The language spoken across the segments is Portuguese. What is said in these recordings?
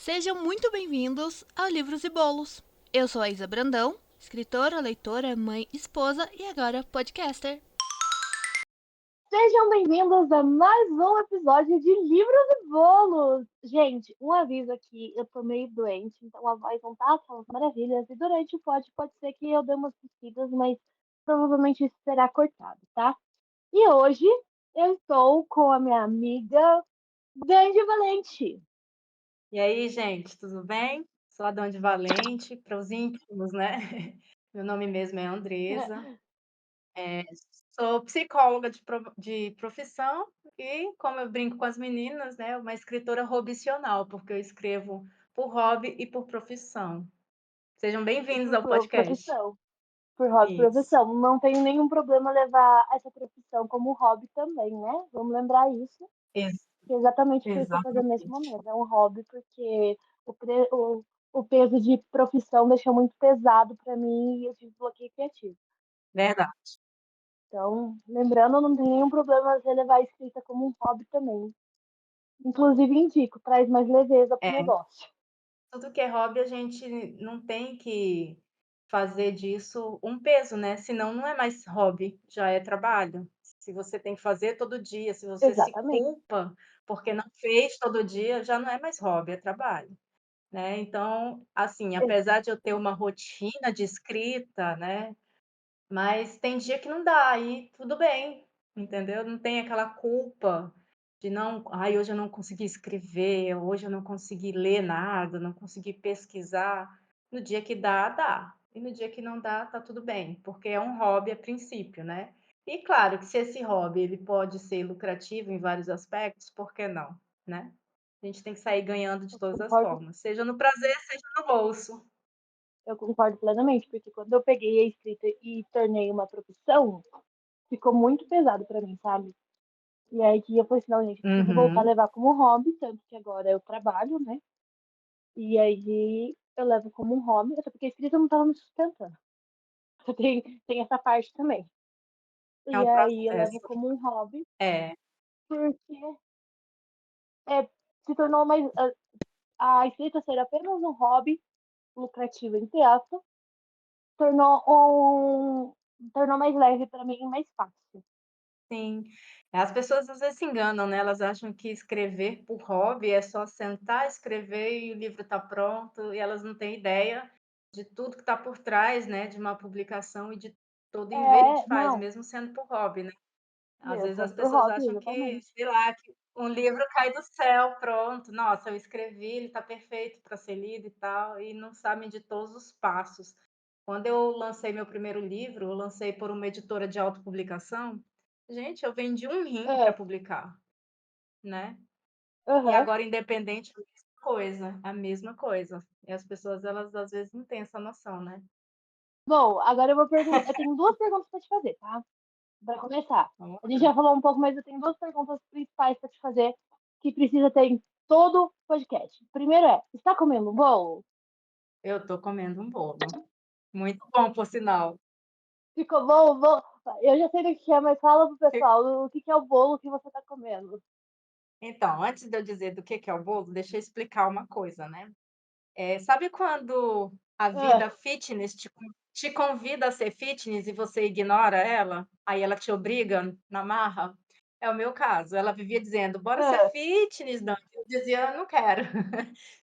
Sejam muito bem-vindos ao Livros e Bolos. Eu sou a Isa Brandão, escritora, leitora, mãe, esposa e agora podcaster. Sejam bem-vindos a mais um episódio de Livros e Bolos. Gente, um aviso aqui, eu tô meio doente, então a voz não tá aquelas maravilhas. E durante o pode ser que eu dê umas tossidas, mas provavelmente isso será cortado, tá? E hoje eu estou com a minha amiga Dandy Valente. E aí, gente, tudo bem? Sou a Donde Valente, para os íntimos, né? Meu nome mesmo é Andresa, eh, sou psicóloga de profissão e, como eu brinco com as meninas, né, uma escritora hobbicional, porque eu escrevo por hobby e por profissão. Sejam E bem-vindos por ao podcast. profissão, por hobby e Isso, profissão. Não tenho nenhum problema levar essa profissão como hobby também, né? Vamos lembrar isso. ex Que é exatamente o que eu estou fazendo nesse exatamente, momento. É um hobby porque o, pre- o, o peso de profissão deixou muito pesado para mim e eu tive bloqueio criativo. verdade. Então, lembrando, não tem nenhum problema você levar a escrita como um hobby também. Inclusive, indico, traz mais leveza pro É. negócio. Tudo que é hobby, a gente não tem que fazer disso um peso, né, senão não é mais hobby, já é trabalho. Se você tem que fazer todo dia, se você se Exatamente. culpa porque não fez todo dia, já não é mais hobby, é trabalho, né. Então, assim, apesar de eu ter uma rotina de escrita, né, mas tem dia que não dá, aí tudo bem, entendeu? Não tem aquela culpa de não: "Ai, hoje eu não consegui escrever, hoje eu não consegui ler nada, não consegui pesquisar". No dia que dá, dá. E no dia que não dá, tá tudo bem, porque é um hobby a princípio, né. E claro que se esse hobby ele pode ser lucrativo em vários aspectos, por que não, né? A gente tem que sair ganhando de Eu todas as concordo, formas, seja no prazer, seja no bolso. eu concordo plenamente, porque quando eu peguei a escrita e tornei uma profissão, ficou muito pesado para mim, sabe? E aí que eu falei assim, não, gente, eu preciso voltar a Uhum. levar como hobby, tanto que agora eu trabalho, né? E aí eu levo como um hobby, até porque a escrita não estava me sustentando. Tem essa parte também. É E um aí eu levo processo. como um hobby, É. porque é, se tornou mais. A escrita ser apenas um hobby lucrativo, entre aspas, tornou tornou mais leve para mim e mais fácil. Sim. As pessoas às vezes se enganam, né, elas acham que escrever por hobby é só sentar, escrever e o livro está pronto, e elas não têm ideia de tudo que está por trás, né, de uma publicação e de todo o envio que a gente É, faz, não, mesmo sendo por hobby, né. Às meu, vezes as sendo por pessoas hobby, acham que, exatamente. sei lá, que um livro cai do céu, pronto, nossa, eu escrevi, ele está perfeito para ser lido e tal, e não sabem de todos os passos. Quando eu lancei meu primeiro livro, eu lancei por uma editora de autopublicação, gente, eu vendi um rim para É, publicar, né. E aham. agora independente, a mesma coisa. E as pessoas elas às vezes não têm essa noção, né. Bom, agora eu tenho duas perguntas para te fazer, tá? Para começar. Vamos A gente lá. já falou um pouco, mas eu tenho duas perguntas principais para te fazer que precisa ter em todo podcast. Primeiro é: está comendo um bolo? Eu estou comendo um bolo, muito bom por sinal. Ficou bom o bolo? Eu já sei do que é, mas fala pro pessoal o que é o bolo que você está comendo. Então, antes de eu dizer do que é o bolo, deixa eu explicar uma coisa, né. Sabe quando a Ah, vida fitness te convida a ser fitness e você ignora ela? Aí ela te obriga na marra? É o meu caso, ela vivia dizendo: "Bora ser ah, fitness, Dani", eu dizia: "Não quero,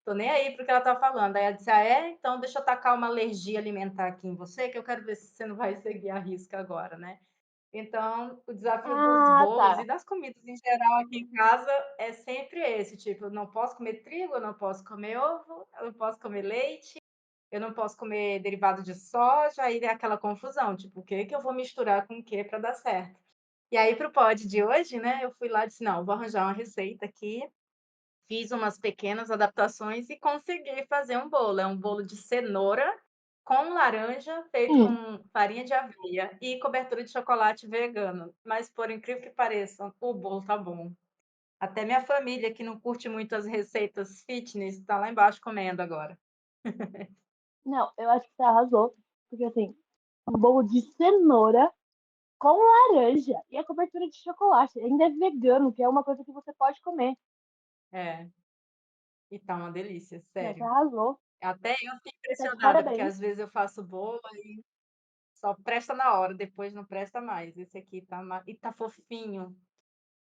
tô nem aí para o que ela tá falando". Aí ela disse: "Ah é? Então deixa eu tacar uma alergia alimentar aqui em você, que eu quero ver se você não vai seguir a risca agora, né". Então, o desafio dos bolos e tá. das comidas em geral aqui em casa é sempre esse, tipo, eu não posso comer trigo, eu não posso comer ovo, eu não posso comer leite, eu não posso comer derivado de soja, aí é aquela confusão, tipo, o que que eu vou misturar com o que para dar certo. E aí para o pod de hoje, né, eu fui lá e disse: "Não, vou arranjar uma receita aqui", fiz umas pequenas adaptações e consegui fazer um bolo. É um bolo de cenoura com laranja, feito Hum, com farinha de aveia e cobertura de chocolate vegano. Mas, por incrível que pareça, o bolo tá bom. Até minha família, que não curte muito as receitas fitness, tá lá embaixo comendo agora. não, eu acho que você arrasou. Porque assim, um bolo de cenoura com laranja e a cobertura de chocolate. Ainda é vegano, que é uma coisa que você pode comer. É. E tá uma delícia, Né, você sério. arrasou. Até eu fiquei Tá de impressionada, porque parabéns. às vezes eu faço bolo, aí só presta na hora, depois não presta mais. Esse aqui tá fofinho,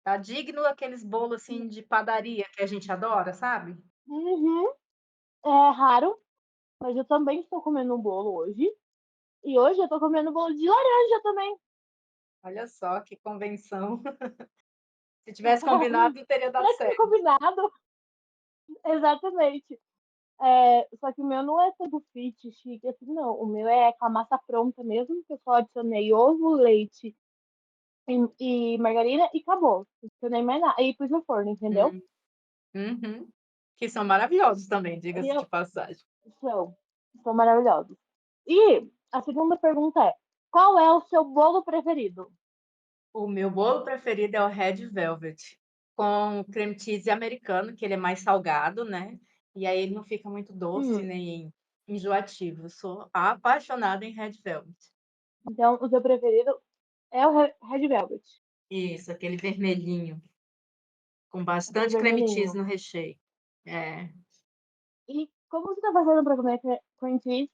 tá digno aqueles bolos, assim, de padaria que a gente adora, sabe? Uhum. É raro, mas eu também estou comendo um bolo hoje. E hoje eu tô comendo bolo de laranja também. Olha só que convenção. Se tivesse combinado, teria dado Será que foi certo. combinado? Exatamente. Só que o meu não é todo fit, chique, assim, não. O meu é com a massa pronta mesmo, que eu só adicionei ovo, leite e margarina e acabou. Não adicionei mais nada. Aí pus no forno, entendeu? Hum, uhum. Que são maravilhosos também, E diga-se de eu, passagem. são, são maravilhosos. E a segunda pergunta é: qual é o seu bolo preferido? O meu bolo preferido é o Red Velvet, com creme cheese americano, que ele é mais salgado, né, e aí ele não fica muito doce Hum, nem enjoativo. Eu sou apaixonada em Red Velvet. então o seu preferido é o Red Velvet, Isso, aquele vermelhinho, com aquele bastante creme cheese vermelhinho. no recheio. É. E como você tá fazendo pra comer cream cheese?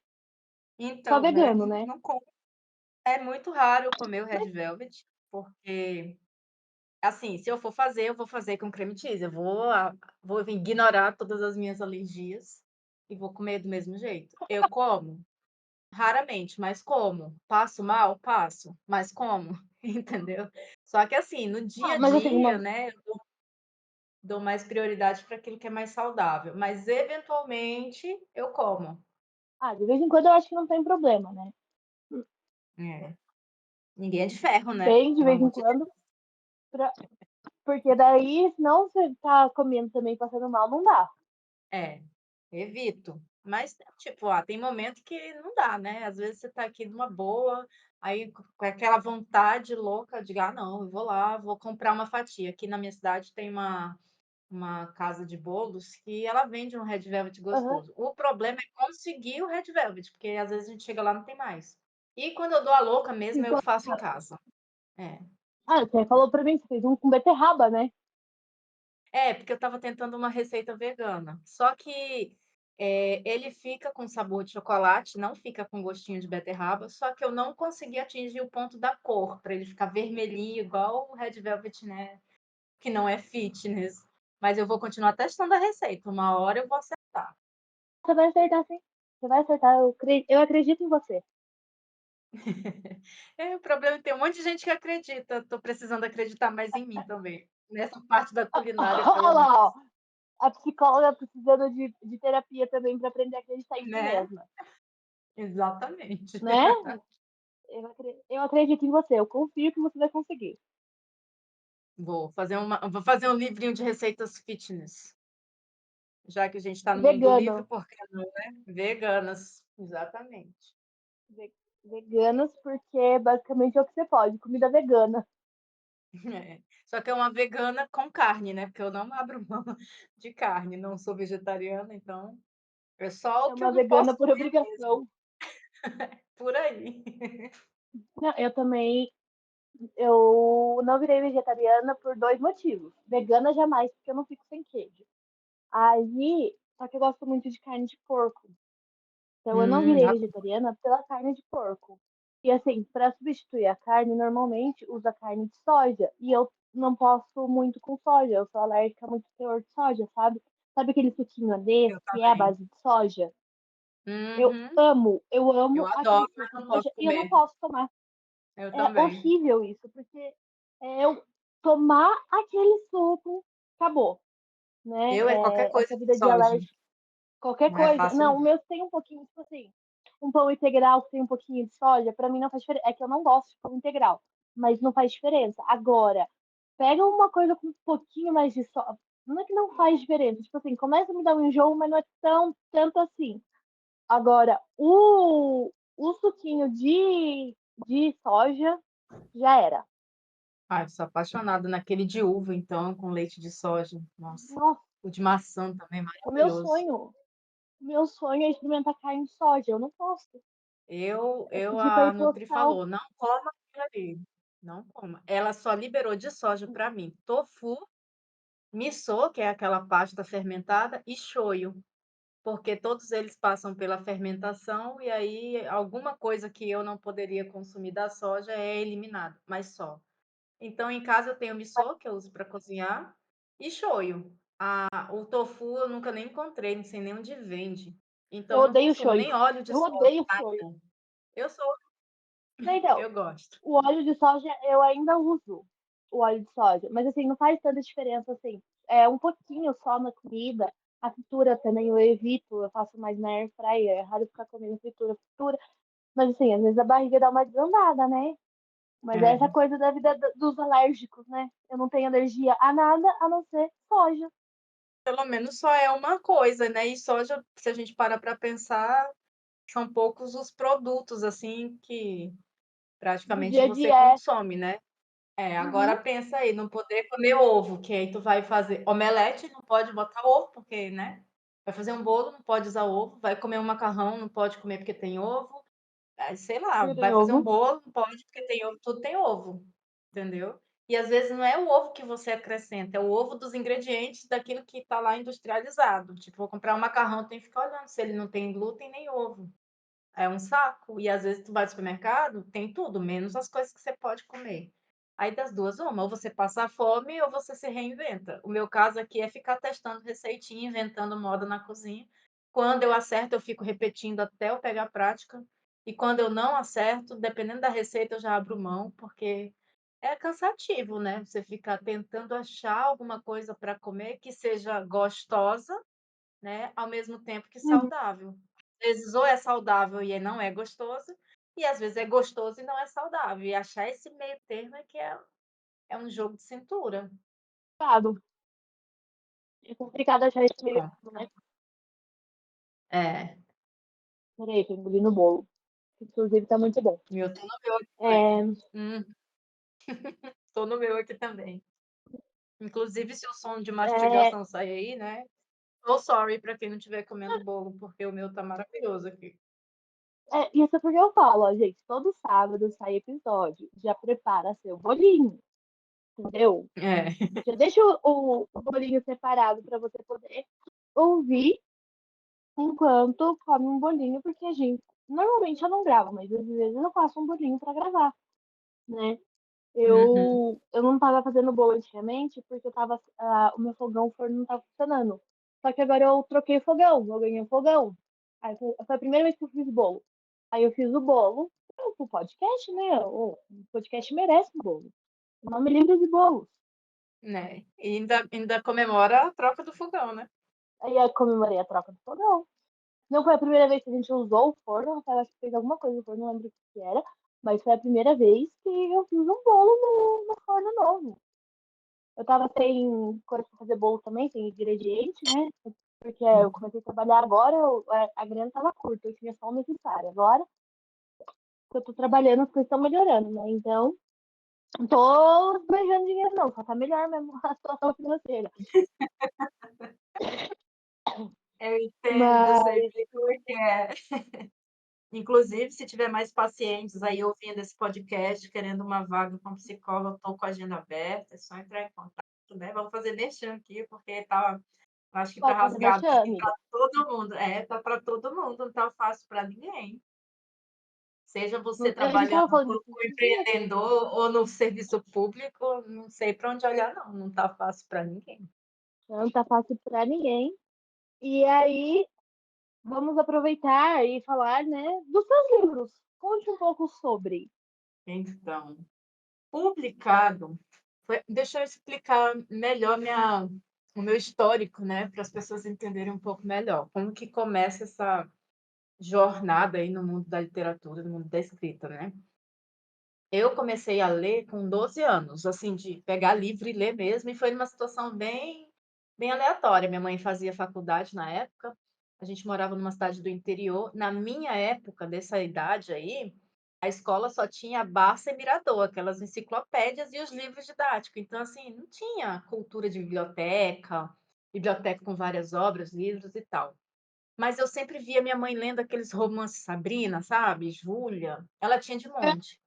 Só Então, né, vegano, né? não como. É muito raro eu comer o Mas, Red Velvet, porque, assim, se eu for fazer, eu vou fazer com creme cheese. Vou ignorar todas as minhas alergias e vou comer do mesmo jeito. Eu como? Raramente, mas como. Passo mal? Passo, mas como, entendeu? Só que assim, no dia a mas assim, dia, né, eu dou mais prioridade para aquilo que é mais saudável, mas eventualmente eu como. de vez em quando eu acho que não tem problema, né? É. Ninguém é de ferro, né? Bem de Pelo vez em amor de Deus. quando, porque daí, senão você tá comendo também passando mal, não dá. É, evito. Mas, tipo, tem momento que não dá, né? Às vezes você tá aqui numa boa, aí com aquela vontade louca de: "Ah, não, eu vou lá, vou comprar uma fatia". Aqui na minha cidade tem uma casa de bolos que ela vende um Red Velvet Aham. gostoso. O problema é conseguir o Red Velvet, porque às vezes a gente chega lá e não tem mais. E quando eu dou a louca mesmo, eu Então, faço em casa. É. você falou pra mim, você fez um com beterraba, né? É, porque eu estava tentando uma receita vegana, só que, ele fica com sabor de chocolate, não fica com gostinho de beterraba, só que eu não consegui atingir o ponto da cor, para ele ficar vermelhinho igual o Red Velvet, né, que não é fitness. Mas eu vou continuar testando a receita, uma hora eu vou acertar. Você vai acertar sim. Você vai acertar, eu acredito em você. É, o problema é que tem um monte de gente que acredita, tô precisando acreditar mais em mim também. Nessa parte da culinária, Olha pelo menos, lá, ó. A psicóloga precisando de terapia também pra aprender a acreditar em si né. mesma, Exatamente. né? Eu acredito em você, eu confio que você vai conseguir. Vou fazer um livrinho de receitas fitness, já que a gente está no mundo livre, Vegano. por que não, né? Veganas, exatamente. Ve- Veganas, porque basicamente é o que você pode, comida vegana. É. Só que é uma vegana com carne, né, porque eu não abro mão de carne, não sou vegetariana, então é só o É que eu uma não posso vegana por comer mesmo, obrigação. por aí. Não, eu também, eu não virei vegetariana por dois motivos. Vegana jamais, porque eu não fico sem queijo. Aí, só que eu gosto muito de carne de porco. Então eu não virei Adoro. vegetariana pela carne de porco. E assim, para substituir a carne, normalmente usa carne de soja. E eu não posso muito com soja, eu sou alérgica a muito teor de soja, sabe? Sabe aquele suquinho Ades Eu que é a também. base de soja? Uhum. Eu Eu amo aquele adoro, mas suco não de posso soja e eu não comer. posso tomar. Eu É também. horrível isso, porque eu tomar aquele suco, acabou, né? Eu é qualquer coisa Essa de vida de soja, alérgico, qualquer não é coisa. fácil Não, o não. meu tem um pouquinho, tipo assim, um pão integral que tem um pouquinho de soja, pra mim não faz diferença. É que eu não gosto de pão integral, mas não faz diferença. Agora, pega uma coisa com um pouquinho mais de soja. Não é que não faz diferença, tipo assim, começa a me dar um enjoo, mas não é tanto assim. Agora, o suquinho de soja já era. Ai, sou apaixonada naquele de uva, então, com leite de soja. Nossa, Nossa, o de maçã também, o meu maravilhoso. sonho, o meu sonho é experimentar carne de soja. Eu não posso. Eu pedi pra A ir pro nutri hospital. falou: "Não coma aquilo ali, não coma". Ela só liberou de soja para mim tofu miso, que é aquela pasta fermentada, e shoyu, porque todos eles passam pela fermentação e aí alguma coisa que eu não poderia consumir da soja é eliminado, mas só. Então em casa eu tenho miso, que eu uso para cozinhar, e shoyu. O tofu eu nunca nem encontrei, não sei nem onde vende. Eu Então eu não odeio consumo shoyu. nem óleo de Eu soja, odeio nada. shoyu. Eu sou Então, eu gosto. o óleo de soja eu ainda uso o óleo de soja, mas assim, não faz tanta diferença assim. É um pouquinho só na comida. A fritura também eu evito, eu faço mais na air fryer, é raro ficar comendo fritura. Mas assim, às vezes a barriga dá uma desandada, né? Mas é essa É. coisa da vida dos alérgicos, né? Eu não tenho alergia a nada a não ser soja. Pelo menos só é uma coisa, né, e soja, se a gente parar para pensar, são poucos os produtos, assim, que Do praticamente dia a você dia é. consome, né. Agora Uhum, pensa aí, não poder comer ovo, que aí tu vai fazer omelete, não pode botar ovo, porque, né, vai fazer um bolo, não pode usar ovo, vai comer um macarrão, não pode comer porque tem ovo, sei lá, porque tem vai fazer um ovo. bolo, não pode porque tem ovo, tudo tem ovo, entendeu. E às vezes não é o ovo que você acrescenta, é o ovo dos ingredientes daquilo que está lá industrializado. Tipo, vou comprar um macarrão, tem que ficar olhando se ele não tem glúten nem ovo. É um saco. E às vezes tu vai no supermercado, tem tudo, menos as coisas que você pode comer. Aí das duas, uma, ou você passa fome ou você se reinventa. O meu caso aqui é ficar testando receitinha, inventando moda na cozinha. Quando eu acerto, eu fico repetindo até eu pegar a prática. E quando eu não acerto, dependendo da receita, eu já abro mão, porque é cansativo, né? Você ficar tentando achar alguma coisa para comer que seja gostosa, né, ao mesmo tempo que Uhum. saudável. Às vezes ou é saudável e não é gostoso, e às vezes é gostoso e não é saudável. E achar esse meio termo é que é um jogo de cintura. Complicado. É complicado achar esse meio Com termo, né? é, Peraí, tô engolindo o bolo. Inclusive tá muito bom. e eu tô no meu aqui também. É, Tô no meu aqui também. Inclusive, se o som de é, mastigação sair aí, né, so sorry para quem não estiver comendo bolo, porque o meu tá maravilhoso aqui. isso porque eu falo, ó, gente, todo sábado sai episódio. Já prepara seu bolinho, entendeu? É. Já deixa o bolinho separado para você poder ouvir enquanto come um bolinho, porque a gente. Normalmente eu não gravo, mas às vezes eu faço um bolinho para gravar, né? Uhum. Eu não tava fazendo bolo antigamente porque o meu fogão, o forno não tava funcionando. Só que agora eu troquei o fogão, eu ganhei um fogão. Aí foi a primeira vez que eu fiz bolo. Aí eu fiz o bolo pro podcast, né? O podcast merece um bolo. O nome livre de bolos. Né. E ainda comemora a troca do fogão, né. Aí eu comemorei a troca do fogão. Não foi a primeira vez que a gente usou o forno, o Rafael acho que fez alguma coisa no forno, não lembro o que era. Mas foi a primeira vez que eu fiz um bolo no forno novo. Eu tava sem coisa pra fazer bolo também, sem ingrediente, né? Porque eu comecei a trabalhar agora, a grana tava curta, eu tinha só o necessário. Agora que eu tô trabalhando, as coisas estão melhorando, né? Então, não tô beijando dinheiro, não, só tá melhor mesmo a situação financeira. Eu entendo, eu sei Mas, bem como é que é. Inclusive, se tiver mais pacientes aí ouvindo esse podcast, querendo uma vaga com psicólogo, estou com a agenda aberta, é só entrar em contato, né. Vamos fazer merchan aqui, porque tá, acho que tá pode fazer rasgado merchan, aqui para amiga. todo mundo. Tá para todo mundo, não tá fácil para ninguém. Seja você A gente tava trabalhando falando disso como esses dias. empreendedor ou no serviço público, não sei para onde olhar não, não tá fácil para ninguém. Não tá fácil pra ninguém. E aí, vamos aproveitar e falar, né, dos seus livros. Conte um pouco sobre. Então, publicado deixa eu explicar melhor o meu histórico, né, para as pessoas entenderem um pouco melhor, como que começa essa jornada aí no mundo da literatura, no mundo da escrita, né. Eu comecei a ler com 12 anos, assim, de pegar livro e ler mesmo, e foi numa situação bem aleatória. Minha mãe fazia faculdade na época, a gente morava numa cidade do interior. Na minha época, dessa idade aí, a escola só tinha Barça e Mirador, aquelas enciclopédias e os livros didáticos. Então, assim, não tinha cultura de biblioteca, biblioteca com várias obras, livros e tal. Mas eu sempre via minha mãe lendo aqueles romances Sabrina, sabe, Júlia, ela tinha de monte.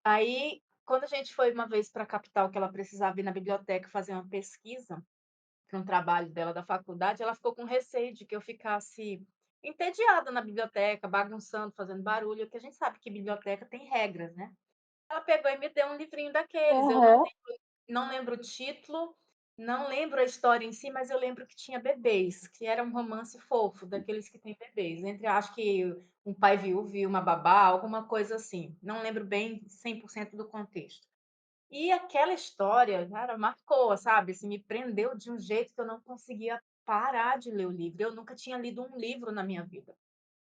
Aí, quando a gente foi uma vez para a capital, que ela precisava ir na biblioteca fazer uma pesquisa, para um trabalho dela da faculdade, ela ficou com receio de que eu ficasse entediada na biblioteca, bagunçando, fazendo barulho, porque a gente sabe que biblioteca tem regras, né. Ela pegou e me deu um livrinho daqueles, eu Aham. não lembro o título, não lembro a história em si, mas eu lembro que tinha bebês, que era um romance fofo, daqueles que tem bebês, entre acho que um pai viúvo e uma babá, alguma coisa assim, não lembro bem 100% do contexto. E aquela história, cara, marcou, sabe, assim, me prendeu de um jeito que eu não conseguia parar de ler o livro, eu nunca tinha lido um livro na minha vida.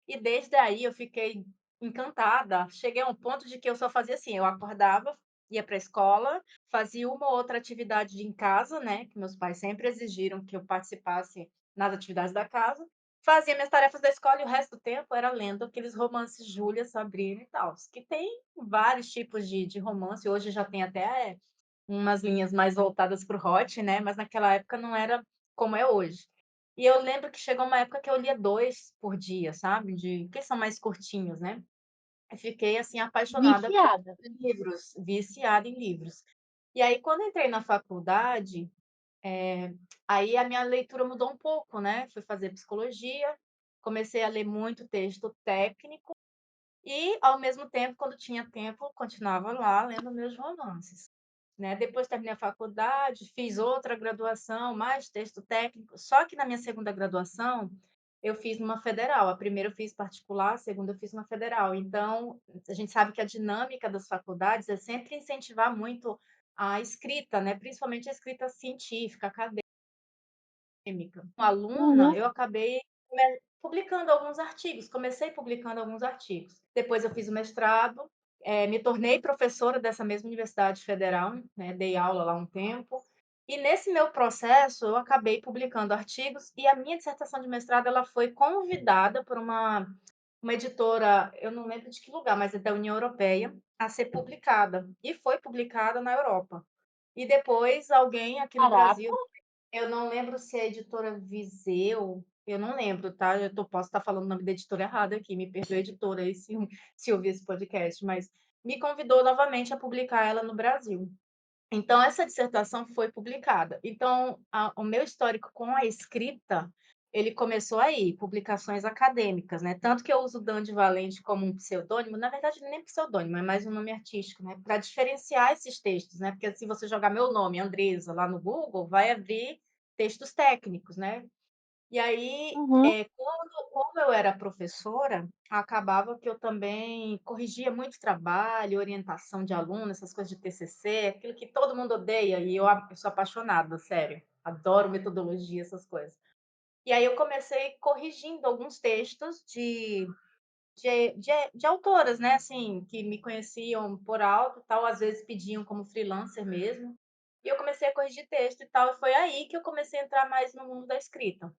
E desde aí eu fiquei encantada, cheguei a um ponto de que eu só fazia assim, eu acordava, ia para a escola, fazia uma ou outra atividade em casa, né, que meus pais sempre exigiram que eu participasse nas atividades da casa, fazia minhas tarefas da escola e o resto do tempo era lendo aqueles romances Júlia, Sabrina e tals, que tem vários tipos de romance, hoje já tem até umas linhas mais voltadas para o hot, né, mas naquela época não era como é hoje. E eu lembro que chegou uma época que eu lia 2 por dia, sabe, que são mais curtinhos, né. Eu fiquei, assim, apaixonada por Viciada. livros, viciada em livros. E aí quando entrei na faculdade, aí a minha leitura mudou um pouco, né, fui fazer psicologia, comecei a ler muito texto técnico e, ao mesmo tempo, quando tinha tempo, continuava lá lendo meus romances, né. Depois terminei a faculdade, fiz outra graduação, mais texto técnico, só que na minha segunda graduação, eu fiz numa federal, a primeira eu fiz particular, a segunda eu fiz numa federal. Então, a gente sabe que a dinâmica das faculdades é sempre incentivar muito a escrita, né, principalmente a escrita científica, acadêmica. Como aluna, Uhum. eu acabei publicando alguns artigos, comecei publicando alguns artigos. Depois eu fiz o mestrado, me tornei professora dessa mesma universidade federal, né, dei aula lá um tempo, e nesse meu processo eu acabei publicando artigos e a minha dissertação de mestrado ela foi convidada por uma editora, eu não lembro de que lugar, mas é da União Europeia, a ser publicada, e foi publicada na Europa. E depois alguém aqui no Caraca. Brasil, eu não lembro se é a editora Viseu, eu não lembro, tá, posso estar falando o nome da editora errada aqui, me perdoe editora aí se ouvir esse podcast, mas me convidou novamente a publicar ela no Brasil. Então essa dissertação foi publicada. Então o meu histórico com a escrita, ele começou aí, publicações acadêmicas, né, tanto que eu uso Dande Valente como um pseudônimo, na verdade nem pseudônimo, é mais um nome artístico, né, pra diferenciar esses textos, né, porque se você jogar meu nome, Andresa, lá no Google, vai abrir textos técnicos, né. E aí, Uhum. como eu era professora, acabava que eu também corrigia muito trabalho, orientação de aluno, essas coisas de TCC, aquilo que todo mundo odeia e eu sou apaixonada, sério, adoro metodologia, essas coisas. E aí eu comecei corrigindo alguns textos de autoras, né, assim, que me conheciam por alto, tal, às vezes pediam como freelancer mesmo, e eu comecei a corrigir texto e tal, e foi aí que eu comecei a entrar mais no mundo da escrita.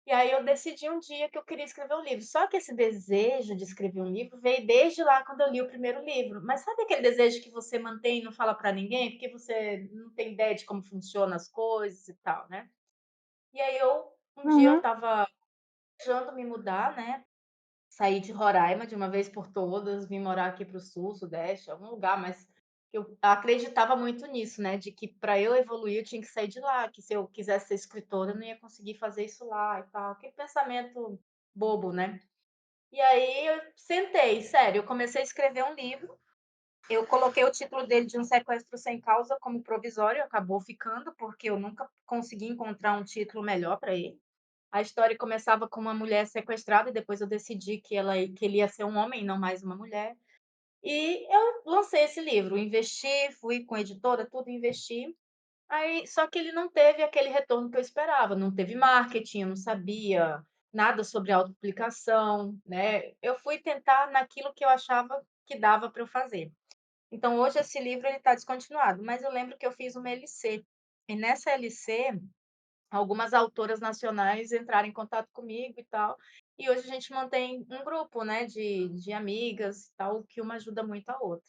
E aí eu decidi um dia que eu queria escrever um livro. Só que esse desejo de escrever um livro veio desde lá quando eu li o primeiro livro. Mas sabe aquele desejo que você mantém e não fala para ninguém, porque você não tem ideia de como funcionam as coisas e tal, né? E aí um dia eu Uhum. estava planejando me mudar, né? Sair de Roraima de uma vez por todas, vim morar aqui para o sul, sudeste, algum lugar, mas eu acreditava muito nisso, né, de que para eu evoluir eu tinha que sair de lá, que se eu quisesse ser escritora eu não ia conseguir fazer isso lá e tal, aquele pensamento bobo, né. E aí eu sentei, sério, eu comecei a escrever um livro, eu coloquei o título dele de Um Sequestro Sem Causa como provisório, acabou ficando, porque eu nunca consegui encontrar um título melhor para ele. A história começava com uma mulher sequestrada e depois eu decidi que ele ia ser um homem, não mais uma mulher. E eu lancei esse livro, investi, fui com a editora, tudo, investi. Aí, só que ele não teve aquele retorno que eu esperava, não teve marketing, eu não sabia nada sobre autopublicação, né. Eu fui tentar naquilo que eu achava que dava para eu fazer. Então hoje esse livro ele está descontinuado, mas eu lembro que eu fiz uma LC, e nessa LC algumas autoras nacionais entraram em contato comigo e tal, e hoje a gente mantém um grupo, né, de amigas, tal, que uma ajuda muito a outra.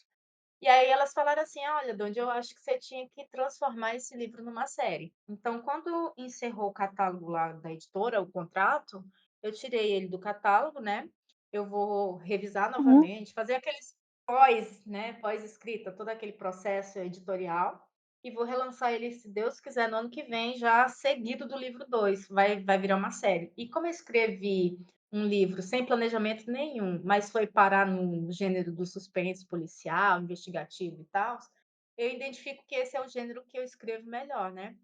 E aí elas falaram assim: "Olha, Donde eu acho que você tinha que transformar esse livro numa série". Então quando encerrou o catálogo lá da editora, o contrato, eu tirei ele do catálogo, né, eu vou revisar Uhum. novamente, fazer aqueles pós, né, pós-escrita, todo aquele processo editorial. e vou relançar ele, se Deus quiser, no ano que vem, já seguido do livro 2. Vai virar uma série. E como eu escrevi um livro sem planejamento nenhum, mas foi parar no gênero do suspense policial, investigativo e tal, eu identifico que esse é o gênero que eu escrevo melhor, né.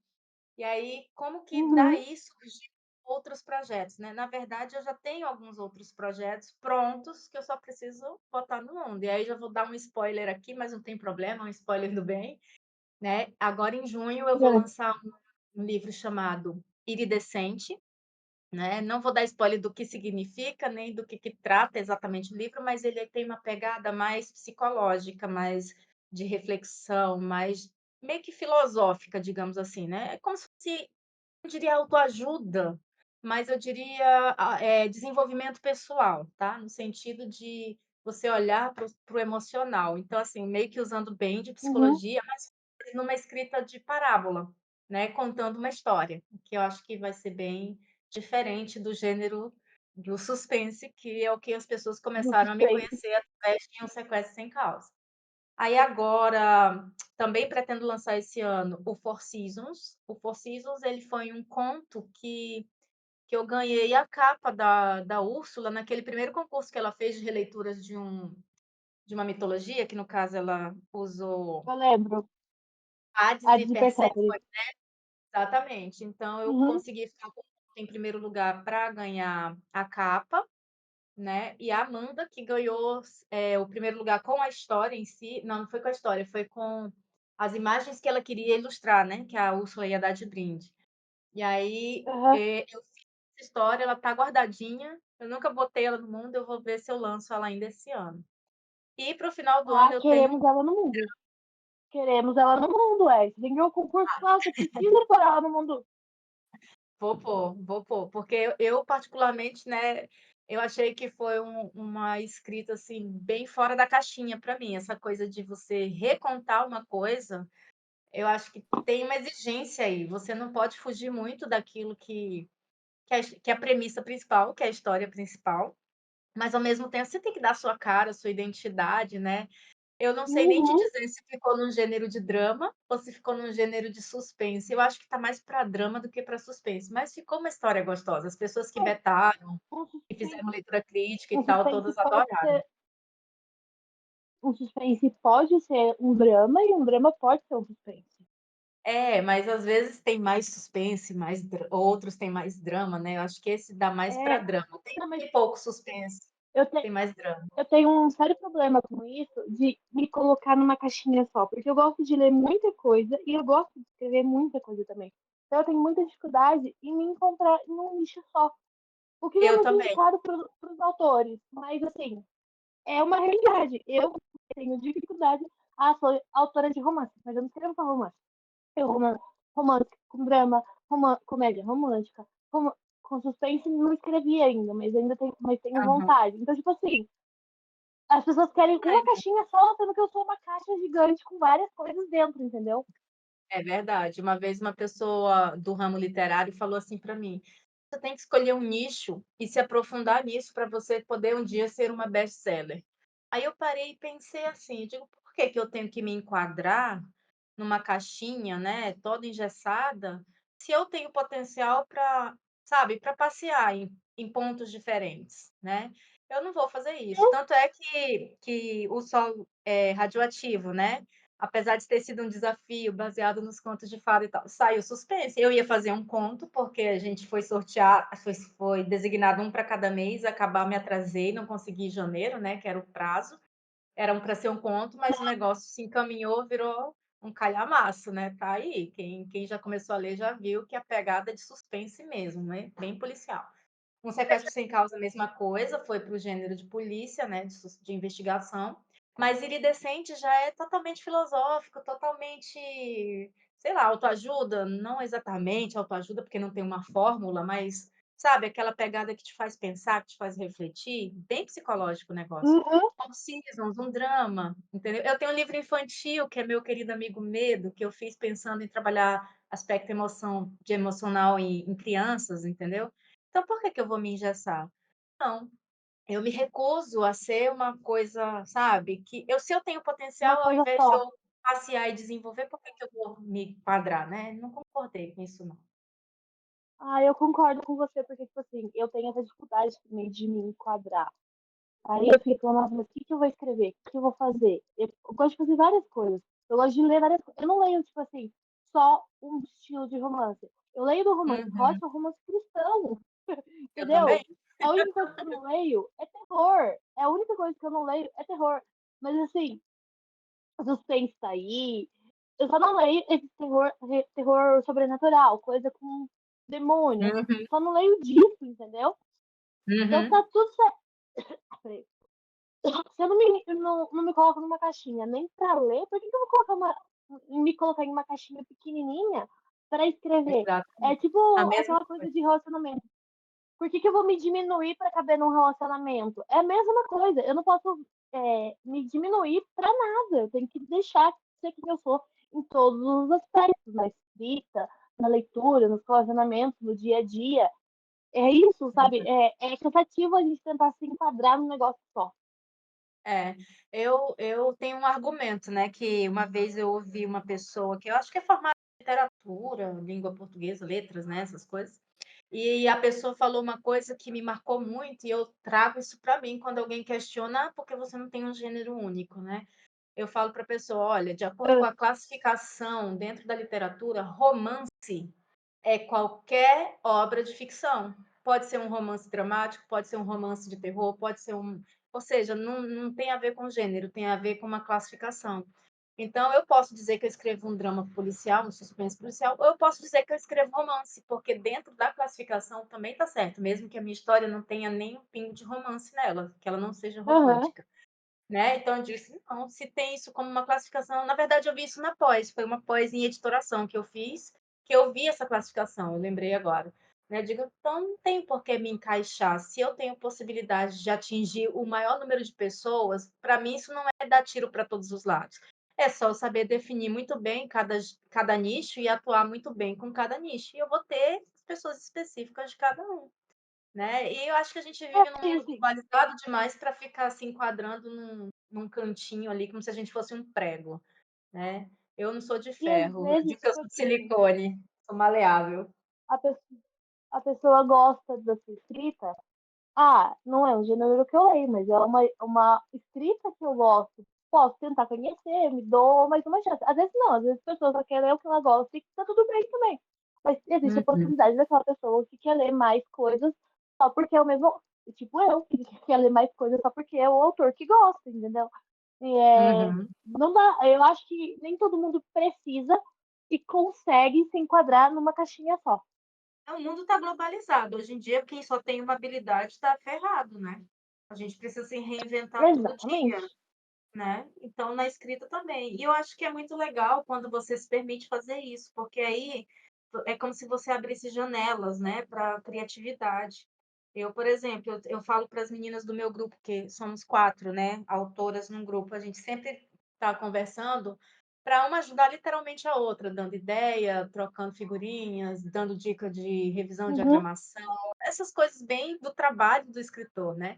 E aí, como que Uhum. daí surgiram outros projetos, né. Na verdade, eu já tenho alguns outros projetos prontos que eu só preciso botar no mundo. E aí já vou dar um spoiler aqui, mas não tem problema, é um spoiler do bem, né. Agora em junho eu vou É. lançar um livro chamado Iridescente, né. Não vou dar spoiler do que significa, nem do que trata exatamente o livro, mas ele tem uma pegada mais psicológica, mais de reflexão, mais meio que filosófica, digamos assim, né. É como se fosse, não diria autoajuda, mas eu diria desenvolvimento pessoal, tá, no sentido de você olhar para o emocional. Então, assim, meio que usando bem de Uhum. psicologia, mas numa escrita de parábola, né, contando uma história, que eu acho que vai ser bem diferente do gênero do suspense, que é o que as pessoas Do começaram a me suspense. conhecer através de Um Sequestro Sem Causa. Aí agora, também pretendo lançar esse ano o Four Seasons. O Four Seasons, ele foi um conto que eu ganhei a capa da Úrsula naquele primeiro concurso que ela fez de releituras de uma mitologia, que no caso ela usou Eu lembro. Hades A e de Perséfone. Persépolis. Exatamente. Então eu Uhum. consegui ficar com em primeiro lugar para ganhar a capa, né, e a Amanda que ganhou, o primeiro lugar com a história em si, não foi com a história, foi com as imagens que ela queria ilustrar, né, que a Úrsula ia dar de brinde. E aí, Aham. eu fiz essa história, ela tá guardadinha, eu nunca botei ela no mundo, eu vou ver se eu lanço ela ainda esse ano. E para o final do ano Ah, eu tenho queremos ela no mundo. Queremos ela no mundo, Você ganhou o concurso lá, você precisa pôr ela no mundo. vou pôr, porque eu particularmente, né, eu achei que foi uma escrita, assim, bem fora da caixinha para mim, essa coisa de você recontar uma coisa, eu acho que tem uma exigência aí, você não pode fugir muito daquilo que é a premissa principal, que é a história principal, mas ao mesmo tempo você tem que dar a sua cara, a sua identidade, né. Eu não sei nem te Uhum. dizer se ficou num gênero de drama ou se ficou num gênero de suspense. Eu acho que tá mais para drama do que para suspense, mas ficou uma história gostosa. As pessoas que É, betaram um e suspense, fizeram leitura crítica e um tal, suspense todas pode adoraram. ser um suspense pode ser um drama e um drama pode ser um suspense. É, mas às vezes tem mais suspense, mais outros têm mais drama, né, eu acho que esse dá mais para É, drama. não, mas Tem pouco suspense, eu te tem mais drama. eu tenho um sério problema com isso, de me colocar numa caixinha só, porque eu gosto de ler muita coisa e eu gosto de escrever muita coisa também. Então eu tenho muita dificuldade em me encontrar em um nicho só. O que não é Eu muito também. indicado para os autores, mas assim, é uma realidade. Eu tenho dificuldade. Ah, sou autora de romance, mas eu não escrevo só romance. Eu romance com drama, comédia romântica, com suspense não escrevi ainda, mas ainda tenho, mas tenho Aham. vontade. Então, tipo assim, as pessoas querem uma caixinha só, sendo que eu sou uma caixa gigante com várias coisas dentro, entendeu? É verdade. Uma vez uma pessoa do ramo literário falou assim para mim: "Você tem que escolher um nicho e se aprofundar nisso para você poder um dia ser uma best-seller". Aí eu parei e pensei assim, digo: "Por que que eu tenho que me enquadrar numa caixinha, né, toda engessada, se eu tenho potencial para, sabe, para passear em pontos diferentes, né?". Eu não vou fazer isso. Tanto é que o solo, radioativo, né, apesar de ter sido um desafio baseado nos contos de fada e tal, saiu suspense. Eu ia fazer um conto, porque a gente foi sortear, foi designado um para cada mês, acabar me atrasei, não consegui em janeiro, né, que era o prazo. Era um para ser um conto, mas o negócio se encaminhou, virou um calhamaço, né, tá aí. Quem já começou a ler já viu que a pegada é de suspense mesmo, né, bem policial. Um Sequestro Sem Causa, a mesma coisa, foi para o gênero de polícia, né, de investigação, mas Iridescente já é totalmente filosófico, totalmente, sei lá, autoajuda, não exatamente autoajuda, porque não tem uma fórmula, mas, sabe, aquela pegada que te faz pensar, que te faz refletir, bem psicológico o negócio. Uhum. All Seasons, um drama, entendeu. Eu tenho um livro infantil, que é Meu Querido Amigo Medo, que eu fiz pensando em trabalhar aspecto emocional em crianças, entendeu. Então por que que eu vou me engessar? Não, eu me recuso a ser uma coisa, sabe, que eu se eu tenho Uma potencial, ao coisa invés de eu só. passear e desenvolver, por que que eu vou me enquadrar, né? Não concordei com isso não. Ah, eu concordo com você, porque, tipo assim, eu tenho essa dificuldade também de me enquadrar. Aí eu fico, nossa, mas o que que eu vou escrever? O que que eu vou fazer? Eu gosto de fazer várias coisas. Eu gosto de ler várias coisas. Eu não leio, tipo assim, só um estilo de romance. Eu leio do romance Uhum. gótico ao romance cristão, Eu também. entendeu? A única coisa que eu não leio é terror. É a única coisa que eu não leio é terror. Mas assim, suspense tá aí. Eu só não leio esse terror sobrenatural, coisa com demônio. Uhum, Só não leio disso, entendeu? Então uhum. tá tudo certo. Peraí. Se eu não me coloco numa caixinha nem pra ler, por que que eu vou me colocar em uma caixinha pequenininha pra escrever? É Exatamente. A tipo mesma aquela coisa coisa. de relacionamento. Por que que eu vou me diminuir pra caber num relacionamento? É a mesma coisa. Eu não posso me diminuir pra nada. Eu tenho que deixar ser quem eu sou em todos os aspectos, na escrita, na leitura, nos relacionamentos, no dia a dia. É isso, sabe? É cansativo a gente tentar se enquadrar num negócio só. É, eu tenho um argumento, né, que uma vez eu ouvi uma pessoa que eu acho que é formada em literatura, língua portuguesa, letras, né, essas coisas, e a pessoa falou uma coisa que me marcou muito e eu trago isso para mim quando alguém questiona: "Ah, por que você não tem um gênero único?", né. Eu falo para a pessoa: "Olha, de acordo com Ah, a classificação dentro da literatura, romance é qualquer obra de ficção. Pode ser um romance dramático, pode ser um romance de terror, pode ser um, ou seja, não tem a ver com gênero, tem a ver com uma classificação. Então, eu posso dizer que eu escrevo um drama policial, um suspense policial, ou eu posso dizer que eu escrevo romance, porque dentro da classificação também está certo, mesmo que a minha história não tenha nem um pingo de romance nela, que ela não seja aham, romântica, né? Então, eu disse, não, se tem isso como uma classificação, na verdade, eu vi isso na pós, foi uma pós em editoração que eu fiz, que eu vi essa classificação, eu lembrei agora. Né? Eu digo, então não tem por que me encaixar. Se eu tenho possibilidade de atingir o maior número de pessoas, para mim isso não é dar tiro para todos os lados. É só eu saber definir muito bem cada nicho e atuar muito bem com cada nicho. E eu vou ter as pessoas específicas de cada um. Né? E eu acho que a gente vive num e mundo assim, globalizado demais para ficar se enquadrando num cantinho ali, como se a gente fosse um prego, né? Eu não sou de e às ferro, eu vezes, digo que eu tipo sou de assim, silicone, sou maleável. a pessoa, a pessoa gosta da sua escrita. Ah, não é um gênero que eu leio, mas é uma escrita que eu gosto. Posso tentar conhecer, me dou mais uma chance. Às vezes não, às vezes a pessoa só quer ler o que ela gosta e tá tudo bem também. Mas existe a Uhum, possibilidade daquela pessoa que quer ler mais coisas só porque é o mesmo. Tipo eu, que quer ler mais coisas só porque é o autor que gosta, entendeu? E uhum. não dá, eu acho que nem todo mundo precisa e consegue se enquadrar numa caixinha só. O mundo está globalizado. Hoje em dia, quem só tem uma habilidade está ferrado, né? A gente precisa se reinventar todo Exatamente. dia, né? Então, na escrita também. E eu acho que é muito legal quando você se permite fazer isso, porque aí é como se você abrisse janelas, né, para criatividade. Eu, por exemplo, eu falo para as meninas do meu grupo, que somos 4, né, autoras num grupo, a gente sempre está conversando para uma ajudar literalmente a outra, dando ideia, trocando figurinhas, dando dica de revisão de Uhum, diagramação, essas coisas bem do trabalho do escritor, né.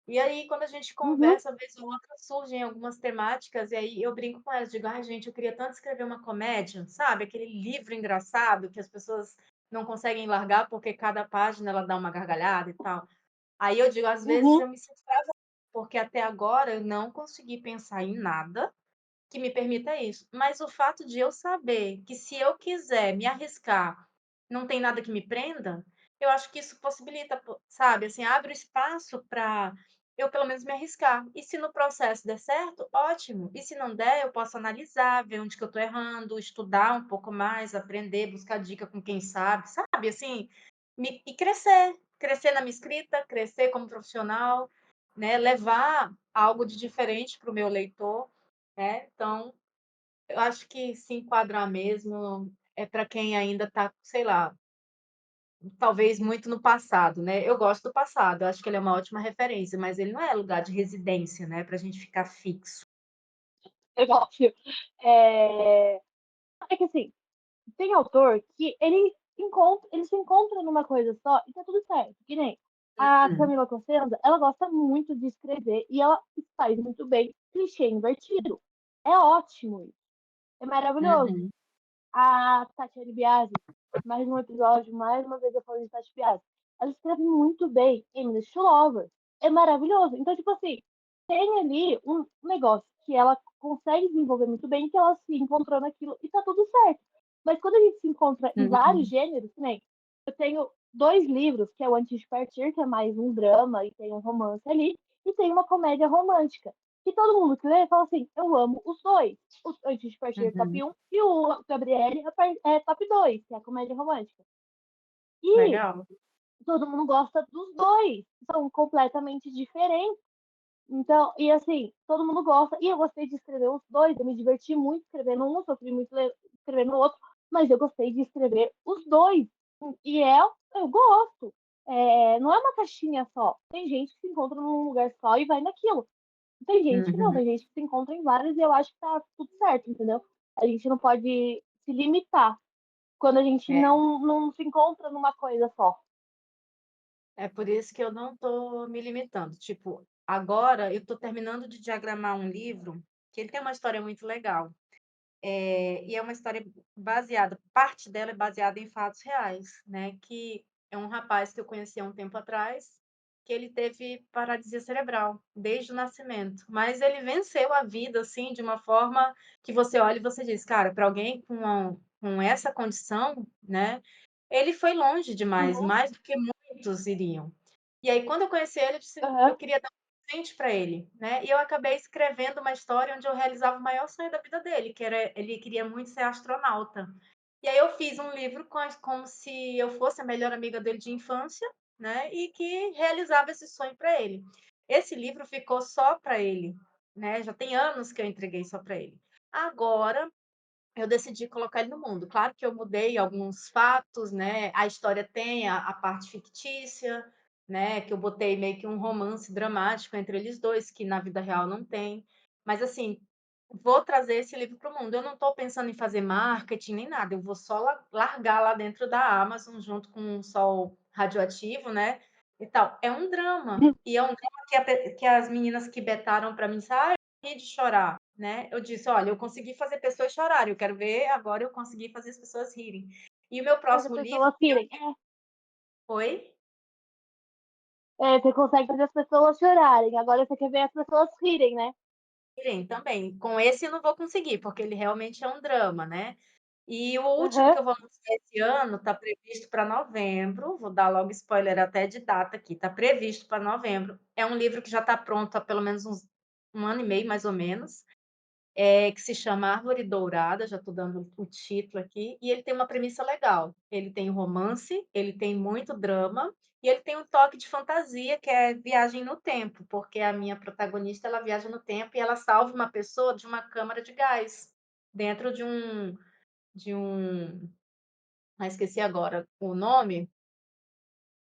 E aí, quando a gente uhum, conversa, vez ou outra, surgem algumas temáticas, e aí eu brinco com elas, digo: "Ai, gente, eu queria tanto escrever uma comédia", sabe, aquele livro engraçado que as pessoas não conseguem largar, porque cada página ela dá uma gargalhada e tal. Aí eu digo: "Às vezes uhum. eu me sinto travada, porque até agora eu não consegui pensar em nada que me permita isso". Mas o fato de eu saber que se eu quiser me arriscar, não tem nada que me prenda, eu acho que isso possibilita, sabe, assim, abre o espaço para eu pelo menos me arriscar. E se no processo der certo, ótimo. E se não der, eu posso analisar, ver onde que eu estou errando, estudar um pouco mais, aprender, buscar dica com quem sabe, assim, e crescer na minha escrita, crescer como profissional, né, levar algo de diferente para o meu leitor, né. Então, eu acho que se enquadrar mesmo é para quem ainda está, sei lá, talvez muito no passado, né. Eu gosto do passado, eu acho que ele é uma ótima referência, mas ele não é lugar de residência, né, para a gente ficar fixo. Negócio. É, é que assim, tem autor que ele se encontra numa coisa só e tá tudo certo. Que nem a Uhum. Camila Cossenda, ela gosta muito de escrever e ela faz muito bem clichê invertido. É ótimo isso. É maravilhoso. Uhum. A Tatiane Biasi, mais um episódio, mais uma vez eu falo de Tati Biasi. Ela escreve muito bem Enemies to Lovers. É maravilhoso. Então, tipo assim, tem ali um negócio que ela consegue desenvolver muito bem, que ela se encontrou naquilo e tá tudo certo. Mas quando a gente se encontra em vários Uhum. gêneros, que nem eu tenho dois livros, que é o Antes de Partir, que é mais um drama e tem um romance ali, e tem uma comédia romântica. Que todo mundo que lê fala assim, eu amo os dois. O Antes de Partir é top Uhum. 1 e o Gabriele é top 2, que é a comédia romântica. E Legal. todo mundo gosta dos dois. São completamente diferentes. Então, e assim, todo mundo gosta. E eu gostei de escrever os dois. Eu me diverti muito escrevendo um, sofri muito escrevendo o outro. Mas eu gostei de escrever os dois. E eu gosto. É, não é uma caixinha só. Tem gente que se encontra num lugar só e vai naquilo. Tem gente que não, Uhum. tem gente que se encontra em várias e eu acho que tá tudo certo, entendeu? A gente não pode se limitar quando a gente É, não se encontra numa coisa só. é por isso que eu não estou me limitando. Tipo, agora eu estou terminando de diagramar um livro que ele tem uma história muito legal. E é uma história baseada, parte dela é baseada em fatos reais, né? Que é um rapaz que eu conheci há um tempo atrás, que ele teve paralisia cerebral desde o nascimento, mas ele venceu a vida assim de uma forma que você olha e você diz, cara, para alguém com essa condição, né? Ele foi longe demais, Uhum, mais do que muitos iriam. E aí, quando eu conheci ele, eu uhum, queria dar um presente para ele, né? E eu acabei escrevendo uma história onde eu realizava o maior sonho da vida dele, que era ele queria muito ser astronauta. E aí eu fiz um livro como se eu fosse a melhor amiga dele de infância, né? E que realizava esse sonho para ele. Esse livro ficou só para ele, né? Já tem anos que eu entreguei só para ele. Agora eu decidi colocar ele no mundo. Claro que eu mudei alguns fatos, né? A história tem a parte fictícia, né? Que eu botei meio que um romance dramático entre eles dois, que na vida real não tem. Mas assim, vou trazer esse livro para o mundo. Eu não estou pensando em fazer marketing nem nada. Eu vou só largar lá dentro da Amazon junto com um sol radioativo, né? E tal. É um drama. E é um drama que as meninas que betaram para mim, ah, eu ri de chorar, né? Eu disse, olha, eu consegui fazer pessoas chorarem, eu quero ver agora eu consegui fazer as pessoas rirem. E o meu fazer próximo livro pessoas rirem. foi Você consegue fazer as pessoas chorarem. Agora você quer ver as pessoas rirem, né? rirem também. Com esse eu não vou conseguir, porque ele realmente é um drama, né? E o último Uhum, que eu vou lançar esse ano está previsto para novembro. Vou dar logo spoiler até de data aqui. Está previsto para novembro. É um livro que já está pronto há pelo menos um ano e meio, mais ou menos. Que se chama Árvore Dourada, já estou dando o título aqui, e ele tem uma premissa legal. Ele tem romance, ele tem muito drama, e ele tem um toque de fantasia, que é viagem no tempo, porque a minha protagonista, ela viaja no tempo e ela salva uma pessoa de uma câmara de gás, dentro de um, esqueci agora o nome,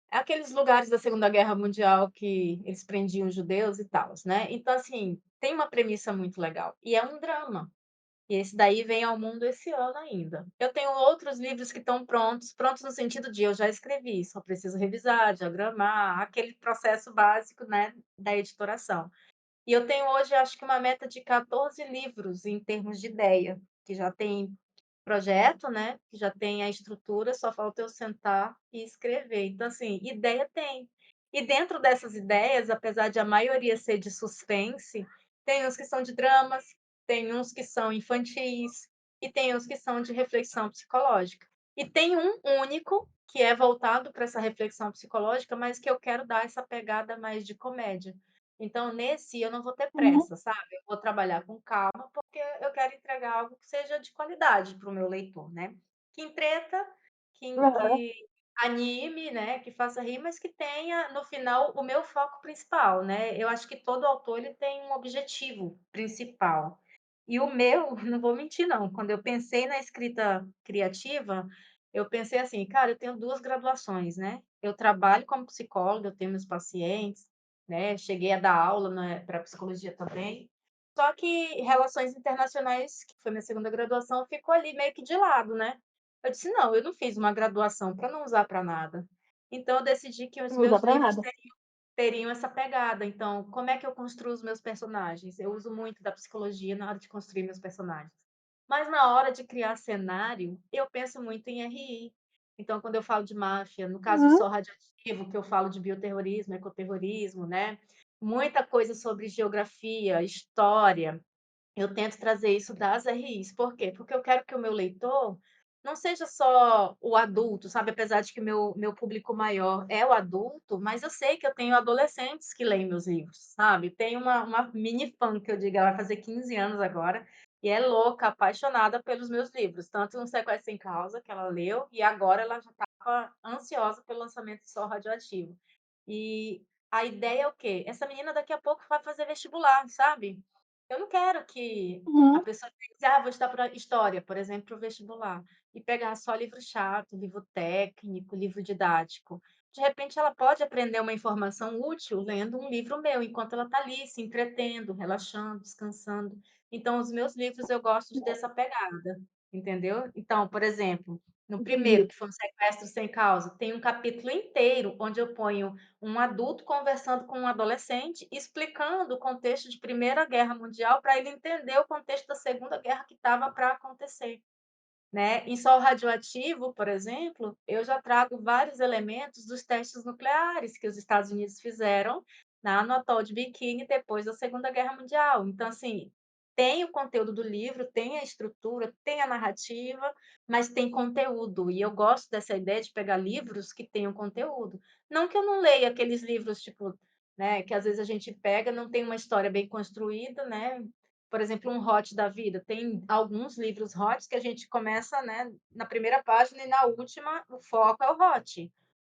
é aqueles lugares da Segunda Guerra Mundial que eles prendiam os judeus e tal, né? Então, assim, tem uma premissa muito legal, e é um drama. E esse daí vem ao mundo esse ano ainda. Eu tenho outros livros que estão prontos, prontos no sentido de eu já escrevi, só preciso revisar, diagramar, aquele processo básico, né, da editoração. E eu tenho hoje, acho que uma meta de 14 livros em termos de ideia, que já tem projeto, né, que já tem a estrutura, só falta eu sentar e escrever. Então, assim, ideia tem. E dentro dessas ideias, apesar de a maioria ser de suspense, tem uns que são de dramas, tem uns que são infantis e tem uns que são de reflexão psicológica. E tem um único que é voltado para essa reflexão psicológica, mas que eu quero dar essa pegada mais de comédia. Então, nesse eu não vou ter uhum, pressa, sabe? Eu vou trabalhar com calma, porque eu quero entregar algo que seja de qualidade para o meu leitor, né? Que entreta, uhum, que anime, né? Que faça rir, mas que tenha, no final, o meu foco principal, né? Eu acho que todo autor ele tem um objetivo principal. E o meu, não vou mentir, não. Quando eu pensei na escrita criativa, eu pensei assim, cara, eu tenho 2 graduações, né? Eu trabalho como psicóloga, eu tenho meus pacientes, né? Cheguei a dar aula, né, para psicologia também. Só que relações internacionais, que foi minha segunda graduação, ficou ali meio que de lado, né? Eu disse, não, eu não fiz uma graduação para não usar para nada. Então eu decidi que os não usa meus pra livros nada. teriam essa pegada. Então, como é que eu construo os meus personagens? Eu uso muito da psicologia na hora de construir meus personagens. Mas na hora de criar cenário, eu penso muito em RI. Então, quando eu falo de máfia, no caso do Uhum, Sol Radioativo, que eu falo de bioterrorismo, ecoterrorismo, né? Muita coisa sobre geografia, história, eu tento trazer isso das RIs. Por quê? Porque eu quero que o meu leitor não seja só o adulto, sabe? Apesar de que meu público maior é o adulto, mas eu sei que eu tenho adolescentes que leem meus livros, sabe? Tem uma mini fã, que eu digo, ela vai fazer 15 anos agora, e é louca, apaixonada pelos meus livros, tanto no Sequestro Sem Causa, que ela leu, e agora ela já estava ansiosa pelo lançamento de Sol Radioativo. E a ideia é o quê? Essa menina daqui a pouco vai fazer vestibular, sabe? Eu não quero que a uhum, pessoa pense: "Ah, vou estudar para história", por exemplo, para o vestibular, e pegar só livro chato, livro técnico, livro didático. De repente, ela pode aprender uma informação útil lendo um livro meu, enquanto ela está ali se entretendo, relaxando, descansando. Então, os meus livros eu gosto de ter essa pegada, entendeu? Então, por exemplo, no primeiro, entendi. que foi um Sequestro Sem Causa, tem um capítulo inteiro onde eu ponho um adulto conversando com um adolescente, explicando o contexto de Primeira Guerra Mundial para ele entender o contexto da Segunda Guerra que estava para acontecer, né? Em Sol Radioativo, por exemplo, eu já trago vários elementos dos testes nucleares que os Estados Unidos fizeram no atol de Bikini depois da Segunda Guerra Mundial. Então, assim, tem o conteúdo do livro, tem a estrutura, tem a narrativa, mas tem conteúdo. E eu gosto dessa ideia de pegar livros que tenham conteúdo. Não que eu não leia aqueles livros, tipo, né, que às vezes a gente pega, não tem uma história bem construída, né? Por exemplo, um hot da vida. Tem alguns livros hots que a gente começa, né, na primeira página e na última o foco é o hot.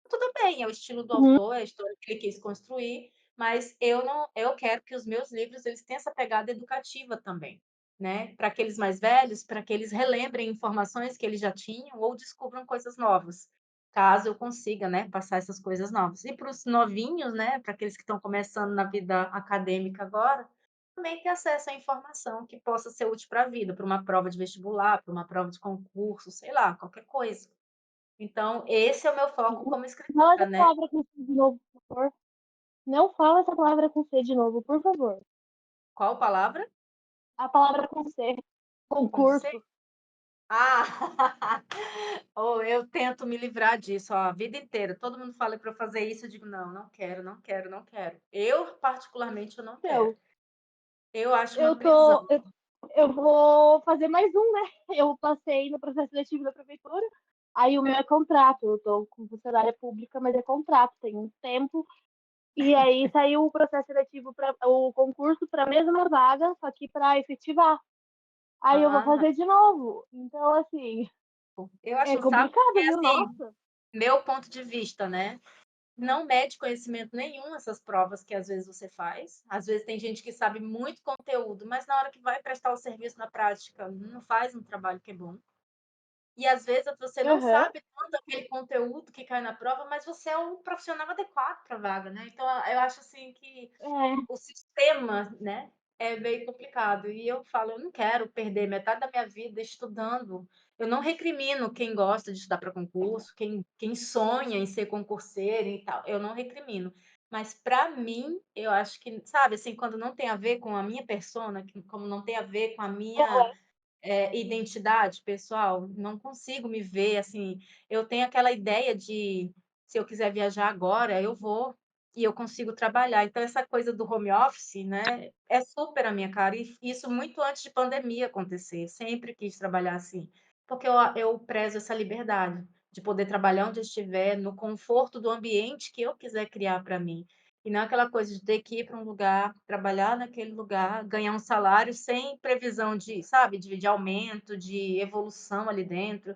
Tudo bem, é o estilo do Uhum. autor, é a história que ele quis construir, mas eu não, eu quero que os meus livros eles tenham essa pegada educativa também, né? Para aqueles mais velhos, para que eles relembrem informações que eles já tinham ou descubram coisas novas, caso eu consiga, né, passar essas coisas novas. E para os novinhos, né, para aqueles que estão começando na vida acadêmica agora, também ter acesso à informação que possa ser útil para a vida, para uma prova de vestibular, para uma prova de concurso, sei lá, qualquer coisa. Então, esse é o meu foco como Fala escritora, essa né. palavra com C de novo, por favor. Não fala essa palavra com C de novo, por favor. Qual palavra? A palavra com C. Com C? Concurso. Ah, oh, eu tento me livrar disso, ó, a vida inteira. Todo mundo fala para eu fazer isso, eu digo: "Não, não quero, não quero, não quero". Eu, particularmente, eu não quero. Então, Eu acho uma eu prisão. tô. Eu vou fazer mais um, né? Eu passei no processo seletivo da prefeitura. Aí o meu é contrato. Eu tô com funcionária pública, mas é contrato, tem um tempo. E aí saiu o processo seletivo para o concurso para a mesma vaga, só que para efetivar. Aí eu vou Ah, fazer de novo. Então, assim, eu é acho um saco, porque, complicado, viu? assim, Nossa. meu ponto de vista, né, não mede conhecimento nenhum essas provas que às vezes você faz. Às vezes tem gente que sabe muito conteúdo, mas na hora que vai prestar o serviço na prática, não faz um trabalho que é bom. E às vezes você não Aham. sabe tanto aquele conteúdo que cai na prova, mas você é um profissional adequado para a vaga, né. Então eu acho, assim, que É. o sistema, né, é meio complicado. E eu falo: "Eu não quero perder metade da minha vida estudando". Eu não recrimino quem gosta de estudar para concurso, quem sonha em ser concurseiro e tal, eu não recrimino. Mas para mim, eu acho que, sabe, assim, quando não tem a ver com a minha persona, que como não tem a ver com a minha identidade pessoal, não consigo me ver, assim, eu tenho aquela ideia de, se eu quiser viajar agora, eu vou, e eu consigo trabalhar. Então essa coisa do home office, né, é super a minha cara, e isso muito antes de pandemia acontecer, eu sempre quis trabalhar assim, porque eu prezo essa liberdade, de poder trabalhar onde eu estiver, no conforto do ambiente que eu quiser criar para mim. E não aquela coisa de ter que ir para um lugar, trabalhar naquele lugar, ganhar um salário sem previsão de, sabe, de aumento, de evolução ali dentro,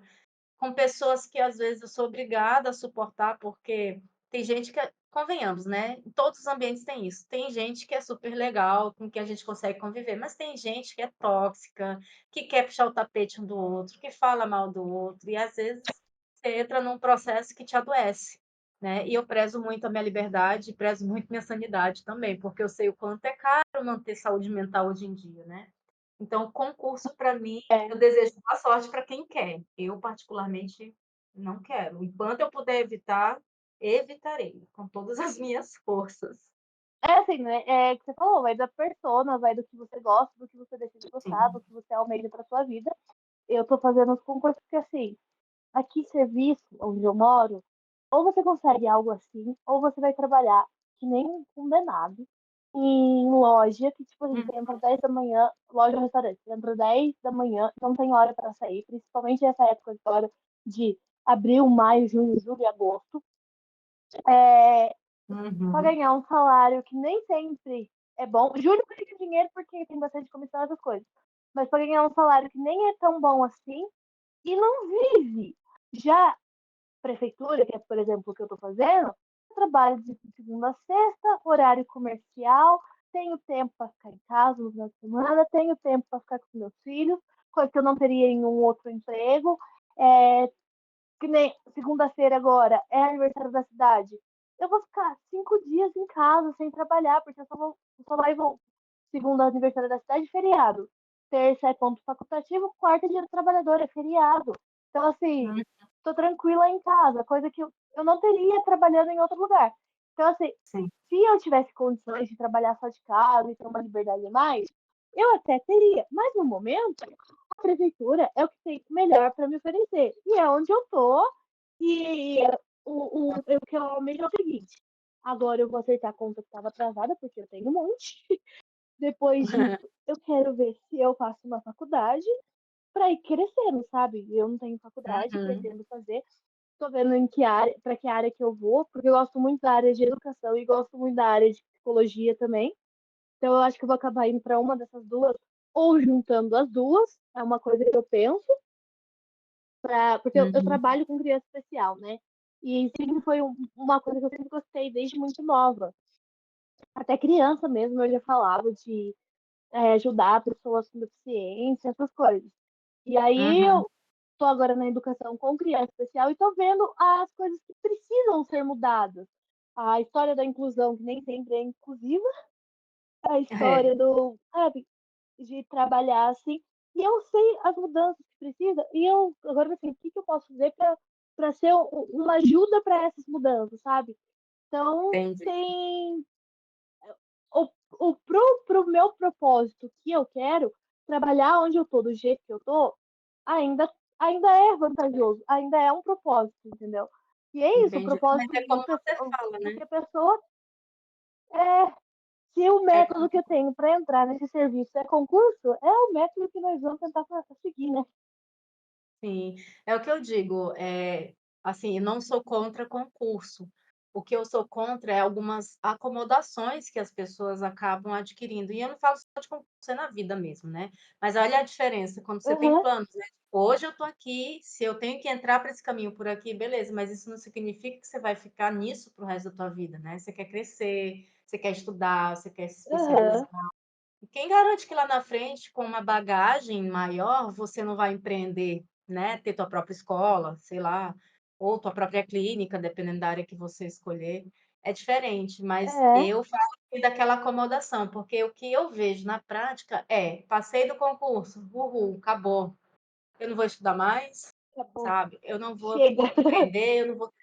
com pessoas que às vezes eu sou obrigada a suportar, porque tem gente que convenhamos, né, em todos os ambientes tem isso. Tem gente que é super legal, com quem a gente consegue conviver, mas tem gente que é tóxica, que quer puxar o tapete um do outro, que fala mal do outro, e às vezes você entra num processo que te adoece, né. E eu prezo muito a minha liberdade, prezo muito minha sanidade também, porque eu sei o quanto é caro manter saúde mental hoje em dia, né. Então, concurso para mim, eu É. desejo boa sorte para quem quer. Eu particularmente não quero. Enquanto eu puder evitar, evitarei, com todas as minhas forças. É assim, né? É o que você falou, vai da persona, vai do que você gosta, do que você decide gostar, do Sim. que você almeja pra sua vida. Eu tô fazendo os concursos porque, assim, aqui serviço, onde eu moro, ou você consegue algo assim, ou você vai trabalhar que nem um condenado em loja, que, tipo assim, Hum, você entra 10 da manhã, loja ou restaurante, você entra 10 da manhã, não tem hora para sair, principalmente nessa época agora de abril, maio, junho, julho e agosto. É, para uhum. ganhar um salário que nem sempre é bom. Julho ganha dinheiro porque tem bastante comissão e essas coisas. Mas para ganhar um salário que nem é tão bom assim e não vive. Já prefeitura, que é, por exemplo, o que eu estou fazendo, eu trabalho de segunda a sexta, horário comercial, tenho tempo para ficar em casa no final de semana, tenho tempo para ficar com meus filhos, coisa que eu não teria em um outro emprego. É, que nem segunda-feira agora é aniversário da cidade. Eu vou ficar 5 dias em casa sem trabalhar, porque eu só lá e vou. Segunda aniversário da cidade, feriado. Terça é ponto facultativo, quarta é dia do trabalhador, é feriado. Então, assim, Hum, tô tranquila em casa, coisa que eu não teria trabalhando em outro lugar. Então, assim, sim, se eu tivesse condições de trabalhar só de casa e ter uma liberdade a mais, eu até teria. Mas no momento, a prefeitura é o que tem melhor para me oferecer. E é onde eu tô. E o que eu almejo é o seguinte: agora eu vou acertar a conta que estava atrasada, porque eu tenho um monte. Depois disso, eu quero ver se eu faço uma faculdade para ir crescendo, sabe? Eu não tenho faculdade, uhum, pretendo fazer. Tô vendo em que área, para que área que eu vou, porque eu gosto muito da área de educação e gosto muito da área de psicologia também. Então eu acho que eu vou acabar indo para uma dessas duas, ou juntando as duas, é uma coisa que eu penso, porque eu uhum, trabalho com criança especial, né? E sempre foi uma coisa que eu sempre gostei desde muito nova. Até criança mesmo eu já falava de ajudar pessoas com deficiência, essas coisas. E aí uhum. eu tô agora na educação com criança especial e tô vendo as coisas que precisam ser mudadas. A história da inclusão, que nem sempre é inclusiva, a É, história sabe, de trabalhar assim. E eu sei as mudanças que precisa, e eu agora assim, o que eu posso fazer para ser uma ajuda para essas mudanças, sabe? Então, entendi. tem o, pro meu propósito que eu quero, trabalhar onde eu tô, do jeito que eu tô, ainda, ainda é vantajoso, ainda é um propósito, entendeu? E é isso, o Entendi. Mas propósito é como você fala, do né? que a pessoa é. Se o É método como, que eu tenho para entrar nesse serviço é concurso, é o método que nós vamos tentar seguir, né? sim, é o que eu digo, assim, eu não sou contra concurso. O que eu sou contra é algumas acomodações que as pessoas acabam adquirindo. E eu não falo só de concurso, é na vida mesmo, né? Mas olha a diferença quando você tem Uhum, planos, né? Hoje eu estou aqui, se eu tenho que entrar para esse caminho por aqui, beleza, mas isso não significa que você vai ficar nisso para o resto da tua vida, né? Você quer crescer, você quer estudar, você quer se uhum. especializar. E quem garante que lá na frente, com uma bagagem maior, você não vai empreender, né? Ter tua própria escola, sei lá, ou tua própria clínica, dependendo da área que você escolher. É diferente, mas É, eu falo aqui daquela acomodação, porque o que eu vejo na prática é: passei do concurso, uhul, acabou. Eu não vou estudar mais, tá bom. sabe? Eu não vou Chega. empreender, eu não vou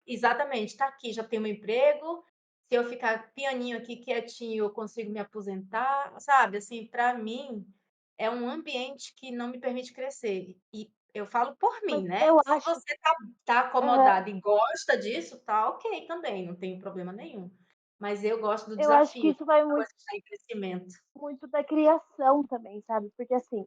exatamente, está aqui, já tenho um emprego. Se eu ficar pianinho aqui, quietinho, eu consigo me aposentar, sabe? Assim, para mim, é um ambiente que não me permite crescer. E eu falo por Mas mim, né? eu Se acho, você tá uhum, acomodado e gosta disso, tá ok também, não tem problema nenhum. Mas eu gosto do eu acho que desafio, isso vai da muito, coisa que está em crescimento. muito da criação também, sabe? Porque assim,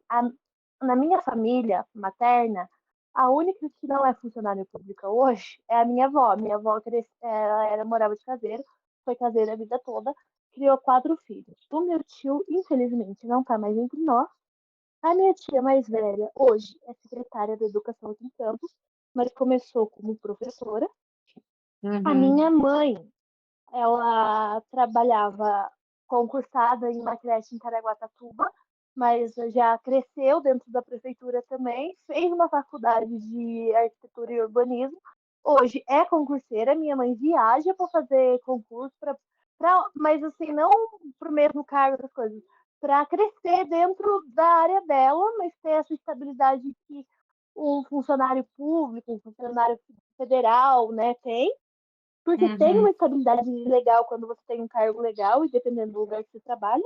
na minha família materna, a única que não é funcionária pública hoje é a minha avó. Minha avó ela morava de caseiro, foi caseira a vida toda, criou 4 filhos. O meu tio, infelizmente, não está mais entre nós. A minha tia mais velha, hoje, é secretária da Educação aqui em Campos, mas começou como professora. A minha Uhum, mãe, ela trabalhava concursada em uma creche em Caraguatatuba, mas já cresceu dentro da prefeitura também, fez uma faculdade de arquitetura e urbanismo. Hoje é concurseira, minha mãe viaja para fazer concurso, mas assim, não para o mesmo cargo, outras coisas, para crescer dentro da área dela, mas ter essa estabilidade que um funcionário público, um funcionário federal, né, tem. Porque tem Uhum. uma estabilidade legal quando você tem um cargo legal, e dependendo do lugar que você trabalha.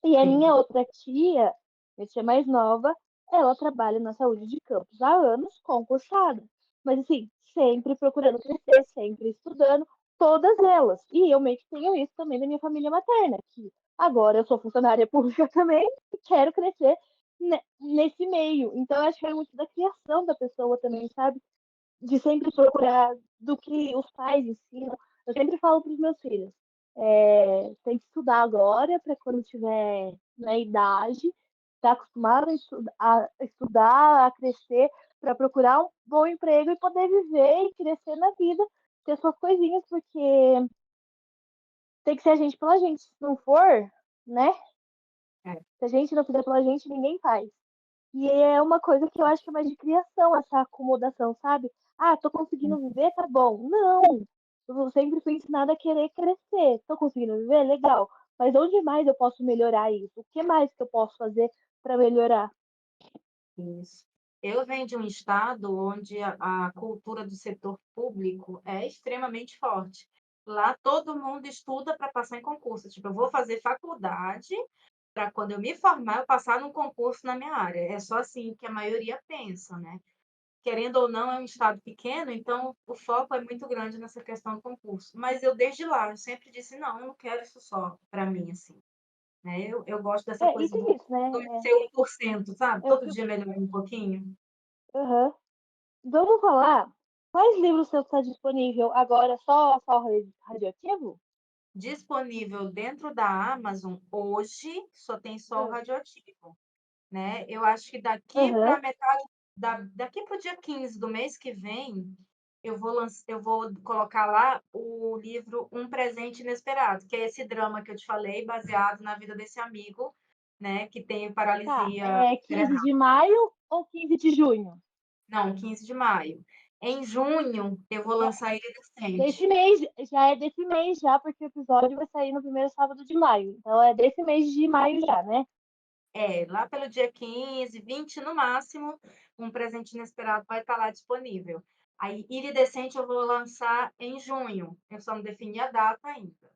E a minha Sim. outra tia, minha tia mais nova, ela trabalha na saúde de campos há anos, concursada. Mas assim, sempre procurando crescer, sempre estudando, todas elas. E eu meio que tenho isso também da minha família materna, que agora eu sou funcionária pública também e quero crescer nesse meio. Então, eu acho que é muito da criação da pessoa também, sabe? De sempre procurar do que os pais ensinam. Eu sempre falo para os meus filhos, tem que estudar agora para quando tiver na idade, estar acostumado a crescer, para procurar um bom emprego e poder viver e crescer na vida, ter suas coisinhas, porque tem que ser a gente pela gente. Se não for, né? É. Se a gente não fizer pela gente, ninguém faz. E é uma coisa que eu acho que é mais de criação, essa acomodação, sabe? Ah, tô conseguindo viver, tá bom. Não! Eu sempre fui ensinada a querer crescer. Tô conseguindo viver? Legal. Mas onde mais eu posso melhorar isso? O que mais que eu posso fazer para melhorar? Isso. Eu venho de um estado onde a cultura do setor público é extremamente forte. Lá todo mundo estuda para passar em concurso. Tipo, eu vou fazer faculdade para quando eu me formar, eu passar num concurso na minha área. É só assim que a maioria pensa, né? Querendo ou não, é um estado pequeno, então o foco é muito grande nessa questão do concurso. Mas eu, desde lá, eu sempre disse, não, eu não quero isso só para mim, assim. Né? Eu gosto dessa É, e coisa tem isso, do né? ser 1%, sabe? É o Todo que dia melhora um pouquinho. aham. Vamos falar. Quais livros seu está disponível agora? Só radioativo? Disponível dentro da Amazon, hoje, só o Ah, radioativo. Né? Eu acho que daqui aham. para metade, daqui para o dia 15 do mês que vem, eu vou colocar lá o livro Um Presente Inesperado, que é esse drama que eu te falei, baseado na vida desse amigo, né, que tem Tá. paralisia É 15 cerebral. de maio ou 15 de junho? Não, 15 de maio. Em junho, eu vou lançar ele Desse decente. mês, já é desse mês já, porque o episódio vai sair no primeiro sábado de maio. Então é desse mês de maio já, né? É, lá pelo dia 15, 20 no máximo, Um Presente Inesperado vai estar lá disponível. Aí, Iridescente eu vou lançar em junho. Eu só não defini a data ainda,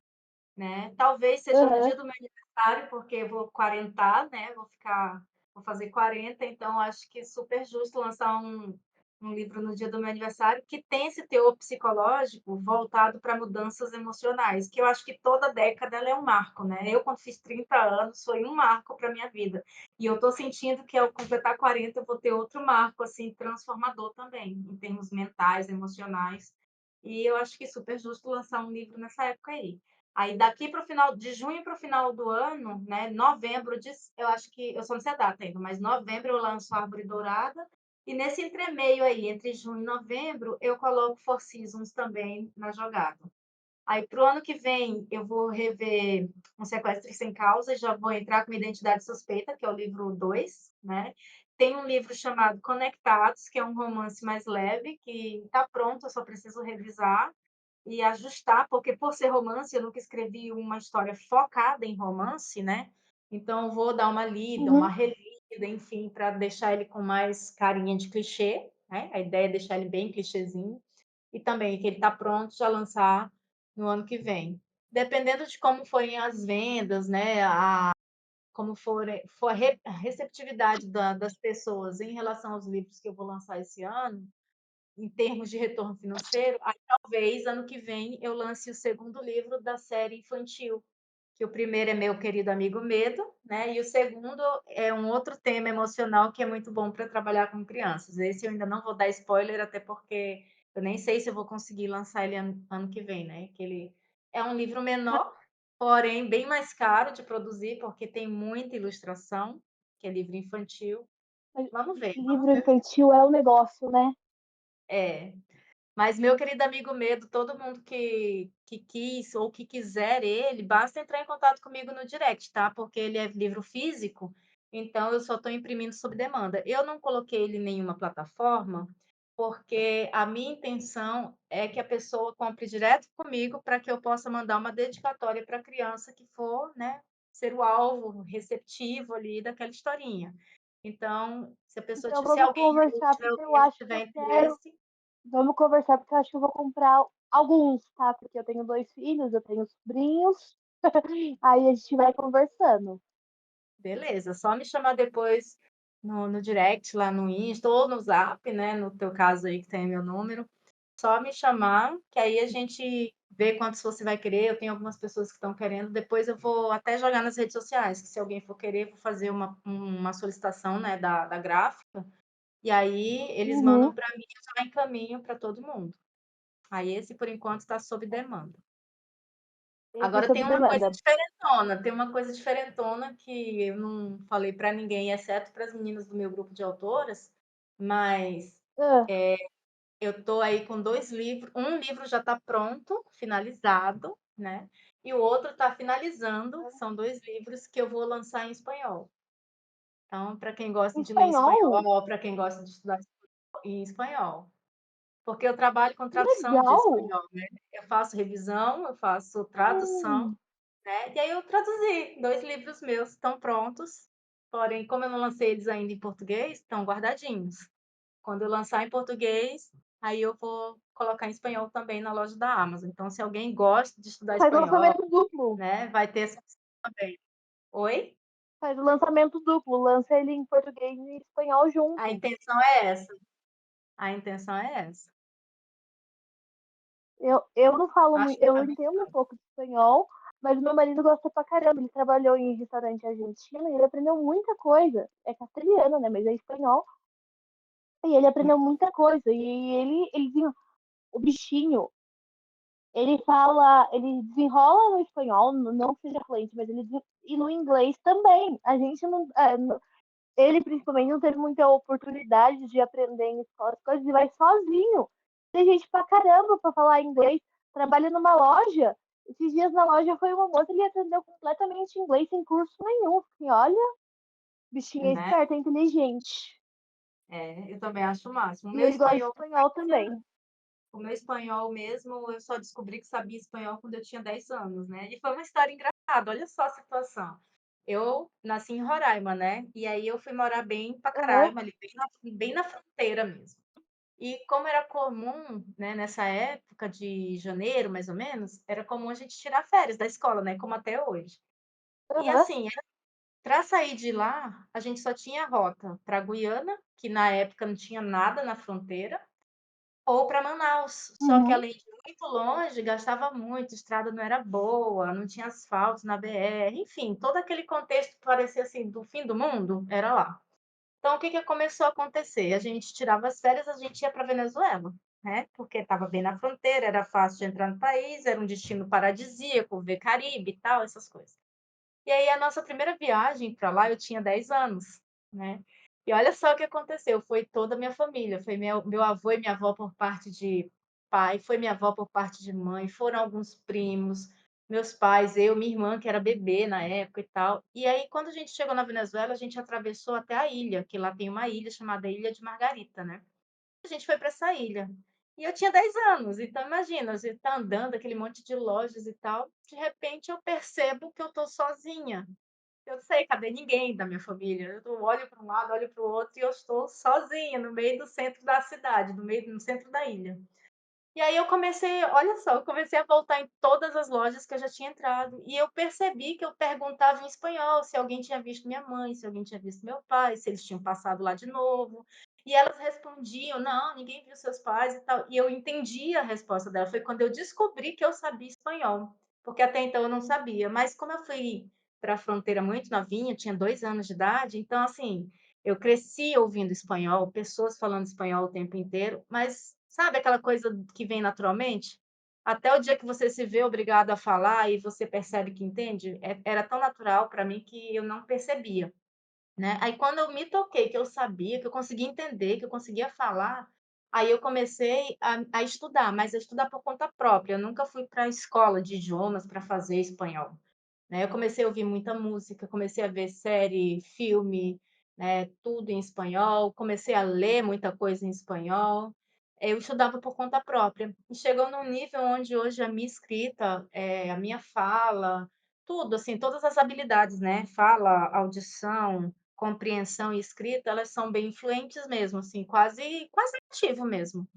né? Talvez seja no Aham. dia do meu aniversário, porque eu vou quarentar, né? Vou fazer 40, então acho que é super justo lançar um livro no dia do meu aniversário que tem esse teor psicológico voltado para mudanças emocionais, que eu acho que toda década ela é um marco, né? Eu, quando fiz 30 anos, foi um marco para minha vida. E eu estou sentindo que ao completar 40 eu vou ter outro marco, assim, transformador também, em termos mentais, emocionais. E eu acho que é super justo lançar um livro nessa época aí. Aí daqui para o final de junho para o final do ano, né, novembro, eu acho que eu só não sei a data ainda, mas novembro eu lanço Árvore Dourada e nesse entremeio aí, entre junho e novembro, eu coloco Four Seasons também na jogada. Aí para o ano que vem eu vou rever Um Sequestro Sem Causa, já vou entrar com Identidade Suspeita, que é o livro 2, né? Tem um livro chamado Conectados, que é um romance mais leve, que está pronto, eu só preciso revisar e ajustar, porque por ser romance, eu nunca escrevi uma história focada em romance, né? Então, eu vou dar uma lida, uma Uhum. relida, enfim, para deixar ele com mais carinha de clichê, né? A ideia é deixar ele bem clichêzinho. E também que ele está pronto já lançar no ano que vem. Dependendo de como forem as vendas, né? Como for a receptividade das pessoas em relação aos livros que eu vou lançar esse ano, em termos de retorno financeiro, aí talvez ano que vem eu lance o segundo livro da série infantil, que o primeiro é Meu Querido Amigo Medo, né? E o segundo é um outro tema emocional que é muito bom para trabalhar com crianças. Esse eu ainda não vou dar spoiler, até porque eu nem sei se eu vou conseguir lançar ele ano que vem, né? Que ele é um livro menor, porém bem mais caro de produzir, porque tem muita ilustração, que é livro infantil. Mas Vamos ver, vamos livro ver. infantil é um negócio, né? É, mas, meu querido amigo Medo, todo mundo que quis ou que quiser ele, basta entrar em contato comigo no direct, tá? Porque ele é livro físico, então eu só estou imprimindo sob demanda. Eu não coloquei ele em nenhuma plataforma, porque a minha intenção é que a pessoa compre direto comigo para que eu possa mandar uma dedicatória para a criança que for, né, ser o alvo receptivo ali daquela historinha. Então, se a pessoa, Então se vamos alguém conversar, estiver porque eu ouvindo, acho que tiver eu quero. interesse, Vamos conversar, porque eu acho que eu vou comprar alguns, tá? Porque eu tenho 2 filhos, eu tenho sobrinhos. Aí a gente vai conversando. Beleza, só me chamar depois no direct lá no Insta ou no Zap, né, no teu caso aí que tem meu número, só me chamar, que aí a gente vê quantos você vai querer. Eu tenho algumas pessoas que estão querendo, depois eu vou até jogar nas redes sociais, que se alguém for querer, vou fazer uma solicitação, né, da gráfica, e aí eles mandam Uhum. para mim e eu já encaminho para todo mundo. Aí esse, por enquanto, está sob demanda. Esse é Agora sob demanda. tem uma coisa diferentona que eu não falei para ninguém, exceto para as meninas do meu grupo de autoras, mas Ah, eu tô aí com 2 livros, um livro já está pronto, finalizado, né, e o outro está finalizando, são 2 livros que eu vou lançar em espanhol. Então, para quem gosta em de ler espanhol? espanhol, para quem gosta de estudar em espanhol, porque eu trabalho com Que tradução de legal! espanhol, né, eu faço revisão, eu faço tradução. Hum, Né, e aí eu traduzi, 2 livros meus estão prontos, porém, como eu não lancei eles ainda em português, estão guardadinhos. Quando eu lançar em português, aí eu vou colocar em espanhol também na loja da Amazon. Então, se alguém gosta de estudar faz espanhol, lançamento duplo. né, vai ter essa opção também. Oi? Faz o lançamento duplo. Lança ele em português e espanhol A junto. intenção é essa, a intenção é essa. Eu não falo Acho muito, que eu tá bem entendo um pouco de espanhol, mas meu marido gosta pra caramba. Ele trabalhou em restaurante argentino e ele aprendeu muita coisa. É castelhano, né? Mas é espanhol. E ele aprendeu muita coisa. E o bichinho, ele fala, ele desenrola no espanhol, não que seja fluente, mas e no inglês também. A gente não, ele principalmente não teve muita oportunidade de aprender em escola as coisas e vai sozinho. Tem gente pra caramba pra falar inglês, trabalha numa loja. Esses dias na loja foi uma moça, ele aprendeu completamente inglês sem curso nenhum. Assim, olha, bichinho é né. esperto, é inteligente. É, eu também acho o máximo. E ele gosta de espanhol também. O meu espanhol mesmo, eu só descobri que sabia espanhol quando eu tinha 10 anos, né. E foi uma história engraçada, olha só a situação. Eu nasci em Roraima, né, e aí eu fui morar bem em Aham, Pacaraima, ali bem na fronteira mesmo. E como era comum, né, nessa época de janeiro, mais ou menos, era comum a gente tirar férias da escola, né, como até hoje. E aham. assim, para sair de lá, a gente só tinha rota para Guiana, que na época não tinha nada na fronteira, ou para Manaus, só que Uhum. além de muito longe, gastava muito, a estrada não era boa, não tinha asfalto na BR, enfim, todo aquele contexto que parecia, assim, do fim do mundo, era lá. Então o que que começou a acontecer? A gente tirava as férias, a gente ia para Venezuela, né, porque estava bem na fronteira, era fácil de entrar no país, era um destino paradisíaco, ver Caribe e tal, essas coisas. E aí a nossa primeira viagem para lá, eu tinha 10 anos, né. E olha só o que aconteceu, foi toda a minha família, foi meu avô e minha avó por parte de pai, foi minha avó por parte de mãe, foram alguns primos, meus pais, eu, minha irmã, que era bebê na época e tal. E aí quando a gente chegou na Venezuela, a gente atravessou até a ilha, que lá tem uma ilha chamada Ilha de Margarita, né. A gente foi para essa ilha. E eu tinha 10 anos, então imagina, você tá andando, aquele monte de lojas e tal, de repente eu percebo que eu tô sozinha. Eu não sei, cadê ninguém da minha família? Eu olho para um lado, olho para o outro e eu estou sozinha no meio do centro da cidade, no centro da ilha. E aí eu comecei, olha só, eu comecei a voltar em todas as lojas que eu já tinha entrado, e eu percebi que eu perguntava em espanhol se alguém tinha visto minha mãe, se alguém tinha visto meu pai, se eles tinham passado lá de novo. E elas respondiam: "Não, ninguém viu seus pais e tal". E eu entendi a resposta dela, foi quando eu descobri que eu sabia espanhol, porque até então eu não sabia. Mas como eu fui para a fronteira muito novinha, tinha 2 anos de idade, então assim, eu cresci ouvindo espanhol, pessoas falando espanhol o tempo inteiro, mas sabe aquela coisa que vem naturalmente? Até o dia que você se vê obrigado a falar e você percebe que entende, era tão natural para mim que eu não percebia, né. Aí quando eu me toquei que eu sabia, que eu conseguia entender, que eu conseguia falar, aí eu comecei a estudar, mas a estudar por conta própria, eu nunca fui para a escola de idiomas para fazer espanhol. Né, eu comecei a ouvir muita música, comecei a ver série, filme, né, tudo em espanhol, comecei a ler muita coisa em espanhol. Eu estudava por conta própria. E chegou num nível onde hoje a minha escrita, a minha fala, tudo, assim, todas as habilidades, né, fala, audição, compreensão e escrita, elas são bem fluentes mesmo, assim, quase nativo mesmo.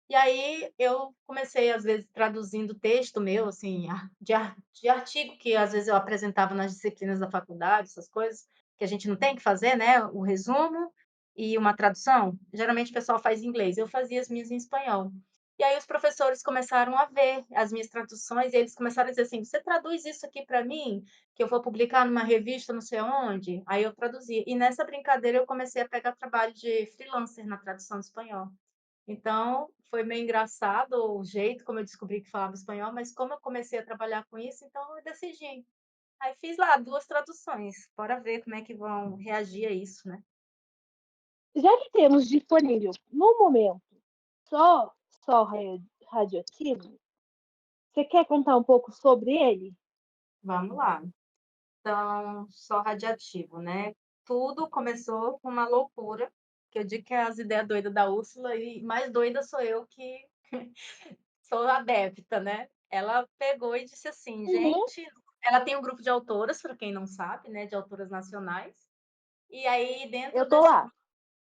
E aí eu comecei, às vezes, traduzindo texto meu, assim, de artigo que às vezes eu apresentava nas disciplinas da faculdade, essas coisas, que a gente não tem que fazer, né, o resumo e uma tradução. Geralmente o pessoal faz em inglês, eu fazia as minhas em espanhol. E aí os professores começaram a ver as minhas traduções e eles começaram a dizer assim: "Você traduz isso aqui para mim, que eu vou publicar numa revista não sei onde?". Aí eu traduzia. E nessa brincadeira eu comecei a pegar trabalho de freelancer na tradução de espanhol. Então, foi meio engraçado o jeito como eu descobri que falava espanhol, mas como eu comecei a trabalhar com isso, então eu decidi. Aí fiz lá 2 traduções, bora ver como é que vão reagir a isso, né. Já que temos disponível, no momento, só radioativo, você quer contar um pouco sobre ele? Vamos lá. Então, só radiativo, né. Tudo começou com uma loucura, que eu digo que é as ideias doidas da Úrsula e mais doida sou eu que sou adepta, né. Ela pegou e disse assim: Uhum. "Gente", ela tem um grupo de autoras, para quem não sabe, né, de autoras nacionais, e aí dentro Eu tô desse lá. grupo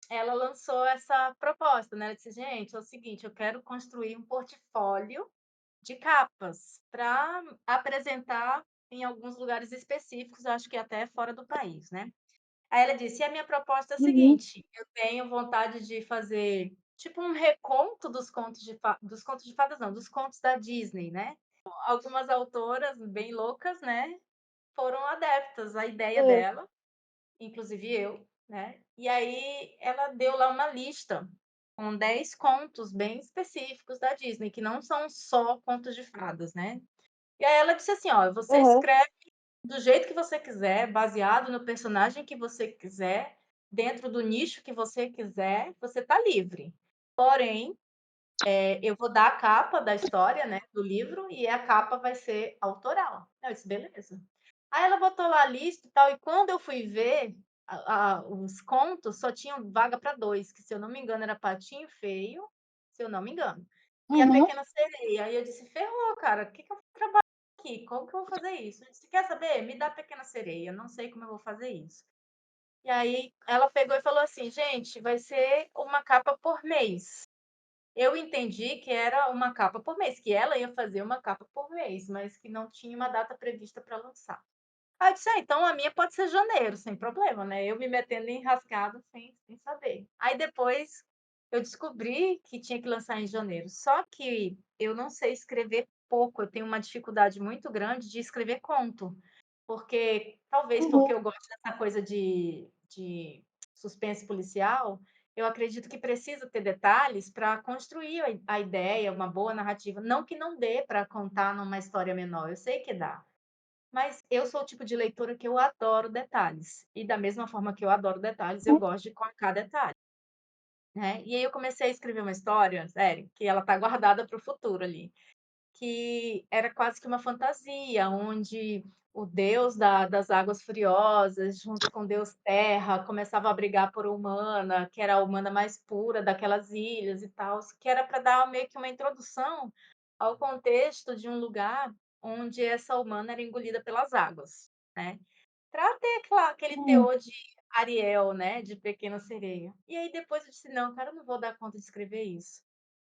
ela lançou essa proposta, né, ela disse: "Gente, é o seguinte, eu quero construir um portfólio de capas para apresentar em alguns lugares específicos, acho que até fora do país, né". Aí ela disse: "E a minha proposta é a Uhum. seguinte, eu tenho vontade de fazer tipo um reconto dos contos de fadas não, dos contos da Disney, né". Algumas autoras bem loucas, né, foram adeptas à ideia Hã. dela, inclusive eu, né. E aí ela deu lá uma lista com 10 contos bem específicos da Disney, que não são só contos de fadas, né. E aí ela disse assim: "Ó, você Aham. escreve do jeito que você quiser, baseado no personagem que você quiser, dentro do nicho que você quiser, você está livre. Porém, eu vou dar a capa da história, né, do livro, e a capa vai ser autoral". Eu disse: "Beleza". Aí ela botou lá a lista e tal, e quando eu fui ver os contos, só tinham vaga para 2, que se eu não me engano era Patinho Feio, se eu não me engano, e A Uhum. Pequena Sereia. Aí eu disse: "Ferrou, cara, o que que eu vou trabalhar aqui? Como que eu vou fazer isso?". Eu disse: "Quer saber? Me dá A Pequena Sereia, não sei como eu vou fazer isso". E aí ela pegou e falou assim: "Gente, vai ser uma capa por mês". Eu entendi que era uma capa por mês, que ela ia fazer uma capa por mês, mas que não tinha uma data prevista para lançar. Aí eu disse: "Ah, então a minha pode ser janeiro, sem problema", né, eu me metendo em enrascada sem saber. Aí depois eu descobri que tinha que lançar em janeiro, só que eu não sei escrever pouco, eu tenho uma dificuldade muito grande de escrever conto, porque talvez porque Uhum. eu gosto dessa coisa de suspense policial, eu acredito que precisa ter detalhes para construir a ideia, uma boa narrativa, não que não dê para contar numa história menor, eu sei que dá. Mas eu sou o tipo de leitora que eu adoro detalhes, e da mesma forma que eu adoro detalhes, eu Uhum. gosto de colocar detalhe, né. E aí eu comecei a escrever uma história, sério, que ela tá guardada para o futuro ali, que era quase que uma fantasia, onde o deus das águas furiosas, junto com o deus terra, começavam a brigar por humana, que era a humana mais pura daquelas ilhas e tal, que era para dar meio que uma introdução ao contexto de um lugar onde essa humana era engolida pelas águas, né. Pra ter aquele Hum. teor de Ariel, né, de Pequena Sereia. E aí depois eu disse: "Não, cara, eu não vou dar conta de escrever isso".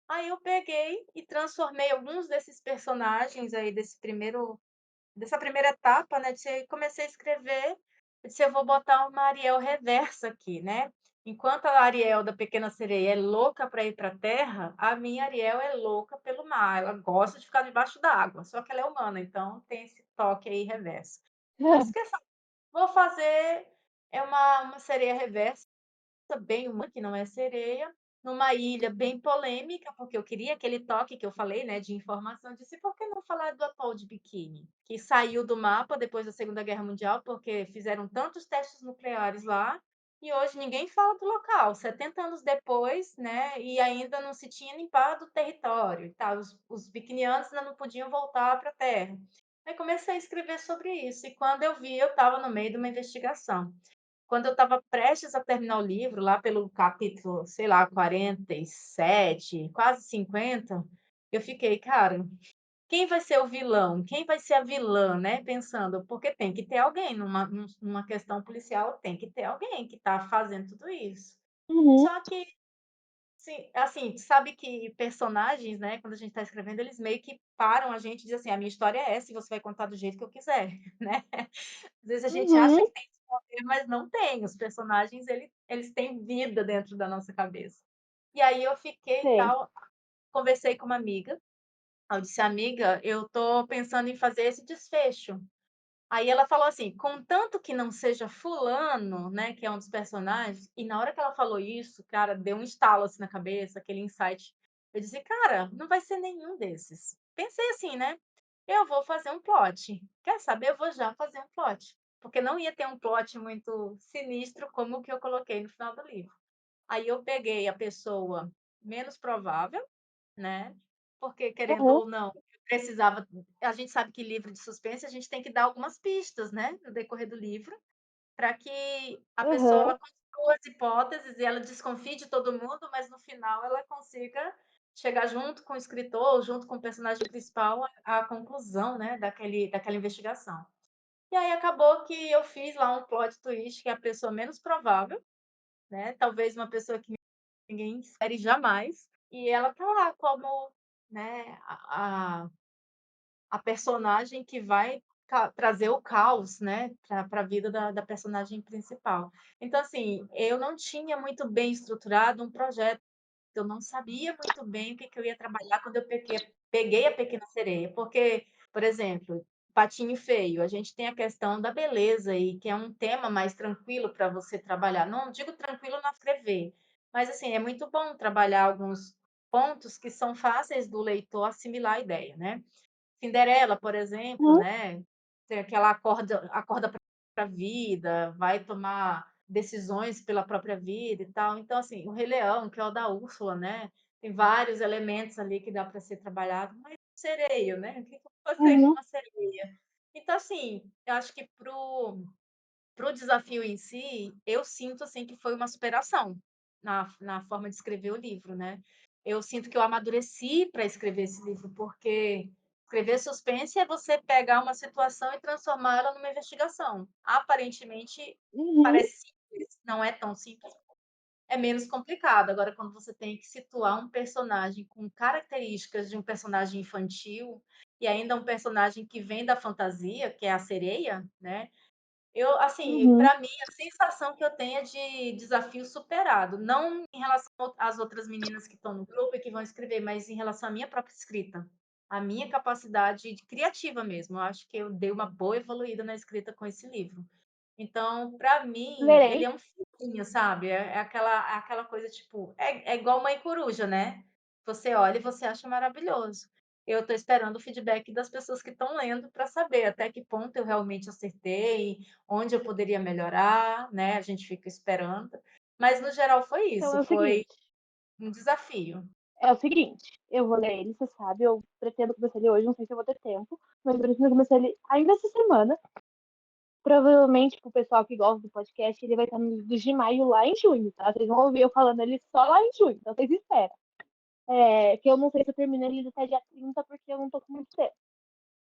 Aí eu peguei e transformei alguns desses personagens aí dessa primeira etapa, né, comecei a escrever, eu disse: "Eu vou botar uma Ariel reversa aqui, né. Enquanto a Ariel da Pequena Sereia é louca para ir para a terra, a minha Ariel é louca pelo mar, ela gosta de ficar debaixo d'água, só que ela é humana, então tem esse toque aí reverso". Aí eu disse: "Quer saber, vou fazer uma sereia reversa bem humana, que não é sereia, numa ilha bem polêmica, porque eu queria aquele toque que eu falei, né, de informação, eu disse: "Por que não falar do atol de Bikini?", que saiu do mapa depois da Segunda Guerra Mundial, porque fizeram tantos testes nucleares lá, e hoje ninguém fala do local, 70 anos depois, né, e ainda não se tinha limpado o território e tal, os biquinianos ainda não podiam voltar para a terra. Aí comecei a escrever sobre isso, e quando eu vi, eu estava no meio de uma investigação. Quando eu estava prestes a terminar o livro, lá pelo capítulo, sei lá, 47, quase 50, eu fiquei: "Cara, quem vai ser o vilão? Quem vai ser a vilã?", né, pensando, porque tem que ter alguém numa questão policial, tem que ter alguém que está fazendo tudo isso. Uhum. Só que Sim, assim, sabe que personagens, né, quando a gente está escrevendo, eles meio que param a gente e dizem assim: "A minha história é essa e você vai contar do jeito que eu quiser", né. Às vezes a gente acha Uhum, que tem esse poder, mas não tem, os personagens eles têm vida dentro da nossa cabeça. E aí eu fiquei e sei. tal, conversei com uma amiga, aí eu disse: "Amiga, eu tô pensando em fazer esse desfecho". Aí ela falou assim: "Contanto que não seja fulano, né, que é um dos personagens", e na hora que ela falou isso, cara, deu um estalo, assim, na cabeça, aquele insight. Eu disse: "Cara, não vai ser nenhum desses". Pensei assim, né: "Eu vou fazer um plot. Quer saber? Eu vou já fazer um plot", porque não ia ter um plot muito sinistro como o que eu coloquei no final do livro. Aí eu peguei a pessoa menos provável, né, porque querendo Aham, ou não, eu precisava a gente sabe que livro de suspense a gente tem que dar algumas pistas, né, no decorrer do livro, para que a pessoa aham, ela construa as hipóteses e ela desconfie de todo mundo, mas no final ela consiga chegar junto com o escritor, ou junto com o personagem principal à conclusão, né, daquela investigação. E aí acabou que eu fiz lá um plot twist que é a pessoa menos provável, né, talvez uma pessoa que ninguém espere jamais, e ela tá lá como, né, a personagem que vai trazer o caos, né, para a vida da personagem principal. Então, assim, eu não tinha muito bem estruturado um projeto, eu não sabia muito bem o que que eu ia trabalhar quando eu peguei a Pequena Sereia, porque, por exemplo, Patinho Feio, a gente tem a questão da beleza e que é um tema mais tranquilo para você trabalhar. Não digo tranquilo na escrever, mas, assim, é muito bom trabalhar alguns pontos que são fáceis do leitor assimilar a ideia, né. Cinderela, por exemplo, uhum, né, tem aquela acorda para a vida, vai tomar decisões pela própria vida e tal. Então, assim, o Rei Leão, que é o da Úrsula, né, tem vários elementos ali que dá para ser trabalhado, mas sereio, né, o que que eu vou fazer com uhum, uma sereia? Então, assim, eu acho que para o desafio em si, eu sinto, assim, que foi uma superação na forma de escrever o livro, né. Eu sinto que eu amadureci para escrever esse livro, porque escrever suspense é você pegar uma situação e transformá-la numa investigação. Aparentemente, uhum, parece simples, não é tão simples, é menos complicado. Agora, quando você tem que situar um personagem com características de um personagem infantil, e ainda um personagem que vem da fantasia, que é a sereia, né, eu, assim, uhum, para mim, a sensação que eu tenho é de desafio superado, não em relação às outras meninas que estão no grupo e que vão escrever, mas em relação à minha própria escrita, a minha capacidade de criativa mesmo. Eu acho que eu dei uma boa evoluída na escrita com esse livro. Então, para mim, ele lerei. é um filminho, sabe, é aquela coisa, tipo, é igual Mãe Coruja, né, você olha e você acha maravilhoso. Eu estou esperando o feedback das pessoas que estão lendo para saber até que ponto eu realmente acertei, onde eu poderia melhorar, né, a gente fica esperando. Mas no geral foi Então isso, foi um desafio. é o seguinte, eu vou ler ele, você sabe, eu pretendo começar ele hoje, não sei se eu vou ter tempo, mas eu pretendo começar ele ainda essa semana. Provavelmente, pro pessoal que gosta do podcast, ele vai estar no livros de maio lá em junho, tá? Vocês vão ouvir eu falando ele só lá em junho, então vocês esperam. É, que eu não sei se eu termino ele até dia 30, porque eu não tô com muito tempo.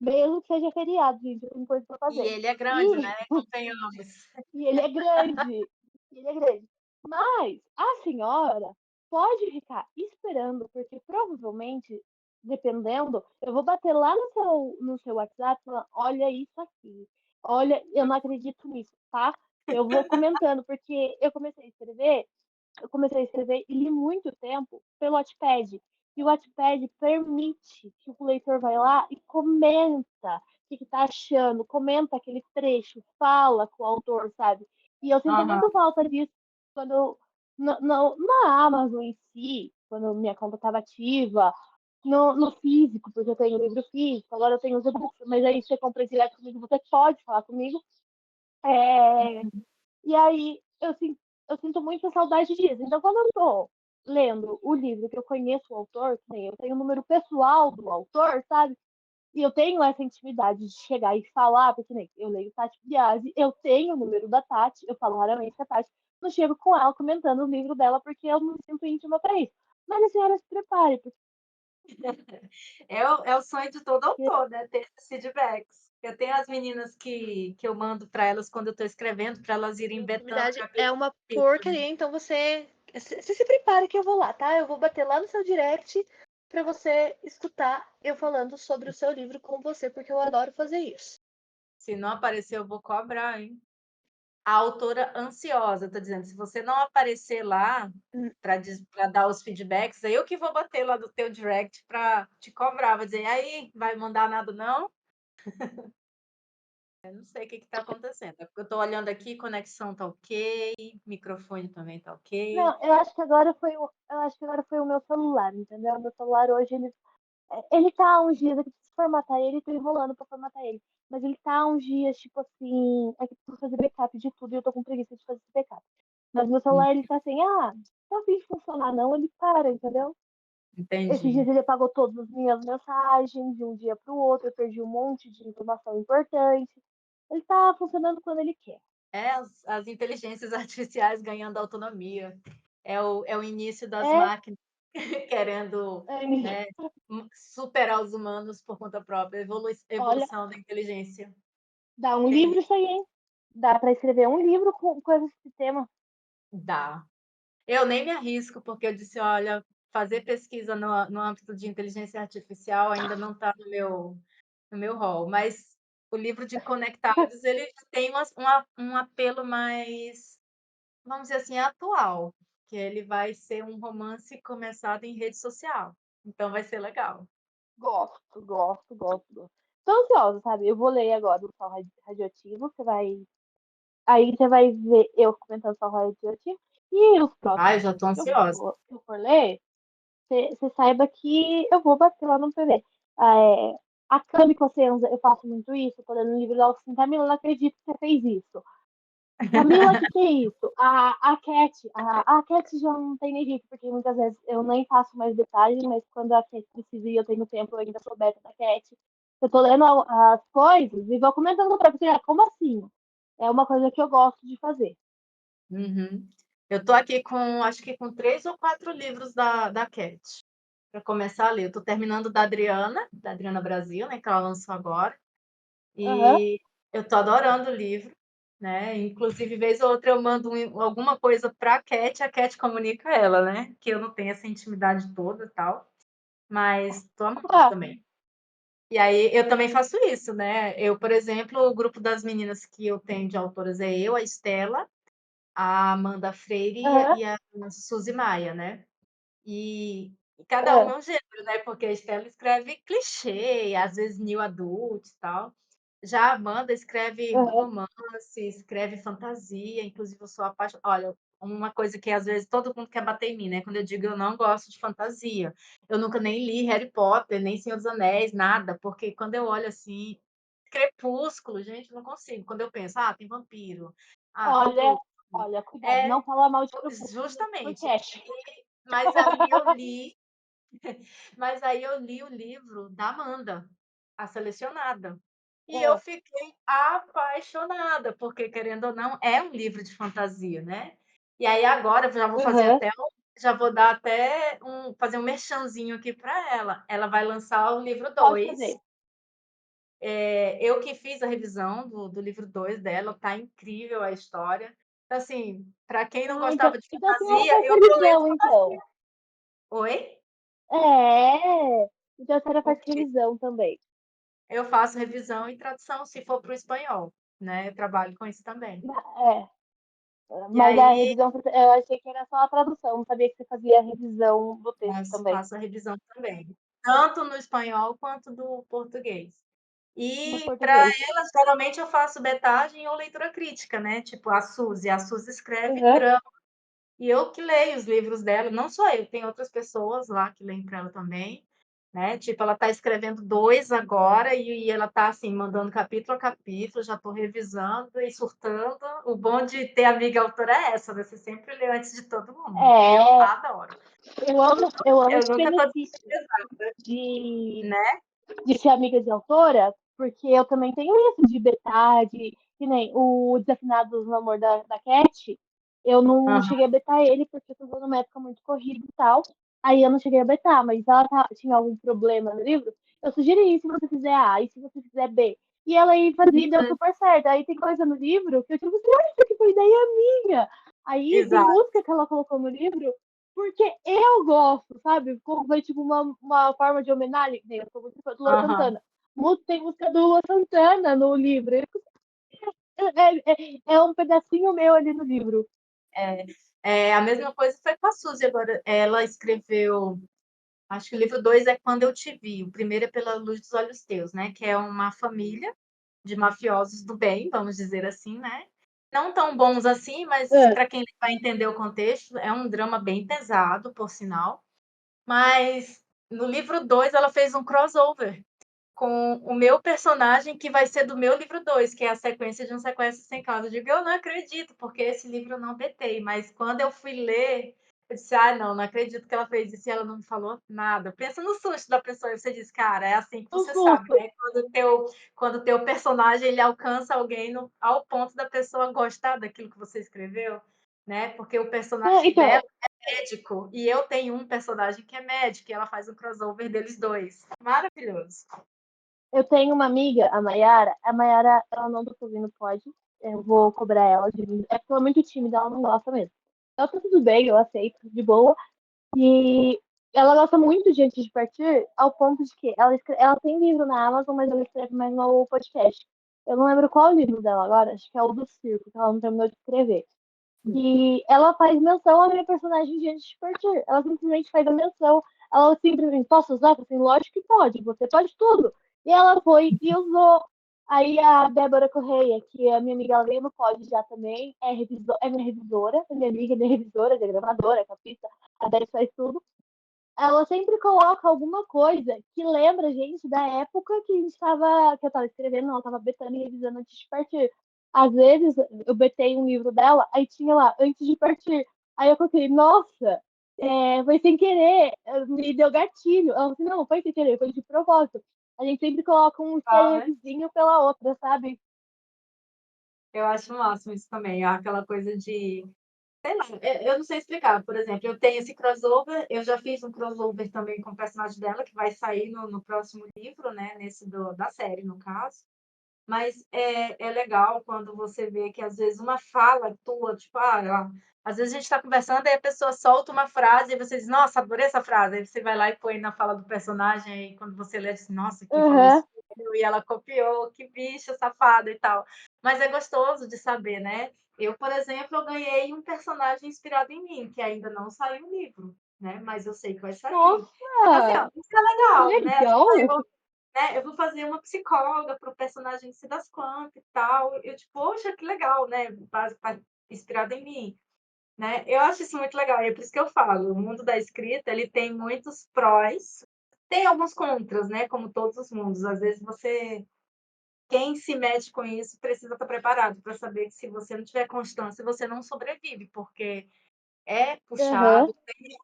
Mesmo que seja feriado, gente, eu tenho coisa pra E fazer. ele é grande, né, E, convenhamos. e ele é grande. Ele é grande. Mas a senhora pode ficar esperando, porque provavelmente, dependendo, eu vou bater lá no seu WhatsApp e falar, olha isso aqui. Olha, eu não acredito nisso, tá? Eu vou comentando, porque eu comecei a escrever e li muito tempo pelo Wattpad. E o Wattpad permite que o leitor vai lá e comenta o que tá achando, comenta aquele trecho, fala com o autor, sabe? E eu sinto Aham, muito falta disso quando na Amazon em si, quando minha conta estava ativa, no físico, porque eu tenho livro físico, agora eu tenho os e-books, mas aí você compra direto comigo, você pode falar comigo. É, e aí eu sinto muita saudade disso. Então, quando eu tô lendo o livro que eu conheço o autor, que nem eu tenho o número pessoal do autor, sabe? E eu tenho essa intimidade de chegar e falar, porque nem eu leio Tati Biasi, eu tenho o número da Tati, eu falo raramente com a Tati, não chego com ela comentando o livro dela porque eu não me sinto íntima para isso. Mas a senhora se prepare, porque é o sonho de todo autor, né, ter esses feedbacks. Eu tenho as meninas que eu mando para elas quando eu estou escrevendo, para elas irem Na betando verdade, capítulo é uma por capítulo. porcaria, então você Você se prepare que eu vou lá, tá? Eu vou bater lá no seu direct pra você escutar eu falando sobre o seu livro com você, porque eu adoro fazer isso. Se não aparecer, eu vou cobrar, hein? A autora ansiosa, tô dizendo, se você não aparecer lá Hum. para dar os feedbacks, eu que vou bater lá do teu direct para te cobrar, vou dizer: "Aí, vai mandar nada não?". Eu não sei o que está acontecendo, é porque eu estou olhando aqui, conexão tá ok, microfone também tá ok. Não, eu acho que agora foi o meu celular, entendeu? Meu celular hoje, ele tá há uns dias, eu preciso formatar ele, tô enrolando pra formatar ele. Mas ele tá há uns dias, tipo assim, é que eu preciso fazer backup de tudo e eu tô com preguiça de fazer esse backup. Mas meu Hum, celular, ele tá assim, não a fim de funcionar não, ele para, entendeu? Esses entendi. dias ele apagou todas as minhas mensagens de um dia pro outro, eu perdi um monte de informação importante. Ele tá funcionando quando ele quer. É as inteligências artificiais ganhando autonomia, é o início das É, máquinas querendo, é, né, superar os humanos por conta própria, olha, evolução da inteligência. dá um livro Terrível. isso aí, hein? Dá pra escrever um livro com esse tema. Dá. Eu nem me arrisco, porque eu disse: "Olha, fazer pesquisa no âmbito de inteligência artificial ainda não está no meu rol", mas o livro de Conectados, ele tem um apelo mais, vamos dizer assim, atual, que ele vai ser um romance começado em rede social, então vai ser legal. Gosto, gosto, gosto, gosto. Tô ansiosa, sabe? Eu vou ler agora o Sol Radioativo, você vai. Aí você vai ver eu comentando Sol Radioativo. E os Ai, próximos já estou livros ansiosa. que eu for ler, você saiba que eu vou bater lá no PV. A Cami Cossenza, eu faço muito isso, eu tô lendo um livro dela assim, Camila, eu não acredito que você fez isso. Camila, o que, que é isso? A Cat já não tem nem jeito, porque muitas vezes eu nem faço mais detalhes, mas quando a Cat precisa e eu tenho tempo, eu ainda sou beta da Cat. Eu tô lendo as coisas e vou comentando pra você, como assim? É uma coisa que eu gosto de fazer. Uhum. Eu estou aqui com, acho que com 3 ou 4 livros da Cat, para começar a ler. Eu estou terminando da Adriana Brasil, né, que ela lançou agora, Aham. e eu estou adorando o livro, né, inclusive vez ou outra eu mando alguma coisa para a Cat comunica ela, né, que eu não tenho essa intimidade toda e tal, mas estou amando Ah, também. E aí eu também faço isso, né, eu, por exemplo, o grupo das meninas que eu tenho de autoras é eu, a Estela, a Amanda Freire aham, e a Suzy Maia, né. E cada aham, uma é um gênero, né, porque a Estela escreve clichê, às vezes new adult e tal. Já a Amanda escreve aham. romance, escreve fantasia, inclusive eu sou olha, uma coisa que às vezes todo mundo quer bater em mim, né, quando eu digo: "Eu não gosto de fantasia". Eu nunca nem li Harry Potter, nem Senhor dos Anéis, nada, porque quando eu olho assim, Crepúsculo, gente, eu não consigo. Quando eu penso: "Ah, tem vampiro, ah, tem Olha, bruxa", olha, cuidado, é não fala mal de Crepúsculo nesse justamente. podcast. Mas aí eu li mas aí eu li o livro da Amanda, A Selecionada, e eu Ah, fiquei apaixonada, porque querendo ou não, é um livro de fantasia, né. E aí agora eu aham, já vou dar até fazer um merchanzinho aqui para ela. Ela vai lançar o livro pode 2. fazer. Eu que fiz a revisão do livro 2 dela, tá incrível a história. Então assim, para quem não Ah, então, gostava de então a senhora fantasia, faz eu tô lendo revisão, então. fantasia. Oi? É, então a senhora O faz quê? revisão também. Eu faço revisão e tradução, se for para o espanhol, né, eu trabalho com isso também. É, E mas a aí, revisão, eu achei que era só a tradução, não sabia que você fazia a revisão do texto também, faço a revisão também, tanto no espanhol quanto do português. no E para português. elas, geralmente eu faço betagem ou leitura crítica, né, tipo a Suzy escreve Aham, drama, e eu que leio os livros dela, não só eu, tem outras pessoas lá que leem para ela também, né, tipo, ela está escrevendo 2 agora e ela está, assim, mandando capítulo a capítulo, já estou revisando e surtando. O bom de ter amiga autora é essa, né, você sempre lê antes de todo mundo. Eu é, adoro. eu amo Eu esse nunca estou benefício desprezada, de, né. de ser amiga de autora, porque eu também tenho isso de betar, que nem o Desafinados no Amor da Cat, eu não Aham. cheguei a betar ele porque eu tô numa época muito corrida e tal, aí eu não cheguei a betar, mas ela tinha algum problema no livro, eu sugeri, se você fizer A e se você fizer B. E ela aí fazia e deu super certo. Aí tem coisa no livro que eu tipo assim, olha, isso aqui foi ideia minha. Aí tem Exato. música que ela colocou no livro porque eu gosto, sabe? Foi tipo uma forma de homenagem. Eu sou muito fã do Lua Aham. Santana. Tem música do Lua Santana no livro. É um pedacinho meu ali no livro. É, a mesma coisa foi com a Suzy agora. Ela escreveu, acho que o livro 2 é Quando Eu Te Vi. O primeiro é Pela Luz dos Olhos Teus, né? Que é uma família de mafiosos do bem, vamos dizer assim, né? Não tão bons assim, mas É, para quem vai entender o contexto, é um drama bem pesado, por sinal. Mas no livro 2 ela fez um crossover com o meu personagem, que vai ser do meu livro 2, que é a sequência de Um Sequestro Sem Causa. Eu digo: "Eu não acredito", porque esse livro eu não betei, mas quando eu fui ler, eu disse: "Ah, não acredito que ela fez isso e ela não me falou nada". Pensa no susto da pessoa e você diz: "Cara, é assim que um você sabe, susto. né, quando o teu personagem ele alcança alguém ao ponto da pessoa gostar daquilo que você escreveu, né, porque o É, personagem então, dela é médico, e eu tenho um personagem que é médico, e ela faz um crossover deles 2. Maravilhoso. eu tenho uma amiga, a Mayara. A Mayara, ela não tá fazendo pod. Eu vou cobrar ela de mim. É porque ela é muito tímida, ela não gosta mesmo. Ela tá tudo bem, eu aceito, de boa. E ela gosta muito de Antes de Partir, ao ponto de que ela tem livro na Amazon, mas ela escreve mais no podcast. Eu não lembro qual é o livro dela agora, acho que é o do Circo, que ela não terminou de escrever. E ela faz menção à minha personagem de Antes de Partir. Ela simplesmente faz a menção. Ela simplesmente, posso usar? Assim, lógico que pode, você pode tudo. E ela foi e usou. Aí a Débora Correia, que é a minha amiga, ela veio no pod já também, é minha revisora, é minha amiga, é minha revisora, é gravadora, é capista, a Débora faz tudo. Ela sempre coloca alguma coisa que lembra a gente da época que a gente tava, que eu tava escrevendo, ela tava betando e revisando antes de partir. Às vezes eu betei um livro dela, aí tinha lá, antes de partir. Aí eu coloquei, nossa, foi sem querer, me deu gatilho. Ela falou, não foi sem querer, foi de propósito. A gente sempre coloca um easter Ai, eggzinho pela outra, sabe? eu acho o máximo isso também, aquela coisa de, sei lá, eu não sei explicar. Por exemplo, eu tenho esse crossover, eu já fiz um crossover também com o personagem dela, que vai sair no próximo livro, né? Nesse da série, no caso. Mas é legal quando você vê que às vezes uma fala tua, tipo, às vezes a gente está conversando e a pessoa solta uma frase e você diz, nossa, adorei essa frase. Aí você vai lá e põe na fala do personagem, e quando você lê, diz, nossa, quem falou Aham. isso foi eu, e ela copiou, que bicha safada e tal. Mas é gostoso de saber, né? Eu, por exemplo, eu ganhei um personagem inspirado em mim, que ainda não saiu o livro, né? Mas eu sei que vai sair. Então, assim, Nossa, ó, isso é que legal, né? Às vezes legal! eu vou fazer uma psicóloga para o personagem não sei das quantas e tal. Eu, tipo, poxa, que legal, né? Inspirado em mim, né? Eu acho isso muito legal, e é por isso que eu falo, o mundo da escrita, ele tem muitos prós, tem alguns contras, né? Como todos os mundos. Às vezes quem se mete com isso precisa estar preparado para saber que se você não tiver constância, você não sobrevive, porque é Aham. puxado,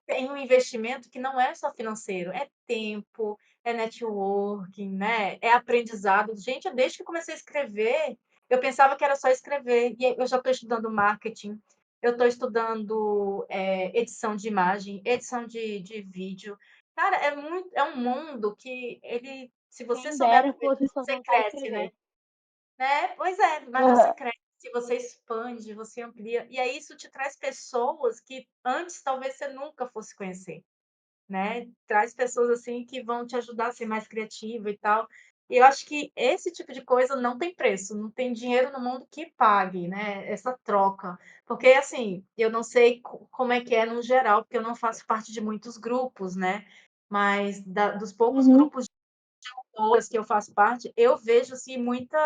tem um investimento que não é só financeiro, é tempo, é networking, né? É aprendizado. Gente, desde que eu comecei a escrever, eu pensava que era só escrever, e eu já estou estudando marketing, eu estou estudando edição de imagem, edição de vídeo. Cara, é um mundo que ele, se você Quem souber dera aproveitar, fosse só você sentar e cresce, né? escrever. Né? Pois é, mas você Aham. cresce, você expande, você amplia, e aí isso te traz pessoas que antes talvez você nunca fosse conhecer, né? Traz pessoas assim que vão te ajudar a ser mais criativa e tal. E eu acho que esse tipo de coisa não tem preço, não tem dinheiro no mundo que pague, né? Essa troca. Porque assim, eu não sei como é que é no geral, porque eu não faço parte de muitos grupos, né? Mas dos poucos Uhum. grupos autoras que eu faço parte, eu vejo assim muita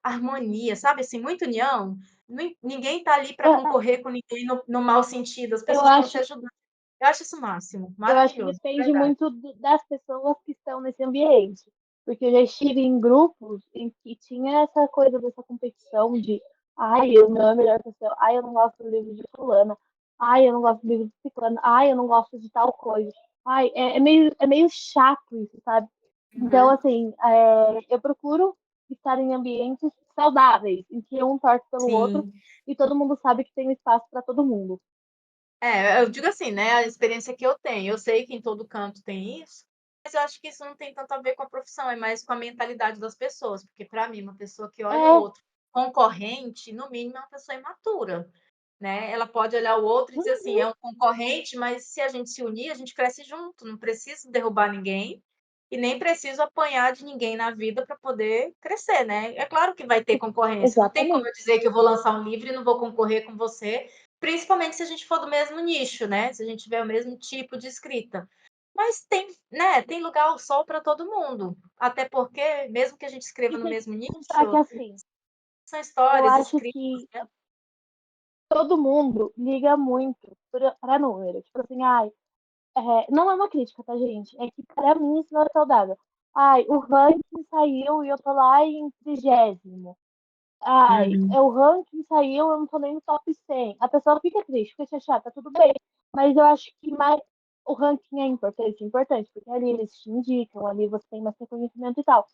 harmonia, sabe assim, muita união. Ninguém está ali para É, concorrer com ninguém no mau sentido, as Eu pessoas estão se acho, ajudando. Eu acho isso o máximo, eu acho que maravilhoso, de depende verdade. muito das pessoas que estão nesse ambiente. Porque eu já estive em grupos em que tinha essa coisa dessa competição de ai, o meu é melhor que o seu, ai, eu não gosto do livro de fulana, ai, eu não gosto do livro de ciclano, ai, eu não gosto de tal coisa. Ai, é meio chato isso, sabe? Então, Uhum. assim, eu procuro estar em ambientes saudáveis, em que um torce pelo outro Sim. e todo mundo sabe que tem um espaço para todo mundo. Eu digo assim, né, a experiência que eu tenho, eu sei que em todo canto tem isso, mas eu acho que isso não tem tanto a ver com a profissão, é mais com a mentalidade das pessoas, porque para mim uma pessoa que olha o É, outro concorrente, no mínimo é uma pessoa imatura. né? Ela pode olhar o outro e dizer assim, Uhum. é um concorrente, mas se a gente se unir, a gente cresce junto, não preciso derrubar ninguém e nem preciso apanhar de ninguém na vida para poder crescer, né? É claro que vai ter concorrência, não tem como Exatamente. eu dizer que eu vou lançar um livro e não vou concorrer com você, principalmente se a gente for do mesmo nicho, né? Se a gente tiver o mesmo tipo de escrita. Mas tem, né, tem lugar ao sol para todo mundo. Até porque, mesmo que a gente escreva E no tem que mesmo pensar que, nicho, assim, são eu histórias acho escritas, que né? todo mundo liga muito pra número. Tipo assim, ai, não é uma crítica, tá, gente? É que pra mim isso não é saudável. Ai, o ranking saiu e eu tô lá em 30º. Ai, Uhum. o ranking saiu, eu não tô nem no top 100. A pessoa fica triste, fica chateada, tá tudo bem. Mas eu acho que mais o ranking é importante, porque ali eles te indicam, ali você tem mais reconhecimento e tal.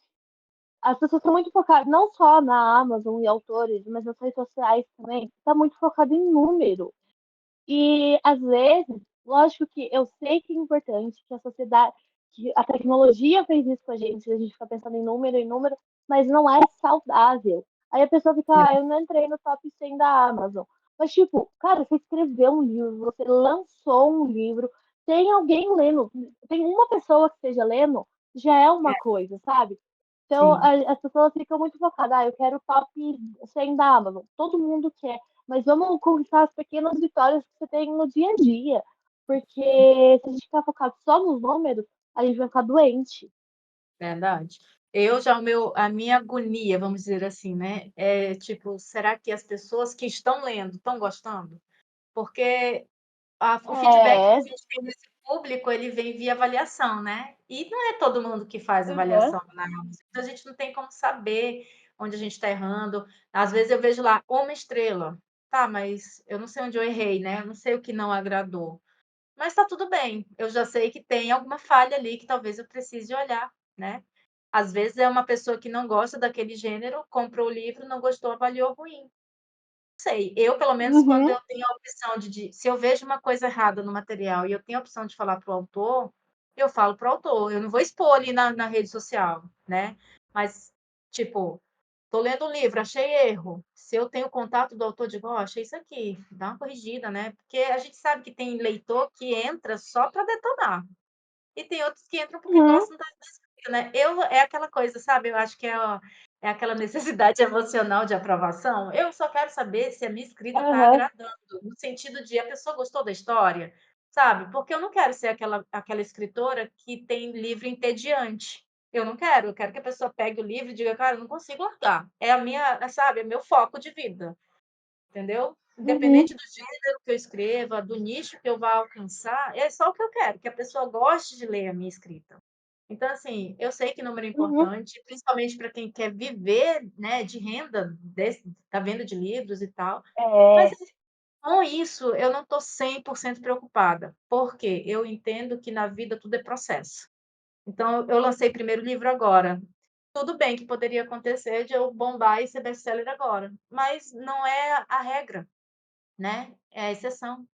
As pessoas estão muito focadas, não só na Amazon e autores, mas nas redes sociais também, tá muito focado em número. E às vezes, lógico que eu sei que é importante que a sociedade, que a tecnologia fez isso com a gente fica pensando em número, mas não é saudável. Aí a pessoa fica, É, ah, eu não entrei no top 100 da Amazon. Mas, tipo, cara, você escreveu um livro, você lançou um livro, tem alguém lendo, tem uma pessoa que esteja lendo, já é uma coisa, sabe? Então, sim. as pessoas ficam muito focadas, ah, eu quero o top 100 da Amazon. Todo mundo quer, mas vamos conquistar as pequenas vitórias que você tem no dia a dia. Porque se a gente ficar focado só nos números, a gente vai ficar doente. Verdade. Eu já a minha agonia, vamos dizer assim, né, é tipo, será que as pessoas que estão lendo estão gostando? Porque o feedback que a É. gente tem desse público, ele vem via avaliação, né, e não é todo mundo que faz Uhum. avaliação na Amazon, então a gente não tem como saber onde a gente está errando. Às vezes eu vejo lá, 1 estrela. Tá, mas eu não sei onde eu errei, né, eu não sei o que não agradou. Mas está tudo bem, eu já sei que tem alguma falha ali que talvez eu precise olhar, né. Às vezes é uma pessoa que não gosta daquele gênero, comprou o livro, não gostou, avaliou ruim. Sei, eu pelo menos quando Uhum. eu tenho a opção se eu vejo uma coisa errada no material e eu tenho a opção de falar para o autor, eu falo para o autor, eu não vou expor ali na rede social, né. Mas, tipo, tô lendo um livro, achei erro, se eu tenho contato do autor, digo: "Ó, achei isso aqui, dá uma corrigida", né, porque a gente sabe que tem leitor que entra só para detonar. E tem outros que entram porque Uhum. gostam da escrita, né. É aquela coisa, sabe, eu acho que é aquela necessidade emocional de aprovação. Eu só quero saber se a minha escrita está Aham. agradando, no sentido de a pessoa gostou da história, sabe, porque eu não quero ser aquela escritora que tem livro entediante. Eu não quero, eu quero que a pessoa pegue o livro e diga: "Cara, eu não consigo largar, é a minha sabe, é meu foco de vida". Entendeu? Uhum. Independente do gênero que eu escreva, do nicho que eu vá alcançar, é só o que eu quero, que a pessoa goste de ler a minha escrita. Então, assim, eu sei que número é Uhum. importante, principalmente para quem quer viver, né, de renda da venda de livros e tal, mas É. com isso eu não estou 100% preocupada, porque eu entendo que na vida tudo é processo. Então eu lancei primeiro livro agora, tudo bem que poderia acontecer de eu bombar e ser best-seller agora, mas não é a regra, né, é a exceção.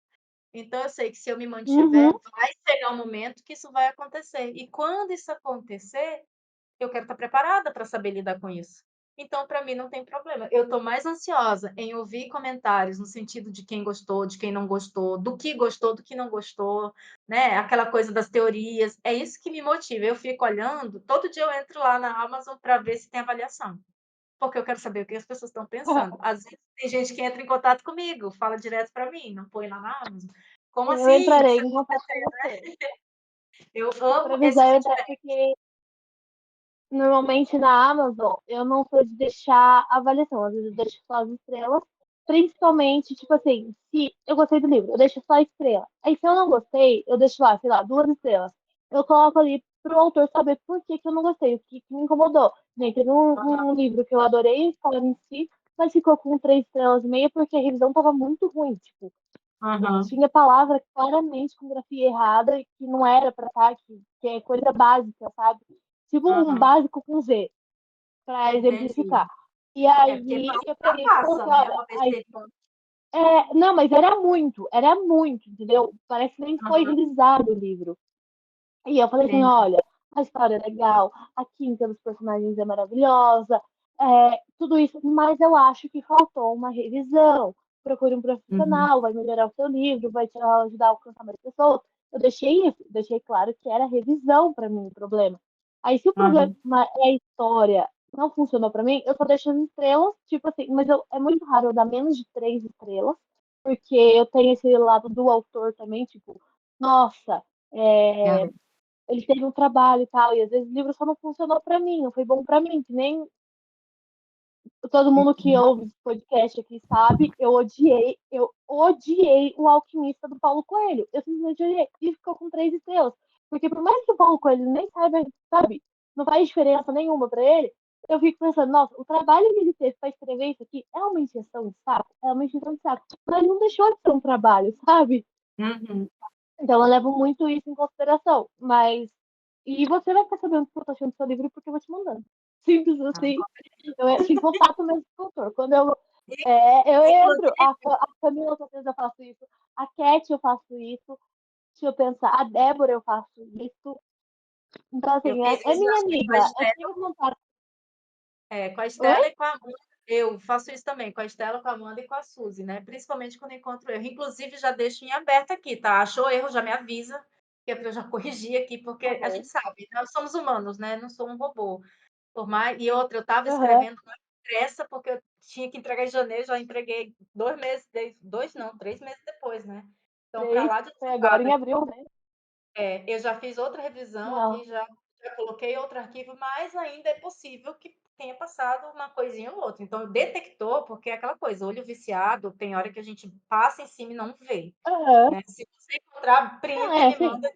Então eu sei que se eu me Uhum. mantiver, vai chegar um momento que isso vai acontecer, e quando isso acontecer, eu quero estar preparada para saber lidar com isso. Então, para mim não tem problema. Eu estou mais ansiosa em ouvir comentários no sentido de quem gostou, de quem não gostou, do que não gostou, né, aquela coisa das teorias, é isso que me motiva. Eu fico olhando, todo dia eu entro lá na Amazon para ver se tem avaliação, porque eu quero saber o que as pessoas estão pensando. Às vezes tem gente que entra em contato comigo, fala direto para mim, não põe lá na Amazon. Como Eu assim? entrarei Isso em contato com aconteceu? você. Eu Só pra amo esse avisar, eu entrarei feedback. porque normalmente na Amazon eu não sou de deixar avaliação, às vezes eu deixo só as estrelas. Principalmente, tipo assim, se eu gostei do livro, eu deixo só a estrela. Aí se eu não gostei, eu deixo lá, sei lá, 2 estrelas. Eu coloco ali pro autor saber por que que eu não gostei, o que que me incomodou. Nem teve um livro que eu adorei, a história em si, mas ficou com 3 estrelas e meia porque a revisão tava muito ruim. Tipo, Aham, tinha palavra claramente com grafia errada e que não era pra estar, que é coisa básica, sabe? Tipo um aham, básico com Z, pra entendi. exemplificar. E É, porque aí eu passar, peguei, passa, coloquei, né, olha, uma besteirinha. não, mas era muito, entendeu? Parece que nem foi Aham, revisado o livro. E eu falei assim, entendi. olha, a história é legal, a química dos personagens é maravilhosa, tudo isso, mas eu acho que faltou uma revisão. procure um Uhum. profissional, vai melhorar o seu livro, vai te ajudar a alcançar mais pessoas. Eu deixei isso, deixei claro que era revisão para mim o problema. Aí, se o problema Aham. é a história, não funcionou para mim, eu só deixo as estrelas, tipo assim, mas é muito raro eu dar menos de 3 estrelas, porque eu tenho esse lado do autor também, tipo, nossa, é, Aham. ele teve um trabalho e tal, e às vezes o livro só não funcionou para mim, não foi bom para mim, que nem todo mundo que ouve esse podcast aqui sabe, eu odiei o Alquimista do Paulo Coelho. Eu simplesmente odiei. E ficou com 3 estrelas. Porque por mais que o Paulo Coelho nem saiba, sabe, não faz diferença nenhuma pra ele, eu fico pensando, nossa, o trabalho que ele teve pra escrever isso aqui é uma encheção de saco? É uma encheção de saco. Mas não deixou de ser um trabalho, sabe? Uhum. Então eu levo muito isso em consideração. Mas. E você vai ficar sabendo o que eu tô achando do seu livro porque eu vou te mandando. Simples Tá assim. bom. Eu entro em contato mesmo com o autor. Quando E, eu entro, inclusive, a Camila, com certeza, eu faço isso. A Cat, eu faço isso. Deixa eu pensar. A Débora, eu faço isso. Então, eu assim, fiz é isso, minha acho que com a amiga. Eu tenho contato. Com a Oi? Estela e com a Amanda. Eu faço isso também, com a Estela, com a Amanda e com a Suzy, né? Principalmente quando eu encontro erro. Inclusive, já deixo em aberto aqui, tá? Achou erro, já me avisa, que é para eu já corrigir aqui, porque a Aham. gente sabe, nós somos humanos, né? Não sou um robô. Por mais... E outra, eu estava Aham. escrevendo com pressa, porque eu tinha que entregar em janeiro, já entreguei 2 meses, 3 meses depois, né? Então, para 3. lá de Foi agora em antecipada. abril, né? Eu já fiz outra revisão aqui, Não. já coloquei outro arquivo, mas ainda é possível que tenha passado uma coisinha ou outra. Então, detectou, porque é aquela coisa, olho viciado, tem hora que a gente passa em cima e não vê, Aham. né? Se você encontrar, Não, printa e é me assim. manda,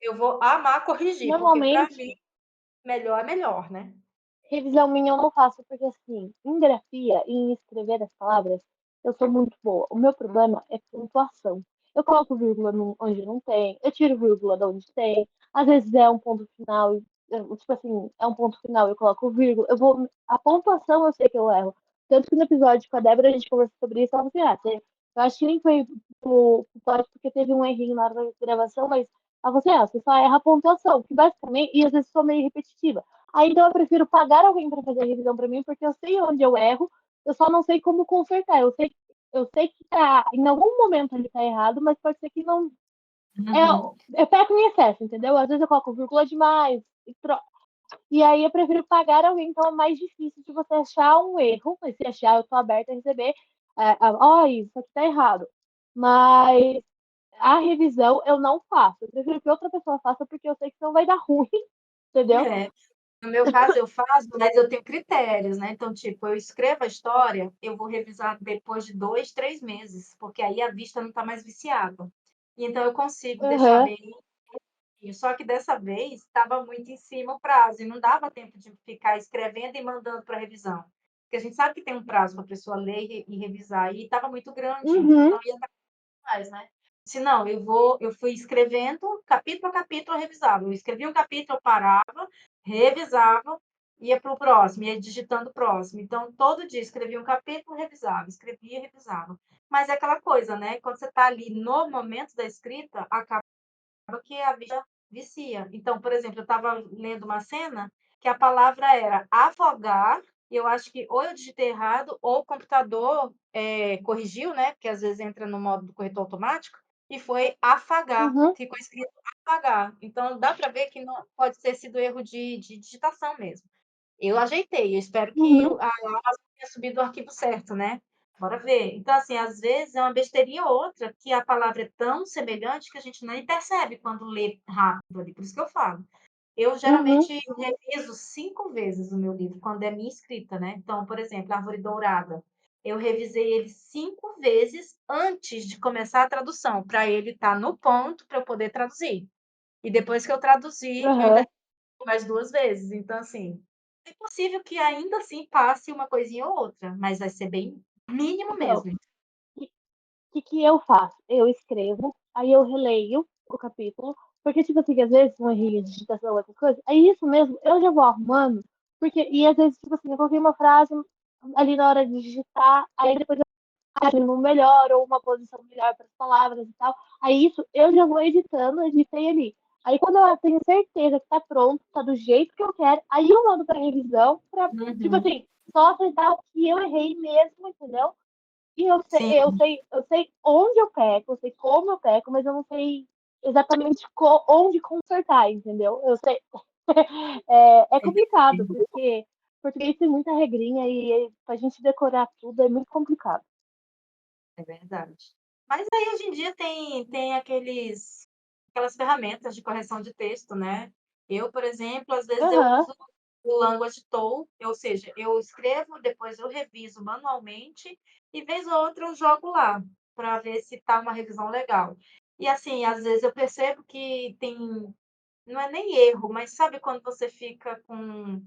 eu vou amar corrigir, porque para mim, Normalmente, melhor é melhor, né? revisão minha eu não faço, porque assim, em grafia e em escrever as palavras, eu sou muito boa. O meu problema é pontuação. Eu coloco vírgula onde não tem, eu tiro vírgula de onde tem, às vezes é um ponto final, tipo assim, é um ponto final, eu coloco vírgula, a pontuação eu sei que eu erro. Tanto que no episódio com a Débora a gente conversou sobre isso, ela falou assim, eu acho que nem foi pro episódio porque teve um errinho na hora da gravação, mas ela falou assim, você só erra a pontuação, que basicamente, e às vezes sou meio repetitiva. Aí então eu prefiro pagar alguém para fazer a revisão para mim, porque eu sei onde eu erro, eu só não sei como consertar. Eu sei que tá, em algum momento ele tá errado, mas pode ser que não. Uhum. Eu peco em excesso, entendeu? Às vezes eu coloco vírgula demais. E aí eu prefiro pagar alguém, então é mais difícil de você achar um erro. Mas se achar, eu tô aberta a receber. Isso aqui tá errado. Mas a revisão eu não faço. Eu prefiro que outra pessoa faça, porque eu sei que não vai dar ruim, entendeu? É. No meu caso, eu faço, mas eu tenho critérios, né? Então, tipo, eu escrevo a história, eu vou revisar depois de 2, 3 meses, porque aí a vista não está mais viciada. E então eu consigo deixar Aham. bem. Só que dessa vez estava muito em cima o prazo, e não dava tempo de ficar escrevendo e mandando para revisão. Porque a gente sabe que tem um prazo para a pessoa ler e revisar, e estava muito grande, Uhum. então ia mais, né? Se não, eu fui escrevendo capítulo a capítulo, eu revisava. Eu escrevia um capítulo, eu parava, revisava, ia para o próximo, ia digitando o próximo. Então, todo dia escrevia um capítulo, revisava, escrevia, revisava. Mas é aquela coisa, né? Quando você está ali no momento da escrita, acaba que a vida vicia. Então, por exemplo, eu estava lendo uma cena que a palavra era afogar, e eu acho que ou eu digitei errado, ou o computador corrigiu, né? Porque às vezes entra no modo do corretor automático, e foi afagar, Uhum. ficou escrito afagar. Então, dá para ver que não pode ter sido erro de digitação mesmo. Eu ajeitei, eu espero que Uhum. a Amazon tenha subido o arquivo certo, né? Bora ver. Então, assim, às vezes é uma besteirinha ou outra que a palavra é tão semelhante que a gente nem percebe quando lê rápido ali. Por isso que eu falo. Eu Uhum. geralmente reviso 5 vezes o meu livro, quando é minha escrita, né? Então, por exemplo, Árvore Dourada. Eu revisei ele 5 vezes antes de começar a tradução, para ele estar no ponto para eu poder traduzir. E depois que eu traduzi, eu ainda Aham. mais 2 vezes. Então, assim, é possível que ainda assim passe uma coisinha ou outra, mas vai ser bem mínimo Então, mesmo. que eu faço? Eu escrevo, aí eu releio o capítulo, porque, tipo assim, às vezes um errinho de digitação, outras coisas, aí isso mesmo, eu já vou arrumando, porque, e às vezes, tipo assim, eu coloquei uma frase ali na hora de digitar, aí depois eu acho um melhor, ou uma posição melhor para as palavras e tal, aí isso eu já vou editando, editei ali. Aí quando eu tenho certeza que tá pronto, tá do jeito que eu quero, aí eu mando pra revisão, pra, tipo Uhum. assim, só acertar o que eu errei mesmo, entendeu? E eu sei, Sim, eu sei onde eu peco, eu sei como eu peco, mas eu não sei exatamente onde consertar, entendeu? Eu sei. É complicado, entendi. porque português tem muita regrinha e pra gente decorar tudo é muito complicado. É verdade. Mas aí hoje em dia tem aquelas ferramentas de correção de texto, né. Eu, por exemplo, às vezes eu Aham. uso o Language Tool, ou seja, eu escrevo, depois eu reviso manualmente e vez ou outra eu jogo lá, para ver se tá uma revisão legal. E assim, às vezes eu percebo que tem não é nem erro, mas sabe quando você fica com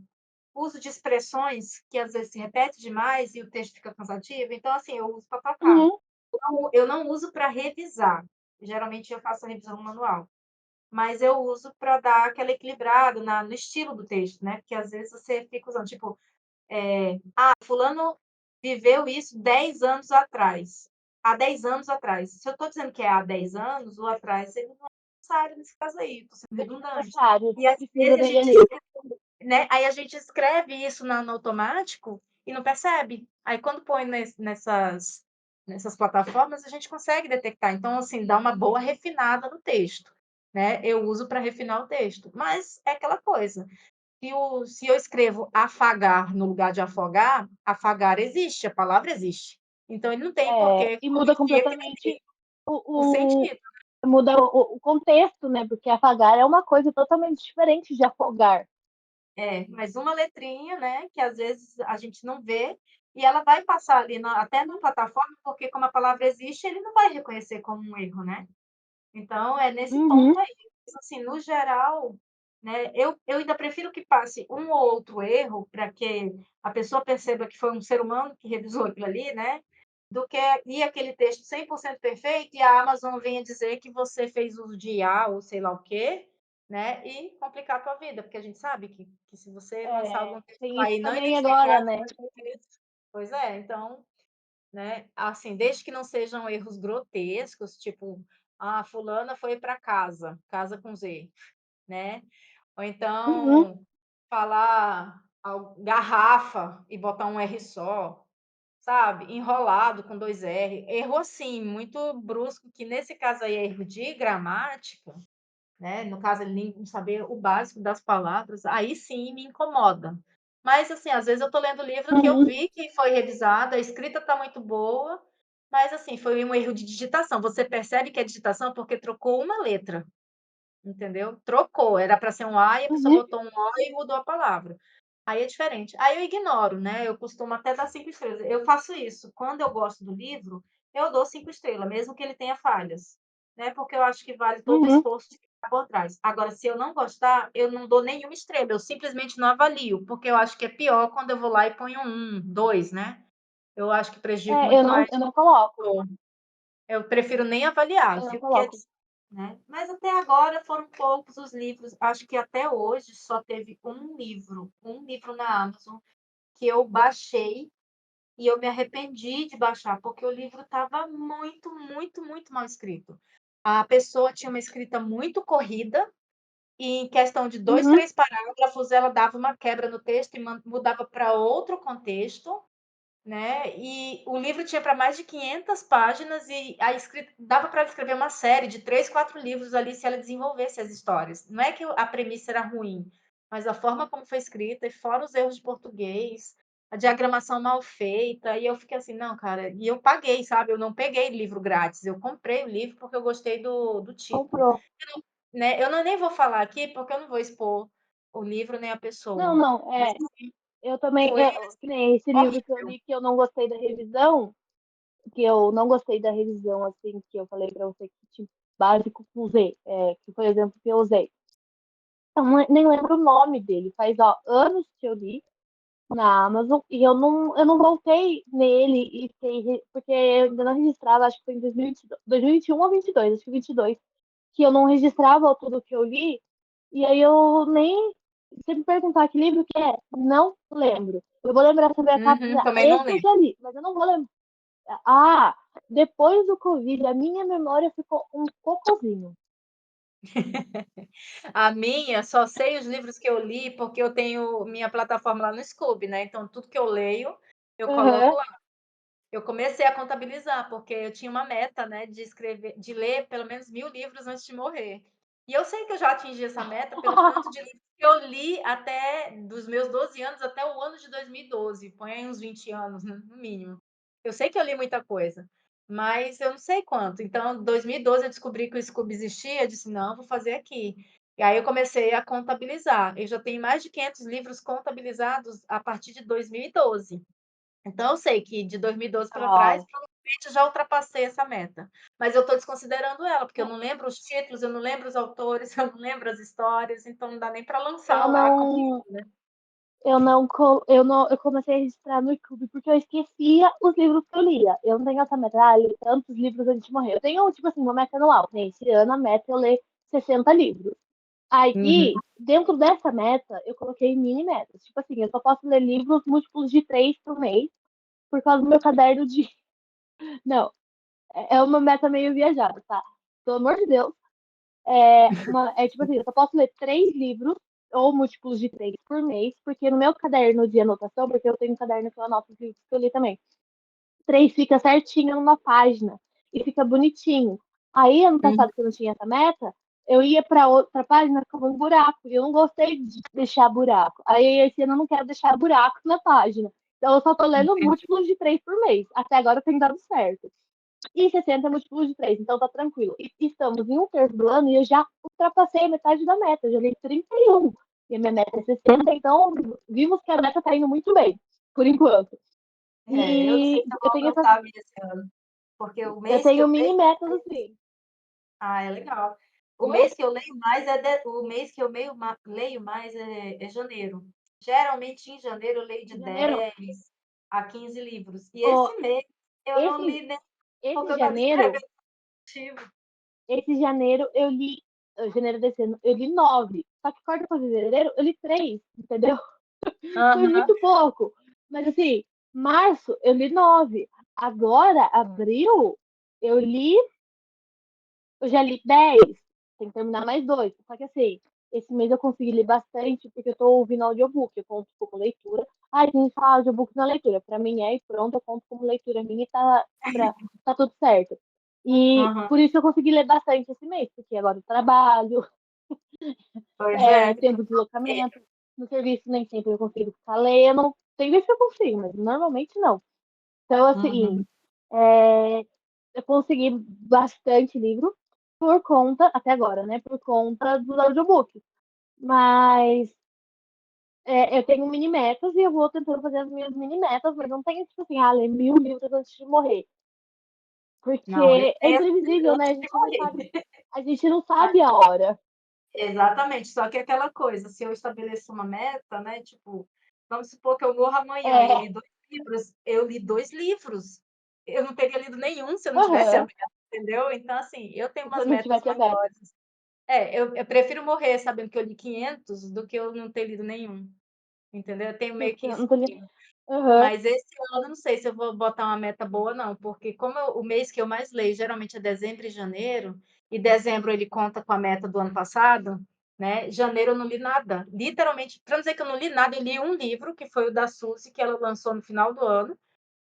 uso de expressões que às vezes se repete demais e o texto fica cansativo? Então assim, eu uso para tocar. Uhum. Eu não uso para revisar, geralmente eu faço a revisão manual, mas eu uso para dar aquela equilibrada no estilo do texto, né, porque às vezes você fica usando, tipo, fulano viveu isso 10 anos atrás, há 10 anos atrás. Se eu estou dizendo que é há 10 anos, o atrás ele não é necessário nesse caso aí, estou sendo redundante. Necessário. E às Precisa vezes a dele gente ali. né, aí a gente escreve isso no automático e não percebe. Aí quando põe nessas plataformas, a gente consegue detectar. Então, assim, dá uma boa refinada no texto, né. Eu uso para refinar o texto, mas é aquela coisa, se eu escrevo afagar no lugar de afogar, afagar existe, a palavra existe. Então ele não tem por É, que e muda corrigir completamente o o, sentido. muda o contexto, né? Porque afagar é uma coisa totalmente diferente de afogar. É, mas uma letrinha, né, que às vezes a gente não vê, e ela vai passar ali até na plataforma, porque como a palavra existe, ele não vai reconhecer como um erro, né. Então é nesse Uhum, ponto aí. Mas, assim, no geral, né, eu ainda prefiro que passe um ou outro erro para que a pessoa perceba que foi um ser humano que revisou aquilo ali, né, do que ir aquele texto 100% perfeito e a Amazon venha dizer que você fez uso de IA ou sei lá o quê, né, e complicar a tua vida, porque a gente sabe que se você lançar algum texto tem lá isso e não também identificar agora, que né? foi feito pois é, então, né, assim, desde que não sejam erros grotescos, tipo, fulana foi para casa, casa com Z, né, ou Uhum, então falar garrafa e botar um R só, sabe, enrolado com 2 R, erro assim, muito brusco, que nesse caso aí é erro de gramática, né, no caso ele nem não saber o básico das palavras, aí sim me incomoda. Mas, assim, às vezes eu estou lendo livro que eu uhum, vi que foi revisado, a escrita está muito boa, mas, assim, foi um erro de digitação. Você percebe que é digitação porque trocou uma letra, entendeu? Trocou, era para ser um A e a pessoa uhum, botou um O e mudou a palavra. Aí é diferente. Aí eu ignoro, né, eu costumo até dar 5 estrelas. Eu faço isso, quando eu gosto do livro, eu dou 5 estrelas, mesmo que ele tenha falhas, né, porque eu acho que vale todo o uhum. esforço que está por trás. Agora, se eu não gostar, eu não dou nenhuma estrela, eu simplesmente não avalio, porque eu acho que é pior quando eu vou lá e ponho 1, 2, né. Eu acho que prejudica É, muito mais eu não coloco. o leitor. Eu prefiro nem avaliar, Eu não viu, porque coloco. né. Mas até agora foram poucos os livros, acho que até hoje só teve um livro na Amazon que eu baixei e eu me arrependi de baixar, porque o livro estava muito, muito, muito mal escrito. A pessoa tinha uma escrita muito corrida e em questão de 2, Uhum, 3 parágrafos, ela dava uma quebra no texto e mudava para outro contexto, né, e o livro tinha para mais de 500 páginas e a escrita dava para ela escrever uma série de 3, 4 livros ali se ela desenvolvesse as histórias. Não é que a premissa era ruim, mas a forma como foi escrita e fora os erros de português, a diagramação mal feita, e eu fiquei assim: "Não, cara", e eu paguei, sabe, eu não peguei livro grátis, eu comprei o livro porque eu gostei do título. comprou. Né, eu não nem vou falar aqui, porque eu não vou expor o livro nem a Não, pessoa, não, mas é. Eu também, foi que nem esse livro que eu horrível. li que eu não gostei da revisão, que eu não gostei da revisão, assim, que eu falei pra você que tipo, básico com Z, que foi o exemplo que eu usei. Eu nem lembro o nome dele, faz ó, anos que eu li na Amazon e eu não voltei nele e fiquei, porque eu ainda não registrava, acho que foi em 2021 ou 22, acho que 22, que eu não registrava tudo que eu li, e aí eu nem. Se me perguntar que livro que é, não lembro. Eu vou lembrar sobre a capa e Uhum, falar, também não esse eu lembro. já li, mas eu não vou lembrar. Ah, depois do Covid, a minha memória ficou um cocôzinho. A minha, só sei os livros que eu li, porque eu tenho minha plataforma lá no Scoob, né, então tudo que eu leio, eu coloco Aham. lá. Eu comecei a contabilizar, porque eu tinha uma meta, né, de ler pelo menos 1000 livros antes de morrer. E eu sei que eu já atingi essa meta pelo tanto de livros que eu li até dos meus 12 anos até o ano de 2012, põe aí uns 20 anos, né, no mínimo. Eu sei que eu li muita coisa, mas eu não sei quanto. Então, em 2012 eu descobri que o Scooby existia, eu disse: "Não, vou fazer aqui". E aí eu comecei a contabilizar. Eu já tenho mais de 500 livros contabilizados a partir de 2012. Então eu sei que de 2012 para trás, Uau. provavelmente eu já ultrapassei essa meta, mas eu estou desconsiderando ela, porque eu não lembro os títulos, eu não lembro os autores, eu não lembro as histórias, então não dá nem para Eu lançar lá como não, livro, né. eu comecei a registrar no YouTube porque eu esquecia os livros que eu lia. Eu não tenho essa meta, ler tantos livros antes de morrer. Eu tenho, tipo assim, uma meta anual, né? Esse ano a meta é eu ler 60 livros. Uhum. Aí, dentro dessa meta, eu coloquei mini metas. Tipo assim, eu só posso ler livros múltiplos de 3 por mês, por causa do meu caderno de. Não, é uma meta meio viajada, tá? Pelo amor de Deus. É tipo assim, eu só posso ler 3 livros ou múltiplos de 3 por mês, porque no meu caderno de anotação, porque eu tenho um caderno que eu anoto os livros que eu li também, 3 fica certinho numa página e fica bonitinho. Aí, ano Uhum. passado, que eu não tinha essa meta, eu ia para outra página, ficava um buraco, e eu não gostei de deixar buraco. Aí, esse ano, eu não quero deixar buraco na página. Então, eu só tô lendo múltiplos de 3 por mês. Até agora tem dado certo. E 60 é múltiplo de 3, então tá tranquilo. E estamos em um terço do ano e eu já ultrapassei a metade da meta, eu já li 31. E a minha meta é 60, então vimos que a meta tá indo muito bem, por enquanto. Eu não sei E se eu vou alcançar a minha esse ano, porque o eu mês que tenho eu mini leio metas assim. é legal. O Oi? mês que eu leio mais o mês que eu leio mais é janeiro. Geralmente em janeiro eu leio de Em janeiro, 10 a 15 livros, e ó, esse mês eu não esse, li nem porque esse eu estava janeiro, escrevendo artigo. esse janeiro eu li, janeiro desse ano, eu li 9. Só que quarta para fevereiro eu li 3, entendeu? Foi Aham. muito pouco. Mas assim, março eu li 9. Agora, abril, eu li, eu já li 10. Tem que terminar mais 2. Só que assim, esse mês eu consegui ler bastante porque eu tô ouvindo audiobook. Eu conto como leitura. Ah, tem gente fala audiobook na leitura. Pra mim é e pronto, eu conto como leitura minha e tá tudo certo. E Aham. por isso eu consegui ler bastante esse mês, porque agora eu trabalho, Pois é. tempo de deslocamento. No serviço nem sempre eu consigo ficar lendo. Tem vezes que eu consigo, mas normalmente não. Então, assim, Uhum. é, eu consegui bastante livro por conta, até agora, né? Por conta dos audiobooks. Mas eu tenho mini metas e eu vou tentando fazer as minhas mini metas, mas não tenho, tipo assim, ler 1000 livros antes de morrer. Não, eu Porque é penso imprevisível, né? antes de morrer. A gente não sabe a hora. Exatamente, só que é aquela coisa, se eu estabeleço uma meta, né, tipo, vamos supor que eu morro amanhã e eu É, li 2 livros, eu li 2 livros. Eu não teria lido nenhum se eu não tivesse a aham, meta, entendeu? Então, assim, eu tenho se eu umas não metas tivesse aberto. maiores. Eu prefiro morrer sabendo que eu li 500 do que eu não ter lido nenhum, entendeu? Eu tenho meio que isso Não tô... comigo. Aham, Mas esse ano eu não sei se eu vou botar uma meta boa não, porque como o mês que eu mais leio geralmente é dezembro e janeiro, e dezembro ele conta com a meta do ano passado, né, janeiro eu não li nada. Literalmente, para não dizer que eu não li nada, eu li um livro, que foi o da Suzy, que ela lançou no final do ano,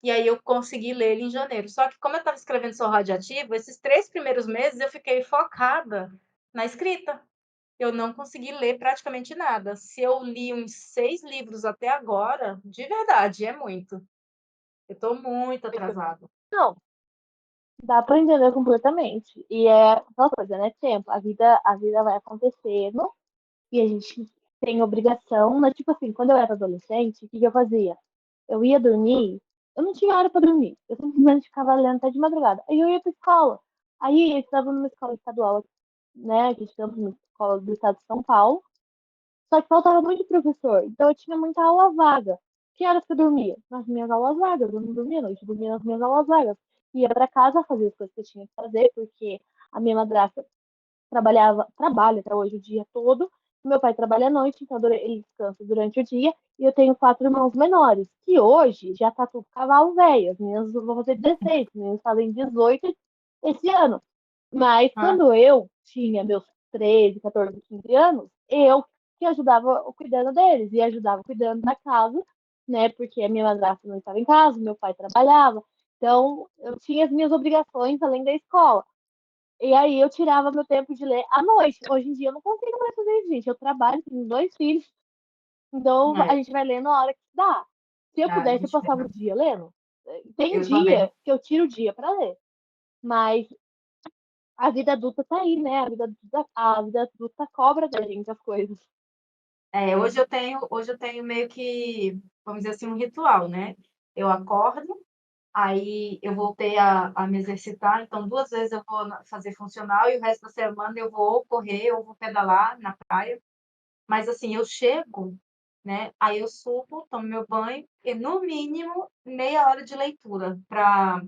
e aí eu consegui ler ele em janeiro. Só que como eu estava escrevendo Sou Radioativa, esses 3 primeiros meses eu fiquei focada na escrita. Eu não consegui ler praticamente nada. Se eu li uns 6 livros até agora, de verdade, é muito. Eu estou muito atrasada. não, dá pra entender completamente. E é aquela coisa, né? Tempo. A vida vai acontecendo e a gente tem obrigação, mas tipo assim, quando eu era adolescente, o que eu fazia? Eu ia dormir, eu não tinha hora pra dormir. Eu simplesmente ficava lendo até de madrugada. Aí eu ia pra escola. Aí eu estava numa escola estadual, né? Que estamos numa escola do estado de São Paulo. Só que faltava muito professor. Então eu tinha muita aula vaga. Que horas que eu dormia? Nas minhas aulas vagas. Eu não dormia à noite, eu dormia nas minhas aulas vagas. Ia pra casa fazer as coisas que eu tinha que fazer, porque a minha madrasta trabalha até hoje o dia todo. Meu pai trabalha à noite, então ele descansa durante o dia. E eu tenho 4 irmãos menores, que hoje já tá tudo cavalo velho. As meninas vão fazer 16, as meninas fazem 18 esse ano. Mas Hã. quando eu tinha meus 13, 14, 15 anos, eu que ajudava cuidando deles e ajudava cuidando da casa, né? Porque a minha madrasta não estava em casa, meu pai trabalhava. Então, eu tinha as minhas obrigações além da escola. E aí eu tirava meu tempo de ler à noite. Hoje em dia eu não consigo mais fazer isso, gente. Eu trabalho, tenho 2 filhos, então a É, gente vai lendo a hora que dá. Se eu a pudesse, eu gente passava o dia lendo. Tem eu também. dia que eu tiro o dia para ler, mas a vida adulta tá aí, né? A vida adulta cobra da gente as coisas. Hoje eu tenho meio que, vamos dizer assim, um ritual, né? Eu acordo, aí eu voltei a me exercitar, então 2 vezes eu vou fazer funcional e o resto da semana eu vou ou correr ou vou pedalar na praia. Mas assim, eu chego, né, aí eu subo, tomo meu banho e no mínimo meia hora de leitura para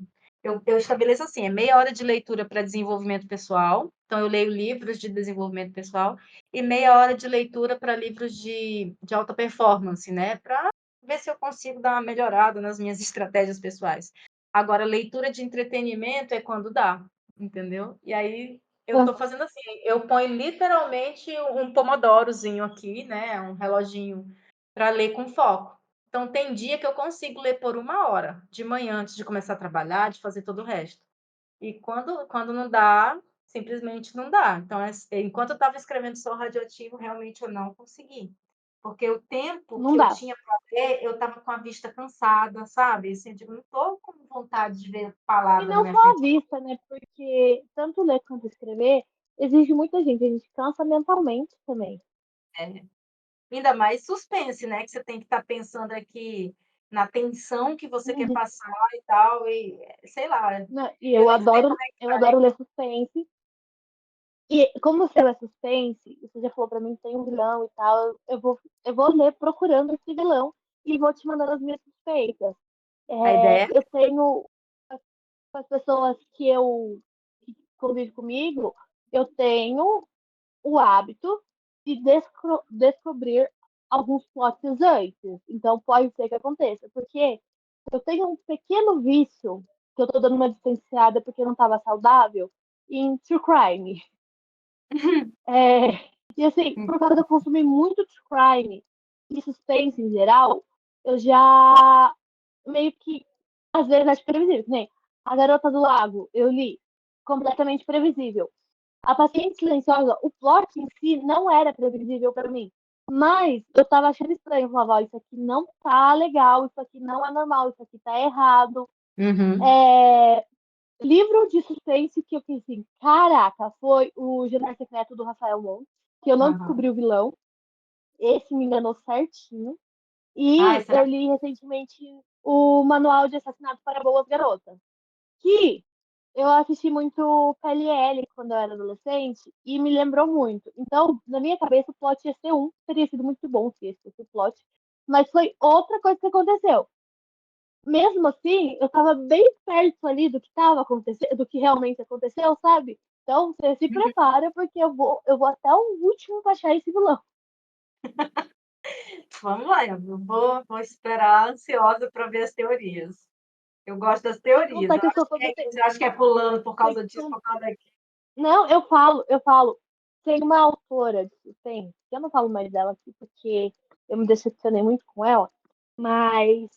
eu estabeleço assim, é meia hora de leitura para desenvolvimento pessoal, então eu leio livros de desenvolvimento pessoal e meia hora de leitura para livros de alta performance, né, para ver se eu consigo dar uma melhorada nas minhas estratégias pessoais. Agora leitura de entretenimento é quando dá, entendeu? E aí eu estou fazendo assim, eu ponho literalmente um pomodorozinho aqui, né, um reloginho para ler com foco. Então tem dia que eu consigo ler por 1 hora, de manhã antes de começar a trabalhar, de fazer todo o resto. E quando não dá, simplesmente não dá. Então enquanto eu estava escrevendo Sol Radioativo, realmente eu não consegui. Porque o tempo Não que eu dá. tinha para ler, eu estava com a vista cansada, sabe, assim, eu digo: "Não estou com vontade de ver E palavra na não minha só a frente". vista, né? Porque tanto ler quanto escrever exige muita gente. A gente cansa mentalmente também. É. Ainda mais suspense, né, que você tem que estar pensando aqui na tensão que você quer Uhum. passar e tal, e sei lá, Né? E eu nem sei como é que eu vai. adoro ler suspense. E como o seu é suspense, você já falou pra mim que tem um vilão e tal, eu vou ler procurando esse vilão e vou te mandando as minhas suspeitas. A ideia Eu tenho as pessoas que convivem comigo, eu tenho o hábito de descobrir alguns plots antes. Então pode ser que aconteça, porque eu tenho um pequeno vício que eu tô dando uma distanciada porque eu não estava saudável em true crime. É, e assim, por causa de eu consumir muito true crime e suspense em geral, eu já meio que, às vezes, acho previsível. Que nem A Garota do Lago, eu li, completamente previsível. A Paciente Silenciosa, o plot em si não era previsível para mim. Mas eu tava achando estranho. Eu falava, ó, isso aqui não tá legal, isso aqui não é normal, isso aqui tá errado. uhum, É, livro de suspense que eu fiz assim, caraca, foi o Jantar Secreto do Rafael Montes, que eu não aham. descobri o vilão. Esse me enganou certinho. Ai, E será eu li recentemente o Manual de Assassinato para Boas Garotas, que eu assisti muito PLL quando eu era adolescente e me lembrou muito. Então, na minha cabeça, o plot ia ser teria sido muito bom se esse fosse o plot, mas foi outra coisa que aconteceu. Mesmo assim, eu tava bem perto ali do que tava acontecendo, do que realmente aconteceu, sabe? Então, você se que prepara, porque eu vou até o último pra achar esse vilão. vamos lá, eu vou esperar ansiosa para ver as teorias. Eu gosto das Sem teorias, contar eu que eu sou acho fã que do. você acha que é fulano por Sem causa disso, con- por causa daquilo. Não, eu falo. Tem uma autora de suspense, que eu não falo mais dela aqui porque eu me decepcionei muito com ela, mas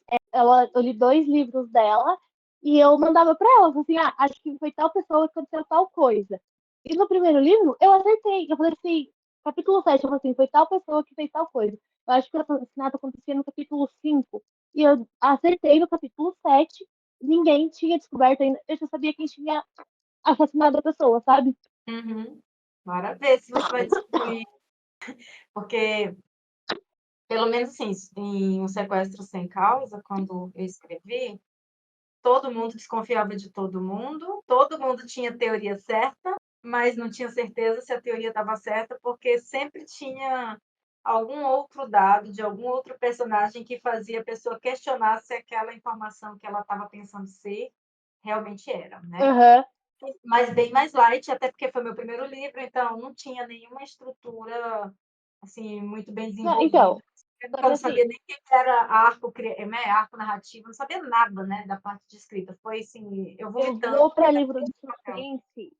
eu li 2 livros dela e eu mandava pra ela, assim, ah, acho que foi tal pessoa que aconteceu tal coisa. E no primeiro livro, eu acertei. Eu falei assim, capítulo 7 eu falei assim, foi tal pessoa que fez tal coisa. Eu acho que o assassinato acontecia no capítulo 5 e eu acertei no capítulo 7. Ninguém tinha descoberto ainda. Eu já sabia quem tinha assassinado a pessoa, sabe? Uhum. Bora ver se você vai descobrir, porque pelo menos assim, em Um Sequestro Sem Causa, quando eu escrevi, todo mundo desconfiava de todo mundo tinha teoria certa, mas não tinha certeza se a teoria estava certa, porque sempre tinha algum outro dado de algum outro personagem que fazia a pessoa questionar se aquela informação que ela estava pensando ser realmente era, né? Aham. Mas bem mais light, até porque foi meu primeiro livro, então não tinha nenhuma estrutura assim muito bem Não, desenvolvida. então, só Eu que não sabia assim, nem o que era arco narrativo, não sabia nada, né, da parte de escrita. Foi assim, eu eu vomitando vou para dentro livro de do papel. suspense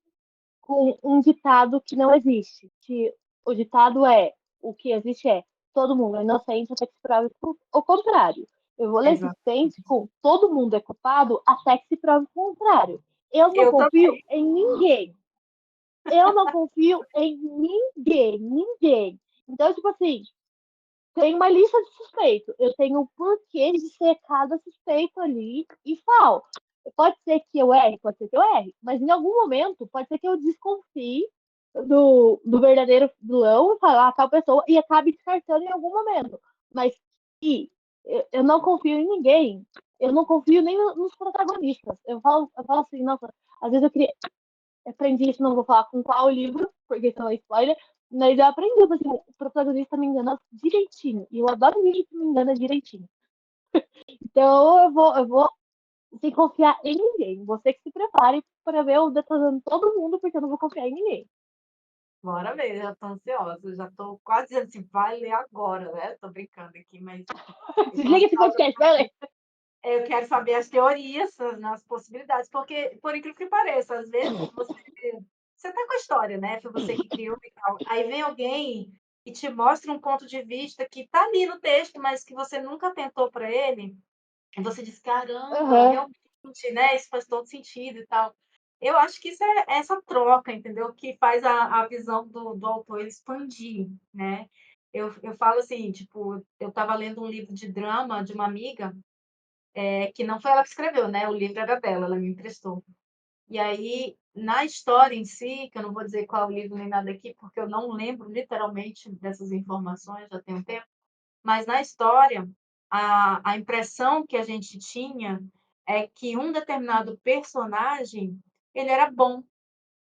com um ditado que não existe. Que o ditado é: o que existe é todo mundo é inocente até que se prove o contrário. Eu vou ler Exato. suspense com todo mundo é culpado até que se prove o contrário. Eu não Eu confio também. em ninguém. Eu não confio em ninguém, ninguém. Então, tipo assim, tem uma lista de suspeitos. Eu tenho o porquê de ser cada suspeito ali e falo. Pode ser que eu erre, pode ser que eu erre, mas em algum momento pode ser que eu desconfie do verdadeiro vilão e falar tal pessoa e acabe descartando em algum momento. Mas se eu não confio em ninguém, eu não confio nem nos protagonistas. Eu falo assim, nossa, às vezes eu aprendi isso, não vou falar com qual livro, porque senão é spoiler, mas eu aprendi, assim, o protagonista me engana direitinho. E eu adoro livro que me engana direitinho. Então eu vou sem confiar em ninguém. Você que se prepare para ver eu detonando todo mundo, porque eu não vou confiar em ninguém. Bora ver, já tô ansiosa, já tô quase dizendo assim, vai ler agora, né? Tô brincando aqui, mas eu tô Desliga esse ansiosa. podcast, vai ler. Eu quero saber as teorias, as possibilidades, porque, por incrível que pareça, às vezes você tá com a história, né? Foi você que criou e tal. Aí vem alguém e te mostra um ponto de vista que tá ali no texto, mas que você nunca tentou para ele. E você diz, caramba, Aham. realmente, né? Isso faz todo sentido e tal. Eu acho que isso é essa troca, entendeu? Que faz a visão do autor ele expandir, né? Eu falo assim, tipo, eu estava lendo um livro de drama de uma amiga, que não foi ela que escreveu, né? O livro era dela, ela me emprestou. E aí, na história em si, que eu não vou dizer qual é o livro nem nada aqui, porque eu não lembro literalmente dessas informações, já tem um tempo, mas na história, a impressão que a gente tinha é que um determinado personagem, ele era bom,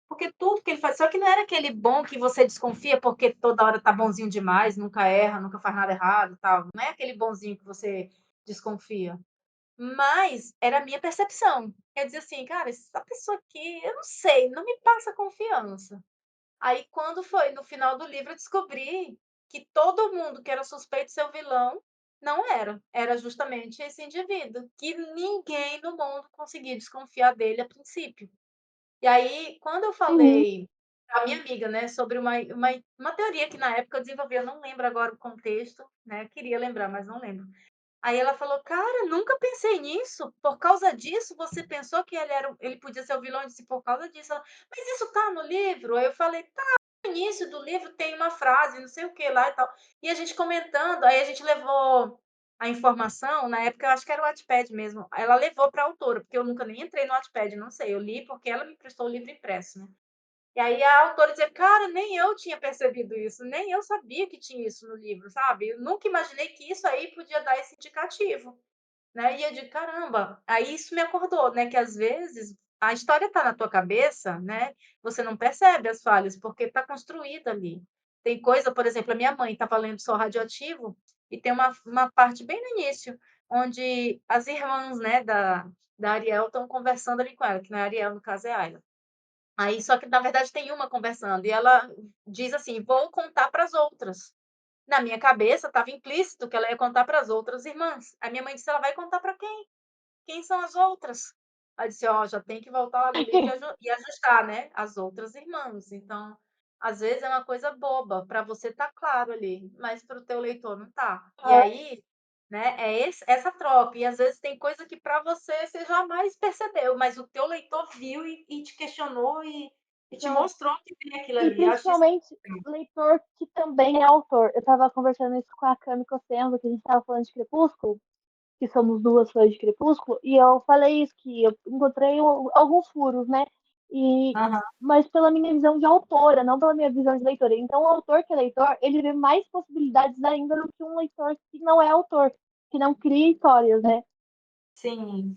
porque tudo que ele faz, só que não era aquele bom que você desconfia porque toda hora tá bonzinho demais, nunca erra, nunca faz nada errado, tal. Não é aquele bonzinho que você desconfia. Mas era a minha percepção. Quer dizer assim, cara, essa pessoa aqui, eu não sei, não me passa confiança. Aí, quando foi no final do livro, eu descobri que todo mundo que era suspeito de ser o vilão não era. Era justamente esse indivíduo, que ninguém no mundo conseguia desconfiar dele a princípio. E aí, quando eu Uhum. falei para minha amiga, né, sobre uma teoria que na época eu desenvolvi, eu não lembro agora o contexto, né? Queria lembrar, mas não lembro. Aí ela falou: "Cara, nunca pensei nisso. Por causa disso, você pensou que ele podia ser o vilão?" Eu disse: "Por causa disso." Ela: "Mas isso tá no livro?" Aí eu falei: "Tá, no início do livro tem uma frase, não sei o que lá e tal." E a gente comentando, aí a gente levou a informação, na época eu acho que era o Wattpad mesmo, ela levou para a autora, porque eu nunca nem entrei no Wattpad, não sei, eu li porque ela me emprestou o livro impresso, né. E aí a autora dizia: "Cara, nem eu tinha percebido isso, nem eu sabia que tinha isso no livro, sabe. Eu nunca imaginei que isso aí podia dar esse indicativo." Né, e eu digo: "Caramba", aí isso me acordou, né, que às vezes a história está na tua cabeça, né, você não percebe as falhas, porque está construída ali. Tem coisa, por exemplo, a minha mãe estava lendo Sol Radioativo, e tem uma parte bem no início, onde as irmãs, né, da Ariel estão conversando ali com ela, que não é a Ariel, no caso é a Ayla. Aí só que na verdade tem uma conversando, e ela diz assim: "Vou contar para as outras." Na minha cabeça estava implícito que ela ia contar para as outras irmãs. A minha mãe disse: "Ela vai contar para quem? Quem são as outras?" Aí disse: "Ó, já tem que voltar lá no livro e ajustar, né, as outras irmãs." Então, às vezes é uma coisa boba, para você tá claro ali, mas para o teu leitor não tá. E Ah, aí, né, é essa troca. E às vezes tem coisa que para você jamais percebeu, mas o teu leitor viu e te questionou e te então, mostrou que tem aquilo e ali. Eu acho isso principalmente leitor que também é autor. Eu tava conversando isso com a Cami Costenzo, que a gente tava falando de Crepúsculo, que somos duas fãs de Crepúsculo, e eu falei isso, que eu encontrei alguns furos, né? E, aham. mas pela minha visão de autora, não pela minha visão de leitora. Então, o autor que é leitor, ele vê mais possibilidades ainda do que um leitor que não é autor, que não cria histórias, né? Sim.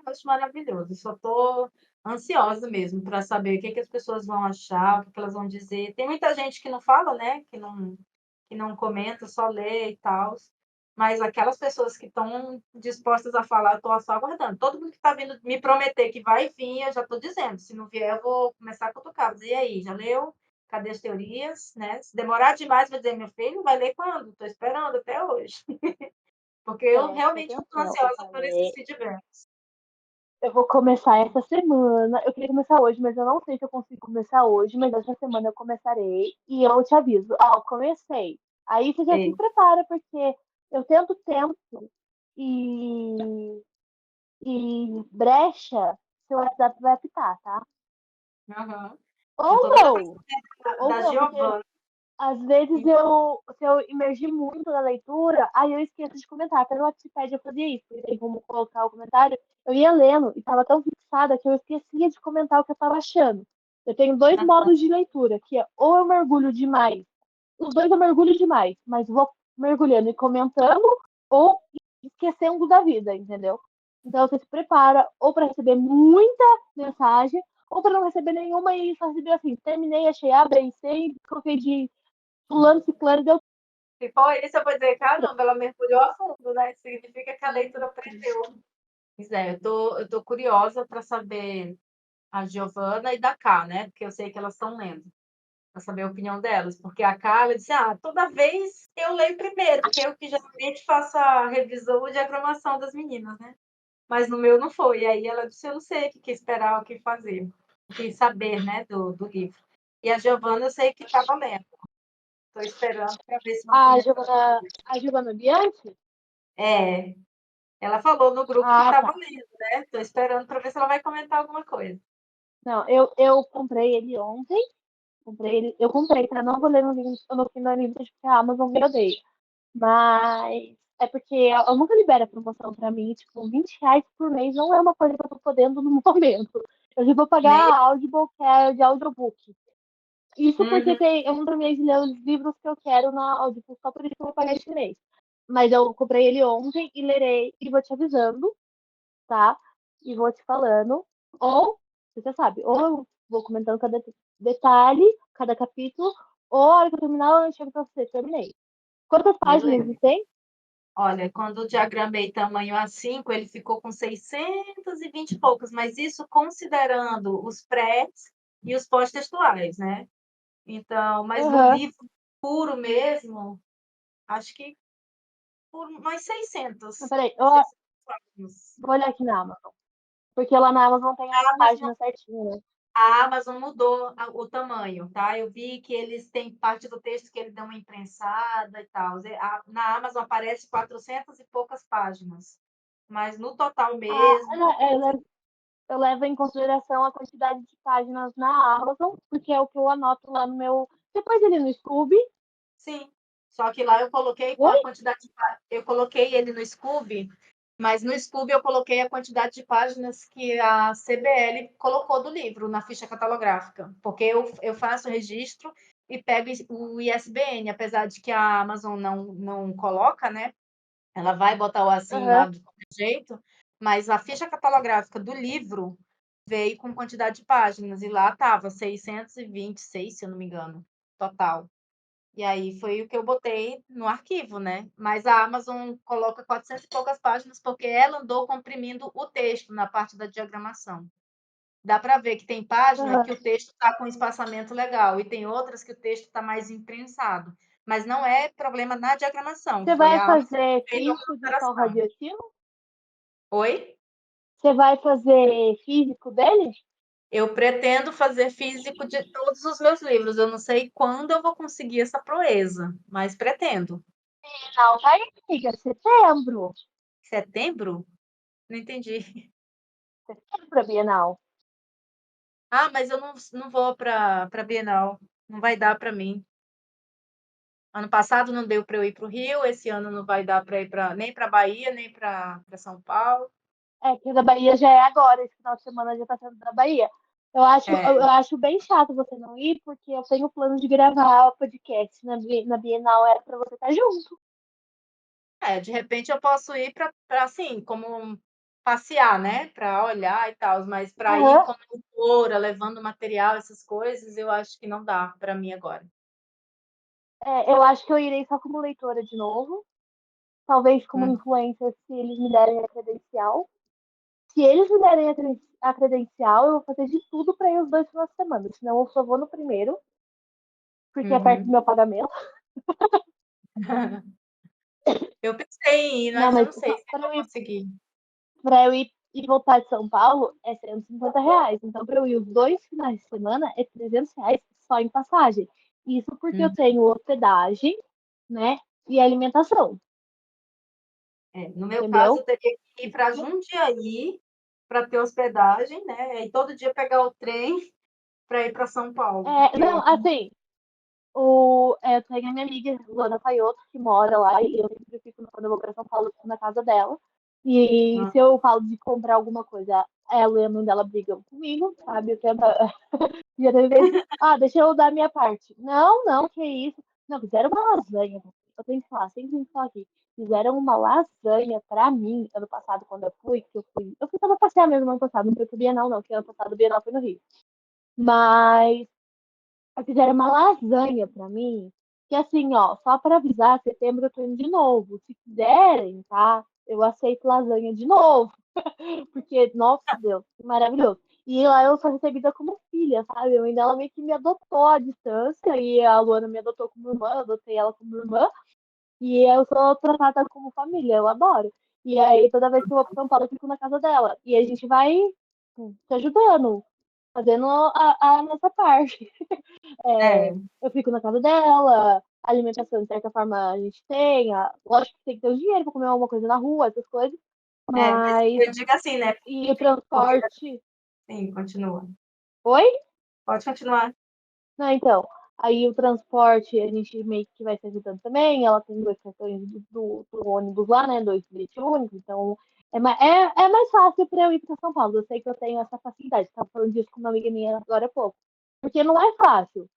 Eu acho maravilhoso, só estou ansiosa mesmo para saber o que que as pessoas vão achar, o que que elas vão dizer. Tem muita gente que não fala, né, que não comenta, só lê e tal. Mas aquelas pessoas que estão dispostas a falar, eu estou só aguardando. Todo mundo que está vindo me prometer que vai vir, eu já estou dizendo, se não vier eu vou começar a cutucar, vou dizer: "E aí, já leu? Cadê as teorias?", né. Se demorar demais, vou dizer: "Meu filho, vai ler quando? Estou esperando até hoje." Porque eu Presta realmente estou atenção, eu ansiosa por esses falei, feedbacks. eu vou começar essa semana. Eu queria começar hoje, mas eu não sei se eu consigo começar hoje, mas essa semana eu começarei e eu te aviso. Ó, comecei. Aí você já se É. prepara, porque eu tento tempo. e, e brecha, seu WhatsApp vai apitar, tá? Aham. Eu Ou tô doida pra não, saber ou da não, porque Giovana. às vezes se eu imergir muito na leitura, aí eu esqueço de comentar. Até no Wattpad eu fazia isso, porque tem como colocar o comentário. Eu ia lendo e tava tão fixada que eu esquecia de comentar o que eu tava achando. Eu tenho dois modos de leitura, que é ou eu mergulho demais. Os dois eu mergulho demais, mas vou mergulhando e comentando ou esquecendo da vida, entendeu? Então você se prepara ou para receber muita mensagem ou para não receber nenhuma e só receber assim, terminei, achei A, B e C, coloquei de fulano, ciclano, deu. Se for isso, eu vou dizer, caramba, ela mergulhou a fundo, né? Significa que a leitura prendeu. Pois é, eu tô curiosa para saber a Giovana e da Cá, né? Porque eu sei que elas estão lendo, para saber a opinião delas. Porque a Cá, ela disse, toda vez eu leio primeiro, porque eu que geralmente faço a revisão e diagramação das meninas, né? Mas no meu não foi. E aí ela disse, eu não sei o que esperar, o que fazer, o que saber, né, do livro. E a Giovana eu sei que estava lendo. Estou esperando para ver se vão comentar. A Giovana Bianchi? É, ela falou no grupo que Ah, estava tá. lendo, né? Estou esperando para ver se ela vai comentar alguma coisa. Não, eu comprei ele ontem. Eu comprei, tá? Não vou ler no fim da livro porque a Amazon me odeia. Mas é porque eu nunca libera promoção pra mim. Tipo, R$ 20 por mês não é uma coisa que eu tô podendo no momento. Eu já vou pagar Nem... a Audible, que é de audiobook. Isso porque Uhum, eu não terminei de ler os livros que eu quero na Audible, só por isso que eu vou pagar esse mês. Mas eu comprei ele ontem e lerei e vou te avisando, tá? E vou te falando. Ou, você sabe, ou eu vou comentando cada detalhe, cada capítulo, ou a hora que eu terminar, eu chego pra você, terminei. Quantas páginas beleza. ele tem? Olha, quando eu diagramei tamanho A5, ele ficou com 620 e poucos, mas isso considerando os prés e os pós-textuais, né? Então, mas no Aham. livro puro mesmo, acho que por mais 600, Mas peraí, eu 600 páginas. vou olhar aqui na Amazon. Porque lá na Amazon tem as A Amazon, páginas certinhas, né? a Amazon mudou o tamanho, tá? Eu vi que eles têm parte do texto que eles dão uma imprensada e tal. Na Amazon aparece 400 e poucas páginas, mas no total Ah, mesmo, eu levo em consideração a quantidade de páginas na Amazon, porque é o que eu anoto lá no meu. Depois ele no Scooby. sim. Só que lá eu coloquei com Oi? a quantidade eu coloquei ele no Scooby, mas no Scooby eu coloquei a quantidade de páginas que a CBL colocou do livro na ficha catalográfica, porque eu faço o registro e pego o ISBN, apesar de que a Amazon não coloca, né? Ela vai botar o assim lá Aham. do jeito, mas a ficha catalográfica do livro veio com quantidade de páginas, e lá estava 626, se eu não me engano, total. E aí foi o que eu botei no arquivo, né? Mas a Amazon coloca 400 e poucas páginas porque ela andou comprimindo o texto na parte da diagramação. Dá para ver que tem página que Aham. o texto está com espaçamento legal e tem outras que o texto está mais imprensado. Mas não é problema na diagramação, Você foi vai a Amazon fazer que fez a físico de sol alteração. radioativo? Oi? Você vai fazer físico dele? Eu pretendo fazer físico de todos os meus livros. Eu não sei quando eu vou conseguir essa proeza, mas pretendo. Não, vai, amiga. Setembro. Setembro? Não entendi. Setembro, a Bienal. Mas eu não vou para Bienal. Não vai dar para mim. Ano passado não deu para eu ir para o Rio, esse ano não vai dar para ir nem para Bahia, nem para São Paulo. É, que o da Bahia já é agora, esse final de semana já tá sendo da Bahia. É, Eu acho bem chato você não ir, porque eu tenho o plano de gravar o podcast na Bienal, era pra você estar junto. de repente eu posso ir para assim, como passear, né? Para olhar e tal, mas para ir Aham. como autora, levando material, essas coisas, eu acho que não dá para mim agora. É, eu acho que eu irei só como leitora de novo. Talvez como Hum, influencer, se eles me derem a credencial. Se eles me derem a credencial, eu vou fazer de tudo pra ir os dois finais de semana. Senão eu só vou no primeiro, porque é perto do uhum. meu pagamento. Eu pensei em ir, Não, mas eu mas não sei se eu para vou eu ir conseguir. Pra eu ir e voltar de São Paulo é R$ 150. Então, pra eu ir os dois finais de semana é R$ 300 só em passagem. Isso porque eu Uhum. tenho hospedagem, né? E alimentação. No meu caso, entendeu? eu teria que ir para Jundiaí para ter hospedagem, né? E todo dia pegar o trem para ir para São Paulo, Não, porque. assim, eu tenho a minha amiga, Luana Paiotto, que mora lá, e eu sempre fico, quando eu vou pra São Paulo, eu fico na casa dela. E se eu falo de comprar alguma coisa, ela e a mãe dela brigam comigo, sabe? Eu tento, já teve vezes, deixa eu dar a minha parte. Não, não, que isso. Não, fizeram uma lasanha. Eu tenho que falar, sempre tenho que falar aqui. Fizeram uma lasanha pra mim ano passado, quando eu fui, que eu fui. Eu fui só pra passear mesmo ano passado, não fui pro Bienal, não, que ano passado o Bienal foi no Rio. Mas fizeram uma lasanha pra mim, que assim, ó, só pra avisar, setembro eu tô indo de novo. Se quiserem, tá? Eu aceito lasanha de novo. Porque, nossa Deus, que maravilhoso. E lá eu sou recebida como filha, sabe? A mãe dela meio que me adotou à distância, e a Luana me adotou como irmã, eu adotei ela como irmã, e eu sou tratada como família, eu adoro. E aí, toda vez que eu vou pra São Paulo, eu fico na casa dela. E a gente vai se ajudando, fazendo a nossa parte. É, Eu fico na casa dela, a alimentação, de certa forma, a gente tem. Lógico que tem que ter o dinheiro pra comer alguma coisa na rua, essas coisas. mas Mas. eu digo assim, né? E o Porque, transporte. sim, continua. Oi? Pode continuar. Não, então. Aí o transporte a gente meio que vai se ajudando também. Ela tem dois cartões do ônibus lá, né? Dois bilhetes únicos. Então é mais fácil para eu ir para São Paulo. Eu sei que eu tenho essa facilidade. Estava falando disso com uma amiga minha agora há pouco. Porque não é fácil.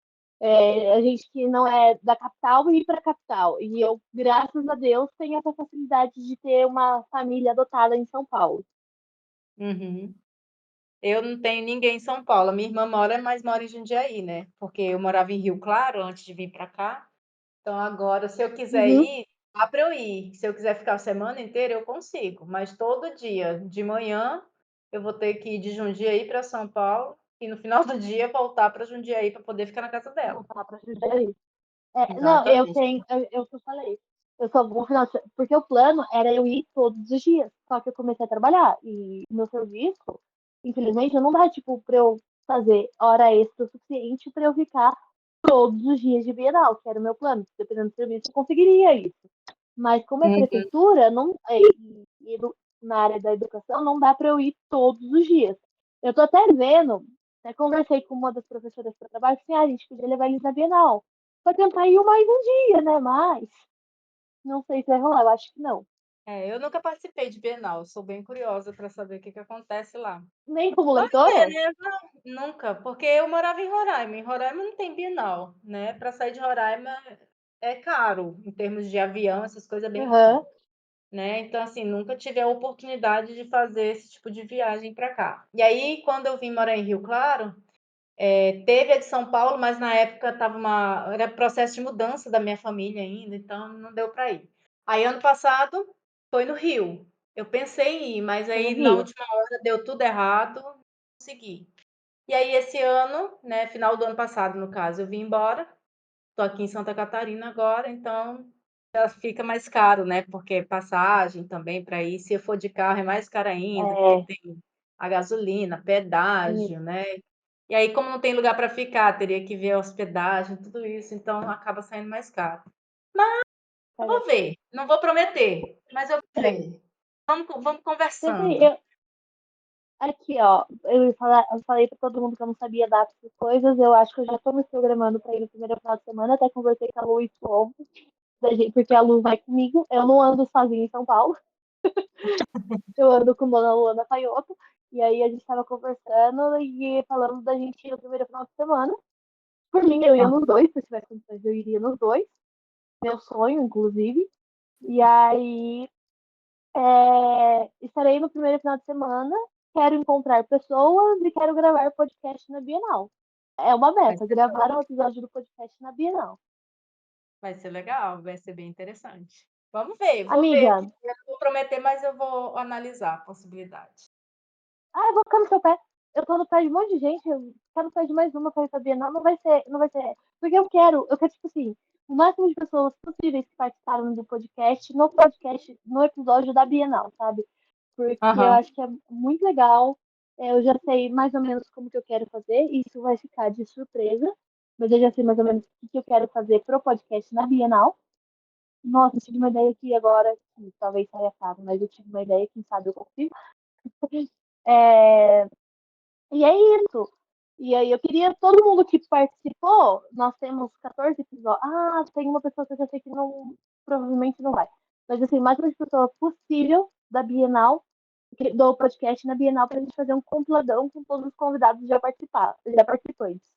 A gente que não é da capital ir para a capital. E eu, graças a Deus, tenho essa facilidade de ter uma família adotada em São Paulo. Uhum. Eu não tenho ninguém em São Paulo. Minha irmã mora, mas mora em Jundiaí, né? Porque eu morava em Rio Claro antes de vir para cá. Então agora, se eu quiser Uhum. ir, dá para eu ir. Se eu quiser ficar a semana inteira, eu consigo. Mas todo dia, de manhã, eu vou ter que ir de Jundiaí para São Paulo e no final do dia voltar para Jundiaí para poder ficar na casa dela. Vou falar para Jundiaí. Não, eu Exatamente. tenho, eu que eu falei. Eu só vou final, porque o plano era eu ir todos os dias. Só que eu comecei a trabalhar e meu serviço, infelizmente, não dá tipo para eu fazer hora extra o suficiente para eu ficar todos os dias de Bienal, que era o meu plano. Dependendo do serviço, eu conseguiria isso. Mas como é Uhum. prefeitura, não, na área da educação, não dá para eu ir todos os dias. Eu tô até vendo, até conversei com uma das professoras que eu trabalho, assim, a gente podia levar eles na Bienal. Pra tentar ir mais um dia, né? Mas não sei se vai rolar, eu acho que não. Eu nunca participei de Bienal, sou bem curiosa para saber o que que acontece lá. Nem como Vai leitora? ver, né? Nunca, porque eu morava em Roraima. Em Roraima não tem Bienal, né? Para sair de Roraima é caro, em termos de avião, essas coisas é bem caro, Aham. né? Então, assim, nunca tive a oportunidade de fazer esse tipo de viagem para cá. E aí, quando eu vim morar em Rio Claro, teve a de São Paulo, mas na época era processo de mudança da minha família ainda, então não deu para ir. Aí, ano passado, foi no Rio. Eu pensei em ir, mas Foi no aí na Rio. última hora deu tudo errado, não consegui. E aí, esse ano, né, final do ano passado, no caso, eu vim embora. Estou aqui em Santa Catarina agora, então já fica mais caro, né? Porque passagem também para ir, se eu for de carro, é mais caro ainda, porque É, tem a gasolina, menino, pedágio, né? E aí, como não tem lugar para ficar, teria que ver a hospedagem, tudo isso, então acaba saindo mais caro. Eu cara, vou ver, não vou prometer, mas eu vou é, ver. Vamos sempre conversando. aqui, ó, eu falei pra todo mundo que eu não sabia datas e coisas, eu acho que eu já tô me programando pra ir no primeiro final de semana, até conversei com a Lu isso ontem, porque a Lu vai comigo, eu não ando sozinha em São Paulo, eu ando com a Dona Luana Paiotto, e aí a gente tava conversando e falando da gente ir no primeiro final de semana. Por mim, eu ia Ah, nos dois, se eu tivesse condições, eu iria nos dois. Meu sonho, inclusive. E aí, estarei no primeiro final de semana. Quero encontrar pessoas e quero gravar podcast na Bienal. É uma vai meta, ser, gravar um episódio do podcast na Bienal. vai ser legal, vai ser bem interessante. Vamos ver, vou ver. Amiga, Eu não vou prometer, mas eu vou analisar a possibilidade. eu vou ficar no seu pé. Eu tô no pé de um monte de gente, eu quero no pé de mais uma pra ir pra Bienal. Não vai ser. Porque eu quero, tipo assim, o máximo de pessoas possíveis que participaram do podcast, no podcast, no episódio da Bienal, sabe? Porque eu Aham. acho que é muito legal. Eu já sei mais ou menos como que eu quero fazer, e isso vai ficar de surpresa, mas eu já sei mais ou menos o que eu quero fazer pro podcast na Bienal. Nossa, eu tive uma ideia aqui agora, que talvez saia caro, mas eu tive uma ideia, quem sabe eu consigo. É, e é isso. E aí eu queria todo mundo que participou, nós temos 14 episódios. Ah, tem uma pessoa que eu já sei que não, provavelmente não vai. Mas assim, mais uma pessoa possível da Bienal, do podcast na Bienal, pra gente fazer um compiladão com todos os convidados já participantes.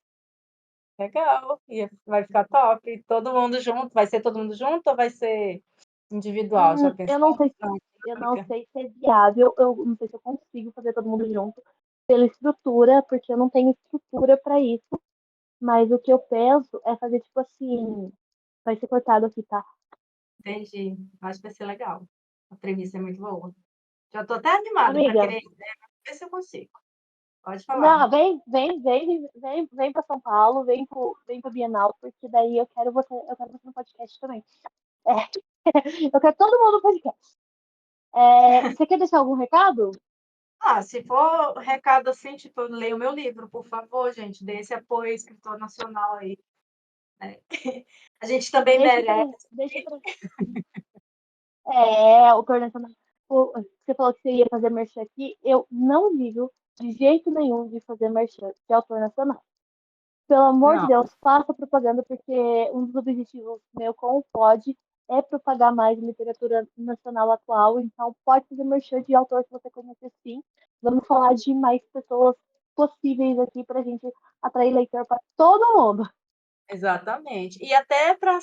Legal, e vai ficar top. Todo mundo junto, vai ser todo mundo junto ou vai ser individual? Já Eu pensou? não sei, Não, eu não fica. sei se é viável, eu não sei se eu consigo fazer todo mundo junto pela estrutura, porque eu não tenho estrutura para isso. Mas o que eu penso é fazer tipo assim, vai ser cortado aqui, tá? Entendi. Acho que vai ser legal. A premissa é muito boa. Já tô até animada para Amiga, querer ver se eu consigo. Pode falar. não, vem para São Paulo, vem para Bienal, porque daí eu quero você no podcast também. É, eu quero todo mundo no podcast. Você quer deixar algum recado? Ah, se for recado assim, tipo, leia o meu livro, por favor, gente, dê esse apoio ao escritor nacional aí, né? A gente também merece. Deixa pra. O coordenador. Você falou que você ia fazer merchan aqui. Eu não ligo de jeito nenhum de fazer merchan de autor nacional. Pelo amor de Não, Deus, faça propaganda, porque um dos objetivos meu com o Pod é propagar mais literatura nacional atual. Então, pode fazer merchan de autor que você conhece sim. Vamos falar de mais pessoas possíveis aqui para a gente atrair leitor para todo mundo. exatamente. E até para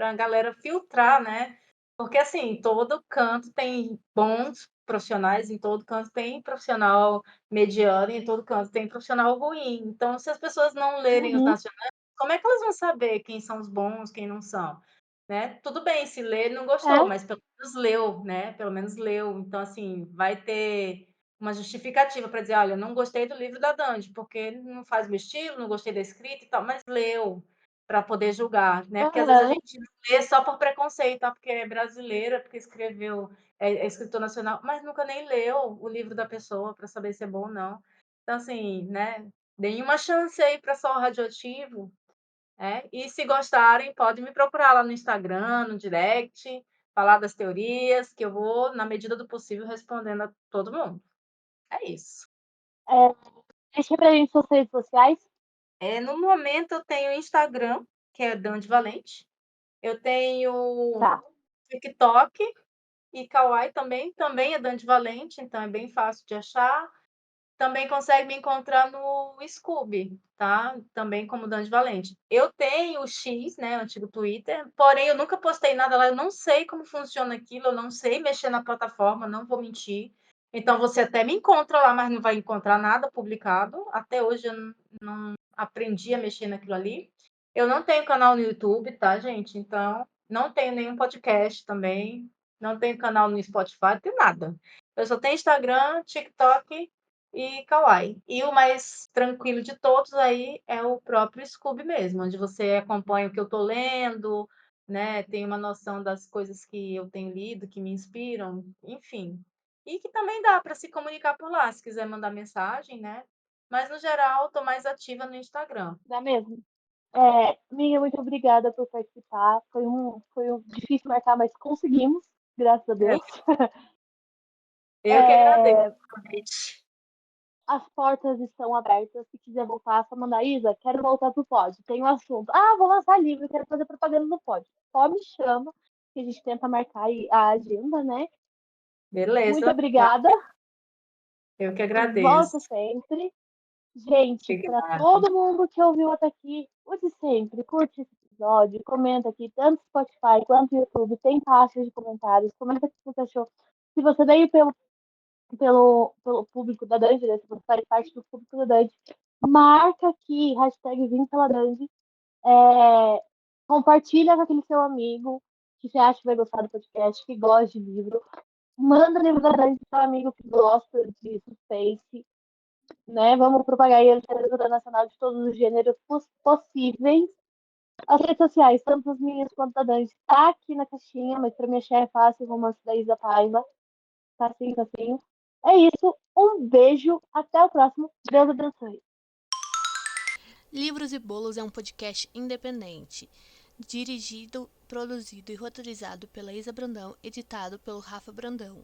a galera filtrar, né? Porque, assim, todo canto tem bons profissionais, em todo canto tem profissional mediano, e em todo canto tem profissional ruim. Então, se as pessoas não lerem os Uhum. nacionais, como é que elas vão saber quem são os bons, quem não são? Né? Tudo bem, se lê, não gostou, É, mas pelo menos leu, né? Pelo menos leu. Então, assim, vai ter uma justificativa para dizer, olha, não gostei do livro da Dante, porque não faz meu estilo, não gostei da escrita e tal, mas leu para poder julgar, né? Porque às vezes a aham. gente não lê só por preconceito, tá? Porque é brasileira, porque escreveu, é escritor nacional, mas nunca nem leu o livro da pessoa para saber se é bom ou não. Então, assim, né? Deem uma chance aí para Sol Radioativo, e se gostarem, podem me procurar lá no Instagram, no direct, falar das teorias, que eu vou, na medida do possível, respondendo a todo mundo. É isso. É, deixa pra gente suas redes sociais. No momento, eu tenho Instagram, que é Dande Valente. Eu tenho Tá. TikTok e Kawaii também é Dande Valente, então é bem fácil de achar. Também consegue me encontrar no Scooby, tá? Também como Dante Valente. Eu tenho o X, né, o antigo Twitter, porém eu nunca postei nada lá, eu não sei como funciona aquilo, eu não sei mexer na plataforma, não vou mentir. Então você até me encontra lá, mas não vai encontrar nada publicado. Até hoje eu não aprendi a mexer naquilo ali. Eu não tenho canal no YouTube, tá, gente? Então, não tenho nenhum podcast também, não tenho canal no Spotify, não tenho nada. Eu só tenho Instagram, TikTok e Kawaii. E o mais tranquilo de todos aí é o próprio Scoob mesmo, onde você acompanha o que eu estou lendo, né? Tem uma noção das coisas que eu tenho lido, que me inspiram, enfim. E que também dá para se comunicar por lá, se quiser mandar mensagem, né? Mas, no geral, estou mais ativa no Instagram. Dá mesmo? Minha, muito obrigada por participar. Foi um difícil marcar, mas conseguimos, graças a É, Deus. eu que agradeço É, o convite. as portas estão abertas. Se quiser voltar, é só mandar, Isa, quero voltar pro pod. Tem um assunto. Ah, vou lançar livro, quero fazer propaganda no pod. Só me chama, que a gente tenta marcar aí a agenda, né? Muito Beleza, obrigada. eu que agradeço. Volto sempre. Gente, para Obrigada. todo mundo que ouviu até aqui, o de sempre, curte esse episódio, comenta aqui, tanto no Spotify quanto no YouTube, tem caixa de comentários, comenta o que você achou. Se você veio pelo público da Dandy, né, se você faz parte do público da Dandy, marca aqui, hashtag Vim pela Dandy, é, compartilha com aquele seu amigo que você acha que vai gostar do podcast, que gosta de livro, manda livro da Dandy pro seu amigo que gosta de suspense, né? Vamos propagar aí a literatura nacional de todos os gêneros possíveis. As redes sociais, tanto as minhas quanto da Dante, tá aqui na caixinha, mas para mim achar é fácil, romance da Isa Paiva, facinho, facinho. É isso, um beijo, até o próximo, Deus abençoe. Livros e Bolos é um podcast independente. Dirigido, produzido e roteirizado pela Isa Brandão, editado pelo Rafa Brandão.